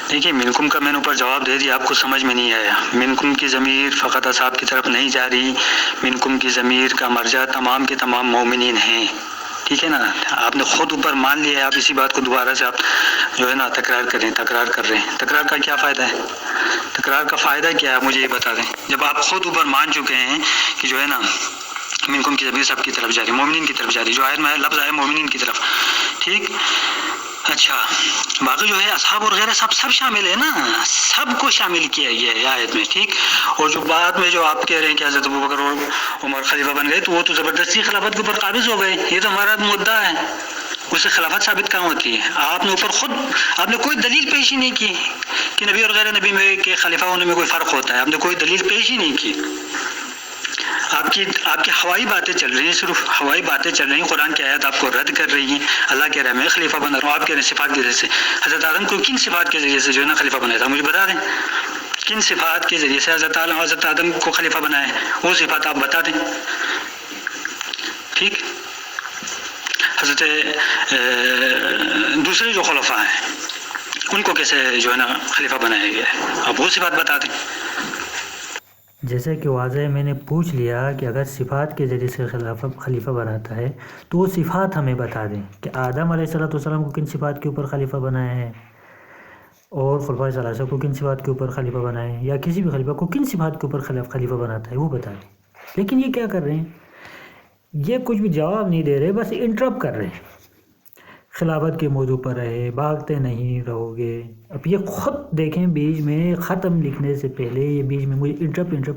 دیکھیے منکم کا میں نے اوپر جواب دے دیا، آپ کو سمجھ میں نہیں آیا. منکم کی ضمیر فقط اصحاب کی طرف نہیں جا رہی، منکم کی ضمیر کا مرجع تمام کے تمام مومنین ہیں، ٹھیک ہے نا. آپ نے خود اوپر مان لیا ہے، آپ اسی بات کو دوبارہ سے آپ جو ہے نا تکرار کر رہے ہیں. تکرار کا کیا فائدہ ہے، تکرار کا فائدہ کیا ہے مجھے یہ بتا دیں. جب آپ خود اوپر مان چکے ہیں کہ جو ہے نا منکم کی ضمیر سب کی طرف جا رہی، مومنین کی طرف جا رہی، جو آیت میں لفظ ہے مومنین کی طرف، ٹھیک. اچھا، باقی جو ہے اصحاب اور غیرہ سب شامل ہے نا، سب کو شامل کیا گیا ہے آیت میں، ٹھیک. اور جو بعد میں جو آپ کہہ رہے ہیں کہ حضرت ابوبکر اور عمر خلیفہ بن گئے تو وہ تو زبردستی خلافت کے اوپر قابض ہو گئے، یہ تو ہمارا مدعا ہے. اس سے خلافت ثابت کہاں ہوتی ہے؟ آپ نے اوپر خود آپ نے کوئی دلیل پیش ہی نہیں کی کہ نبی اور غیر نبی میں کے خلیفہ ہونے میں کوئی فرق ہوتا ہے، آپ نے کوئی دلیل پیش ہی نہیں کی. آپ کی ہوائی باتیں چل رہی ہیں، صرف ہوائی باتیں چل رہی ہیں. قرآن کی آیات آپ کو رد کر رہی ہیں. اللہ کہہ رہا ہے میں خلیفہ بنا رہا ہوں، آپ کہہ رہے ہیں صفات کے ذریعے سے. حضرت آدم کو کن صفات کے ذریعے سے جو ہے نا خلیفہ بنایا تھا، مجھے بتا دیں کن صفات کے ذریعے سے حضرت آدم کو خلیفہ بنایا ہے، وہ صفات آپ بتا دیں، ٹھیک. حضرت دوسرے جو خلفاء ہیں ان کو کیسے جو ہے نا خلیفہ بنایا گیا ہے، آپ وہ صفات بتا دیں. جیسا کہ واضح میں نے پوچھ لیا کہ اگر صفات کے ذریعے سے خلیفہ بناتا ہے تو وہ صفات ہمیں بتا دیں کہ آدم علیہ السلام کو کن صفات کے اوپر خلیفہ بنایا ہے، اور خلفائے ثلاثہ کو کن صفات کے اوپر خلیفہ بنایا ہے، یا کسی بھی خلیفہ کو کن صفات کے اوپر خلیفہ بناتا ہے وہ بتا دیں. لیکن یہ کیا کر رہے ہیں، یہ کچھ بھی جواب نہیں دے رہے، بس انٹرپٹ کر رہے ہیں. خلافت کے موضوع پر رہے، بھاگتے نہیں رہو گے. اب یہ خود دیکھیں بیچ میں ختم لکھنے سے پہلے یہ بیچ میں مجھے انٹرپٹ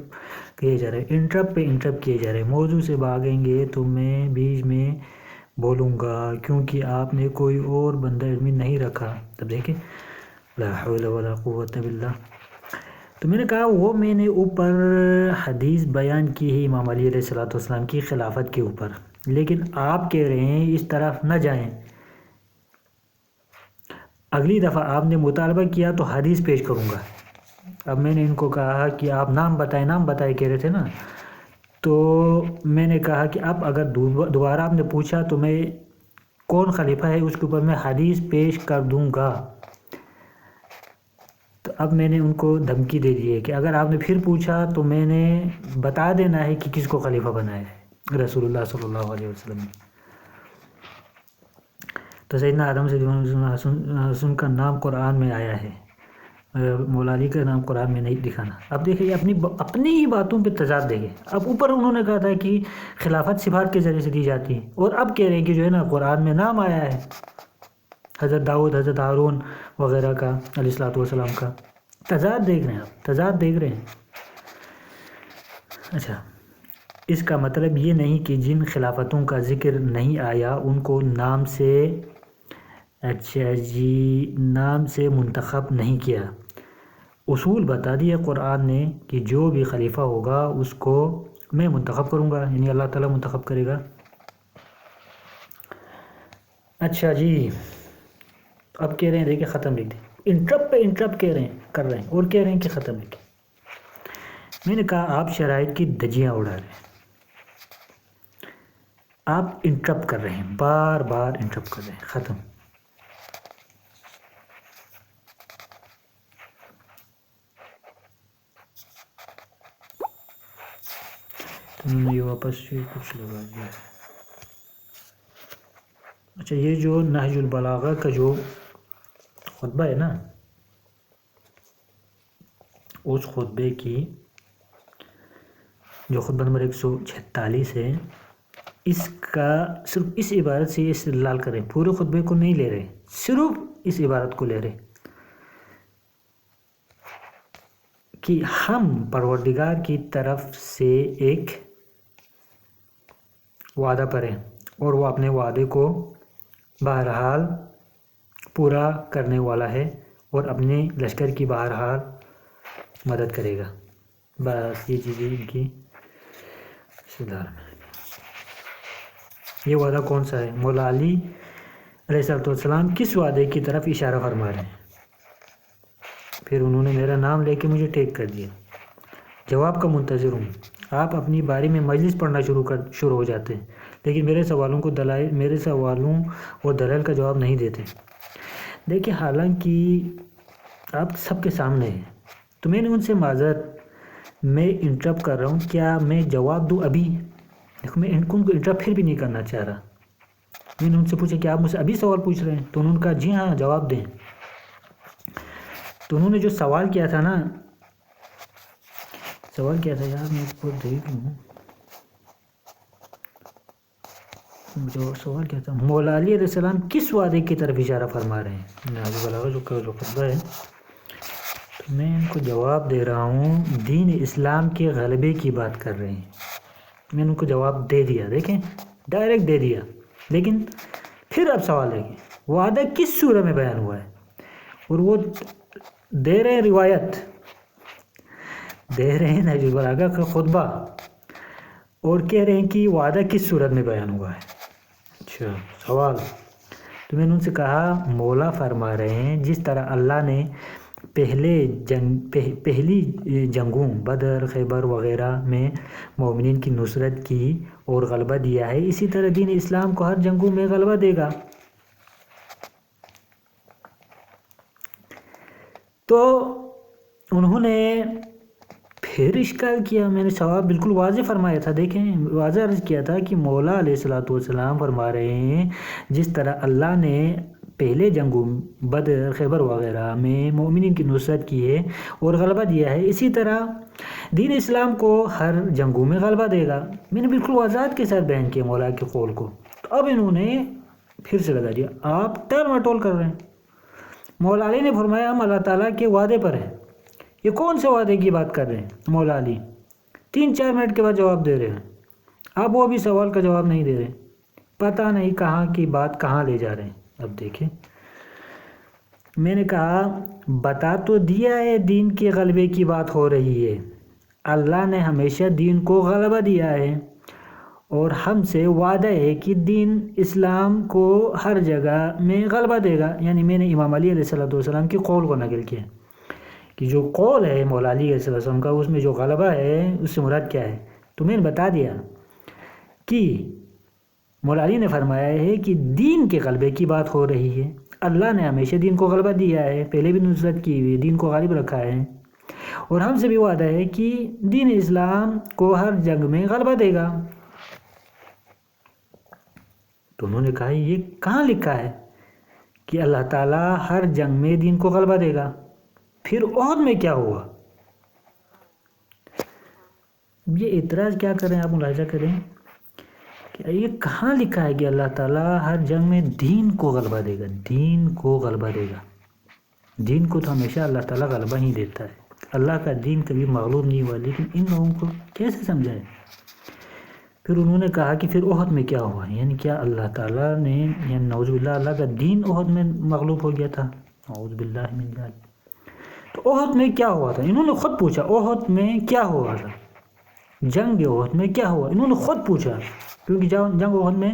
کیے جا رہے ہیں، انٹرپٹ پہ انٹرپٹ کیے جا رہے ہیں. موضوع سے بھاگیں گے تو میں بیچ میں بولوں گا کیونکہ آپ نے کوئی اور بندہ علمی نہیں رکھا. تب دیکھیں لا حول ولا قوت باللہ. تو میں نے کہا وہ میں نے اوپر حدیث بیان کی ہے امام علی علیہ السلام کی خلافت کے اوپر، لیکن آپ کہہ رہے ہیں اس طرف نہ جائیں. اگلی دفعہ آپ نے مطالبہ کیا تو حدیث پیش کروں گا. اب میں نے ان کو کہا کہ آپ نام بتائے کہہ رہے تھے نا، تو میں نے کہا کہ اب اگر دوبارہ آپ نے پوچھا تو میں کون خلیفہ ہے اس کے اوپر میں حدیث پیش کر دوں گا. تو اب میں نے ان کو دھمکی دے دی ہے کہ اگر آپ نے پھر پوچھا تو میں نے بتا دینا ہے کہ کس کو خلیفہ بنایا ہے، رسول اللہ صلی اللہ علیہ وسلم نے۔ تو سیدنا آدم سے حسن کا نام قرآن میں آیا ہے، مولا علی کا نام قرآن میں نہیں دکھانا۔ اب دیکھیں اپنی ہی باتوں پہ تضاد دیکھیں۔ اب اوپر انہوں نے کہا تھا کہ خلافت صفات کے ذریعے سے دی جاتی ہے، اور اب کہہ رہے ہیں کہ جو ہے نا قرآن میں نام آیا ہے حضرت داؤد، حضرت ہارون وغیرہ کا علیہ الصلوۃ والسلام کا۔ تضاد دیکھ رہے ہیں آپ، تضاد دیکھ رہے ہیں۔ اچھا، اس کا مطلب یہ نہیں کہ جن خلافتوں کا ذکر نہیں آیا ان کو نام سے، اچھا جی، نام سے منتخب نہیں کیا۔ اصول بتا دیا قرآن نے کہ جو بھی خلیفہ ہوگا اس کو میں منتخب کروں گا، یعنی اللہ تعالیٰ منتخب کرے گا۔ اچھا جی، اب کہہ رہے ہیں دیکھیں ختم لکھ دیں، انٹرپ پہ انٹرپ کر رہے ہیں اور کہہ رہے ہیں کہ ختم لکھیں۔ میں نے کہا آپ شرائط کی دھجیاں اڑا رہے ہیں، آپ انٹرپ کر رہے ہیں، بار بار انٹرپ کر رہے ہیں۔ ختم۔ انہوں نے یہ واپس سے کچھ لگا دیا ہے۔ اچھا، یہ جو نہج البلاغہ کا جو خطبہ ہے نا، اس خطبے کی جو خطبہ نمبر 146 ہے، اس کا صرف اس عبارت سے استدلال کریں، پورے خطبے کو نہیں لے رہے، صرف اس عبارت کو لے رہے کہ ہم پروردگار کی طرف سے ایک وعدہ پر ہیں اور وہ اپنے وعدے کو بہرحال پورا کرنے والا ہے اور اپنے لشکر کی بہرحال مدد کرے گا۔ بس یہ چیزیں ان کی استدلال میں۔ یہ وعدہ کون سا ہے؟ مولا علی علیہ السلام کس وعدے کی طرف اشارہ فرما رہے ہیں؟ پھر انہوں نے میرا نام لے کے مجھے ٹیک کر دیا۔ جواب کا منتظر ہوں۔ آپ اپنی باری میں مجلس پڑھنا شروع ہو جاتے ہیں، لیکن میرے سوالوں اور دلائل کا جواب نہیں دیتے۔ دیکھیں، حالانکہ آپ سب کے سامنے ہیں، تو میں نے ان سے معذرت، میں انٹرپ کر رہا ہوں، کیا میں جواب دوں ابھی؟ دیکھو، میں ان کو انٹرپ پھر بھی نہیں کرنا چاہ رہا۔ میں نے ان سے پوچھا کہ آپ مجھ سے ابھی سوال پوچھ رہے ہیں؟ تو انہوں نے کہا جی ہاں، جواب دیں۔ تو انہوں نے جو سوال کیا تھا نا، سوال کیا تھا یار، میں اس کو دیکھ لوں، جو سوال کیا تھا، مولا علی علیہ السلام کس وعدے کی طرف اشارہ فرما رہے ہیں؟ نہج البلاغہ جو خطبہ ہے، تو میں ان کو جواب دے رہا ہوں، دین اسلام کے غلبے کی بات کر رہے ہیں۔ میں نے ان کو جواب دے دیا، دیکھیں ڈائریکٹ دے دیا، لیکن پھر اب سوال ہے کہ وعدہ کس سورہ میں بیان ہوا ہے، اور وہ دے رہے ہیں روایت، دے رہے ہیں نہج البلاغہ کا خطبہ، اور کہہ رہے ہیں کہ وعدہ کس صورت میں بیان ہوا ہے۔ اچھا، سوال، تو میں نے ان سے کہا مولا فرما رہے ہیں جس طرح اللہ نے پہلی جنگوں بدر، خیبر وغیرہ میں مومنین کی نصرت کی اور غلبہ دیا ہے، اسی طرح دین اسلام کو ہر جنگوں میں غلبہ دے گا۔ تو انہوں نے پھر اشکال کیا، میں نے جواب بالکل واضح فرمایا تھا، دیکھیں واضح عرض کیا تھا کہ مولا علیہ الصلوۃ والسلام فرما رہے ہیں جس طرح اللہ نے پہلے جنگوں بدر، خیبر وغیرہ میں مومنین کی نصرت کی ہے اور غلبہ دیا ہے، اسی طرح دین اسلام کو ہر جنگوں میں غلبہ دے گا۔ میں نے بالکل وضاحت کے ساتھ بیان کیا مولا کے قول کو۔ تو اب انہوں نے پھر سے لگا دیا، آپ ٹال مٹول کر رہے ہیں۔ مولا علی نے فرمایا ہم اللہ تعالیٰ کے وعدے پر ہیں۔ یہ کون سے وعدے کی بات کر رہے ہیں مولا علی؟ 3-4 منٹ کے بعد جواب دے رہے ہیں، اب وہ بھی سوال کا جواب نہیں دے رہے، پتہ نہیں کہاں کی بات کہاں لے جا رہے ہیں۔ اب دیکھیں، میں نے کہا بتا تو دیا ہے دین کے غلبے کی بات ہو رہی ہے، اللہ نے ہمیشہ دین کو غلبہ دیا ہے اور ہم سے وعدہ ہے کہ دین اسلام کو ہر جگہ میں غلبہ دے گا۔ یعنی میں نے امام علی علیہ السلام کے قول کو نقل کیا کہ جو قول ہے مولا علی علیہ السلام کا، اس میں جو غلبہ ہے اس سے مراد کیا ہے۔ تو میں نے بتا دیا کہ مولا علی نے فرمایا ہے کہ دین کے غلبے کی بات ہو رہی ہے، اللہ نے ہمیشہ دین کو غلبہ دیا ہے، پہلے بھی نصرت کی ہوئی، دین کو غالب رکھا ہے، اور ہم سے بھی وعدہ ہے کہ دین اسلام کو ہر جنگ میں غلبہ دے گا۔ تو انہوں نے کہا یہ کہاں لکھا ہے کہ اللہ تعالیٰ ہر جنگ میں دین کو غلبہ دے گا؟ پھر احد میں کیا ہوا؟ یہ اعتراض کیا کریں، آپ ملاحظہ کریں کہ یہ کہاں لکھا ہے کہ اللہ تعالیٰ ہر جنگ میں دین کو غلبہ دے گا؟ دین کو غلبہ دے گا، دین کو تو ہمیشہ اللہ تعالیٰ غلبہ ہی دیتا ہے، اللہ کا دین کبھی مغلوب نہیں ہوا، لیکن ان لوگوں کو کیسے سمجھائے؟ پھر انہوں نے کہا کہ پھر احد میں کیا ہوا، یعنی کیا اللہ تعالیٰ نے، یعنی نعوذ باللہ اللہ کا دین احد میں مغلوب ہو گیا تھا؟ نعوذ باللہ من ذالک۔ تو احد میں کیا ہوا تھا؟ انہوں نے خود پوچھا احد میں کیا ہوا تھا، جنگ احد میں کیا ہوا، انہوں نے خود پوچھا، کیونکہ جنگ احد میں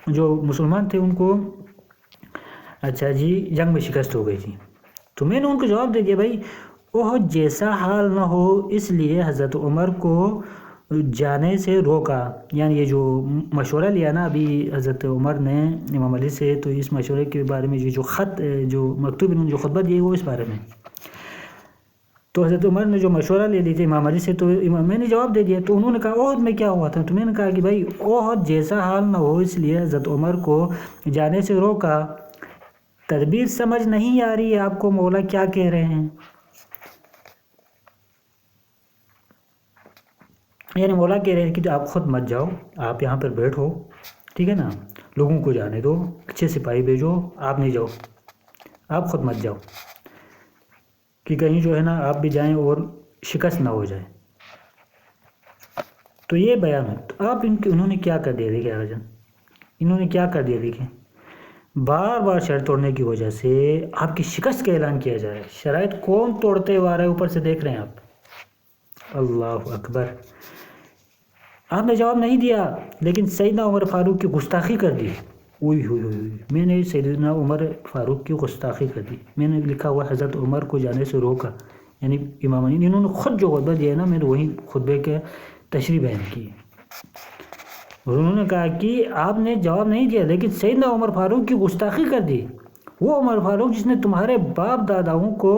جو مسلمان تھے ان کو اچھا جی جنگ میں شکست ہو گئی تھی۔ تو میں نے ان کو جواب دے دیا بھائی احد جیسا حال نہ ہو اس لیے حضرت عمر کو جانے سے روکا، یعنی یہ جو مشورہ لیا نا ابھی حضرت عمر نے امام علی سے، تو اس مشورے کے بارے میں جو خط جو مکتوب انہوں نے جو خطبہ دیے وہ اس بارے میں، تو حضرت عمر نے جو مشورہ لے لی تھی امام علی سے، تو میں نے جواب دے دیا۔ تو انہوں نے کہا احد میں کیا ہوا تھا؟ تو میں نے کہا کہ بھائی احد جیسا حال نہ ہو اس لیے حضرت عمر کو جانے سے روکا۔ تدبیر سمجھ نہیں آ رہی ہے آپ کو مولا کیا کہہ رہے ہیں؟ یعنی مولا کہہ رہے ہیں کہ آپ خود مت جاؤ، آپ یہاں پر بیٹھو، ٹھیک ہے نا، لوگوں کو جانے دو، اچھے سپاہی بھیجو، آپ نہیں جاؤ، آپ خود مت جاؤ کہ کہیں جو ہے نا آپ بھی جائیں اور شکست نہ ہو جائے۔ تو یہ بیان ہے۔ تو آپ انہوں نے کیا کر دیا دیکھیں آجن، انہوں نے کیا کر دیا دیکھیں، بار بار شرط توڑنے کی وجہ سے آپ کی شکست کا اعلان کیا جا رہا ہے۔ شرائط کون توڑتے ہوئے آ رہا ہے اوپر سے دیکھ رہے ہیں آپ، اللہ اکبر۔ آپ نے جواب نہیں دیا لیکن سیدنا عمر فاروق کی گستاخی کر دی۔ اوئی ہوئی ہوئی، میں نے سیدنا عمر فاروق کی گستاخی کر دی، میں نے لکھا ہوا حضرت عمر کو جانے سے روکا، یعنی امام علی انہوں نے خود جو خطبہ دیا ہے نا، میں نے وہی خطبے کے تشریح بیان کی، اور انہوں نے کہا کہ آپ نے جواب نہیں دیا لیکن سیدنا عمر فاروق کی گستاخی کر دی، وہ عمر فاروق جس نے تمہارے باپ داداؤں کو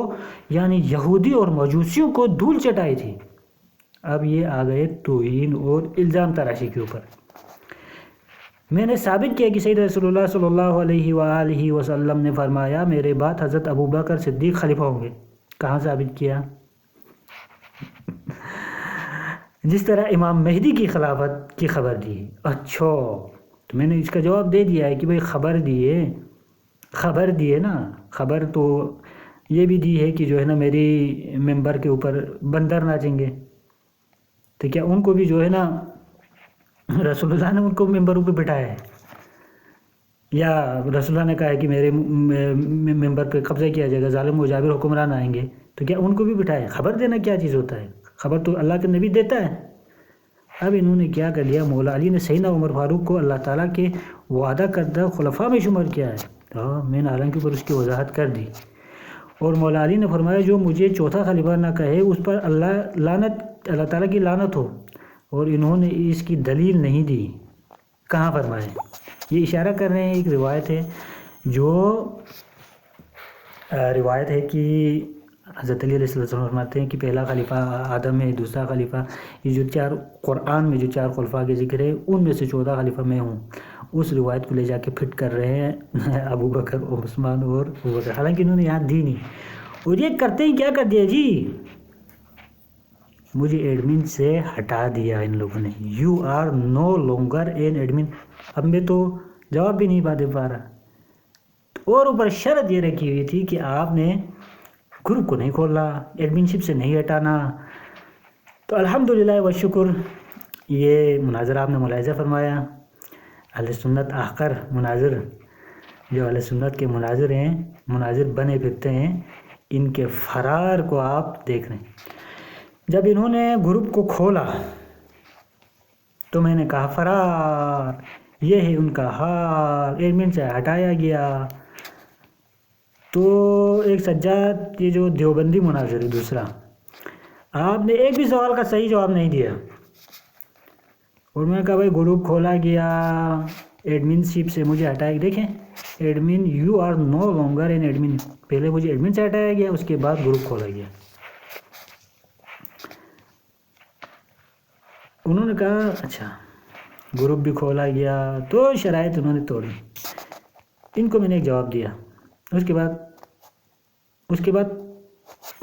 یعنی یہودی اور مجوسیوں کو دھول چٹائی تھی۔ اب یہ آ گئے توہین اور الزام تراشی کے اوپر۔ میں نے ثابت کیا کہ سید رسول اللہ صلی اللہ علیہ وآلہ وسلم نے فرمایا میرے بعد حضرت ابو بکر صدیق خلیفہ ہوں گے۔ کہاں ثابت کیا؟ جس طرح امام مہدی کی خلافت کی خبر دی۔ اچھا، تو میں نے اس کا جواب دے دیا ہے کہ بھئی خبر دیے نا، خبر تو یہ بھی دی ہے کہ جو ہے نا میری ممبر کے اوپر بندر ناچیں گے، تو کیا ان کو بھی جو ہے نا رسول اللہ نے ان کو ممبروں پہ بٹھایا ہے، یا رسول اللہ نے کہا ہے کہ میرے ممبر پہ قبضہ کیا جائے گا، ظالم و جابر حکمران آئیں گے، تو کیا ان کو بھی بٹھایا؟ خبر دینا کیا چیز ہوتا ہے؟ خبر تو اللہ کے نبی دیتا ہے۔ اب انہوں نے کیا کر لیا، مولا علی نے سیدنا عمر فاروق کو اللہ تعالیٰ کے وعدہ کردہ خلفاء میں شمار کیا ہے۔ میں نے حالانکہ پر اس کی وضاحت کر دی، اور مولا علی نے فرمایا جو مجھے چوتھا خلیفہ نہ کہے اس پر اللہ تعالیٰ کی لعنت ہو، اور انہوں نے اس کی دلیل نہیں دی۔ کہاں فرمائے؟ یہ اشارہ کر رہے ہیں، ایک روایت ہے جو روایت ہے کہ حضرت علی علیہ السلام فرماتے ہیں کہ پہلا خلیفہ آدم ہے، دوسرا خلیفہ، یہ جو چار قرآن میں جو چار خلفاء کے ذکر ہے ان میں سے چوتھا خلیفہ میں ہوں، اس روایت کو لے جا کے فٹ کر رہے ہیں ابو بکر اور عثمان اور ابو بکر، حالانکہ انہوں نے یہاں دی نہیں، اور یہ کرتے ہی کیا کر دیا جی، مجھے ایڈمن سے ہٹا دیا ان لوگوں نے۔ You are no longer an admin. اب میں تو جواب بھی نہیں دے پا رہا، اور اوپر شرط یہ رکھی ہوئی تھی کہ آپ نے گروپ کو نہیں کھولنا، ایڈمن شپ سے نہیں ہٹانا۔ تو الحمدللہ والشکر، یہ مناظر آپ نے ملاحظہ فرمایا، اہل سنت آخر مناظر، جو اہل سنت کے مناظر ہیں، مناظر بنے پھرتے ہیں، ان کے فرار کو آپ دیکھ رہے ہیں۔ جب انہوں نے گروپ کو کھولا تو میں نے کہا فرار، یہ ہے ان کا حال، ایڈمن سے ہٹایا گیا۔ تو ایک سجاد، یہ جو دیوبندی مناظر ہے دوسرا، آپ نے ایک بھی سوال کا صحیح جواب نہیں دیا، اور میں نے کہا بھائی گروپ کھولا گیا، ایڈمن شپ سے مجھے ہٹایا، دیکھیں admin you are no longer an admin. پہلے مجھے ایڈمن سے ہٹایا گیا, اس کے بعد گروپ کھولا گیا. انہوں نے کہا اچھا گروپ بھی کھولا گیا, تو شرائط انہوں نے توڑی. ان کو میں نے ایک جواب دیا. اس کے بعد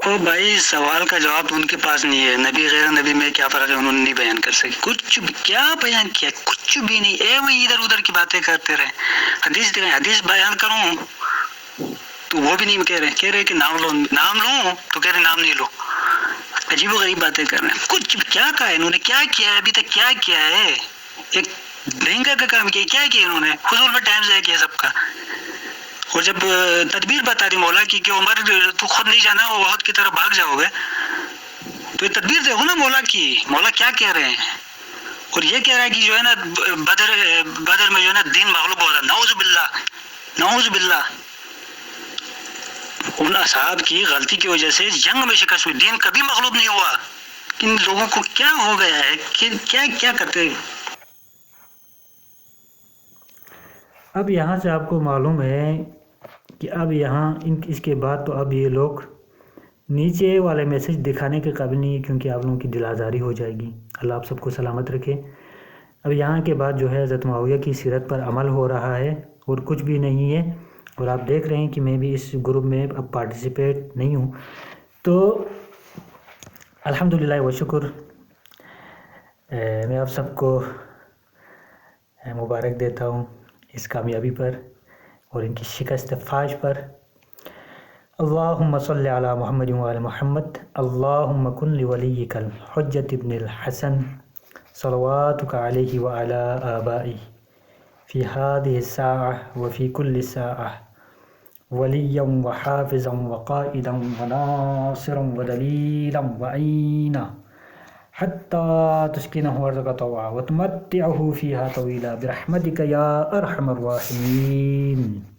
او بھائی سوال کا جواب ان کے پاس نہیں ہے. نبی غیر نبی میں کیا فرق ہے انہوں نے نہیں بیان کر سکے. کچھ بھی کیا بیان کیا, کچھ بھی نہیں. وہی ادھر ادھر کی باتیں کرتے رہے. حدیث بیان کروں تو وہ بھی نہیں کہہ رہے کہ نام لوں تو کہہ رہے نام نہیں لو. عجیب و غریب باتیں کر رہے ہیں. کچھ کیا کہا ہے انہوں نے, کیا کیا ہے ابھی تک, کیا کیا ہے. ایک بینکر کا کام کیا انہوں نے, حضور میں ٹائم ضائع کیا سب کا. اور جب تدبیر بتا دی مولا کی کہ عمر تو خود نہیں جانا, وہ وقت کی طرف بھاگ جاؤ گے, تو یہ تدبیر دیکھو نا مولا کی. مولا کیا کہہ رہے ہیں, اور یہ کہہ رہا ہے کہ جو ہے نا بدر میں جو ہے نا دین مغلوب ہو رہا. نعوذ باللہ. ان اصحاب کی غلطی کی وجہ سے جنگ میں شکست ہوئی, دین کبھی مغلوب نہیں ہوا. ان لوگوں کو کیا ہو گیا ہے کہ کیا کرتے. اب یہاں سے آپ کو معلوم ہے کہ اب یہاں اس کے بعد تو اب یہ لوگ نیچے والے میسج دکھانے کے قابل نہیں ہے, کیونکہ آپ لوگوں کی دل آزاری ہو جائے گی. اللہ آپ سب کو سلامت رکھے. اب یہاں کے بعد جو ہے حضرت معاویہ کی سیرت پر عمل ہو رہا ہے اور کچھ بھی نہیں ہے. اور آپ دیکھ رہے ہیں کہ میں بھی اس گروپ میں اب پارٹیسپیٹ نہیں ہوں. تو الحمدللہ و شکر, میں آپ سب کو مبارک دیتا ہوں اس کامیابی پر اور ان کی شکست فاش پر. اللہم صلی علی محمد و آل محمد. اللہم کن لولیک الحجۃ ابن الحسن صلواتک علیہ وعلی آبائہ فی هذه الساعة وفی کل ساعة ولیا وحافظا وقائدا وناصرا ودلیلا وعینا حتى تسكنه أرضك طوعا وتمتعه فيها طويلا برحمتك يا أرحم الراحمين.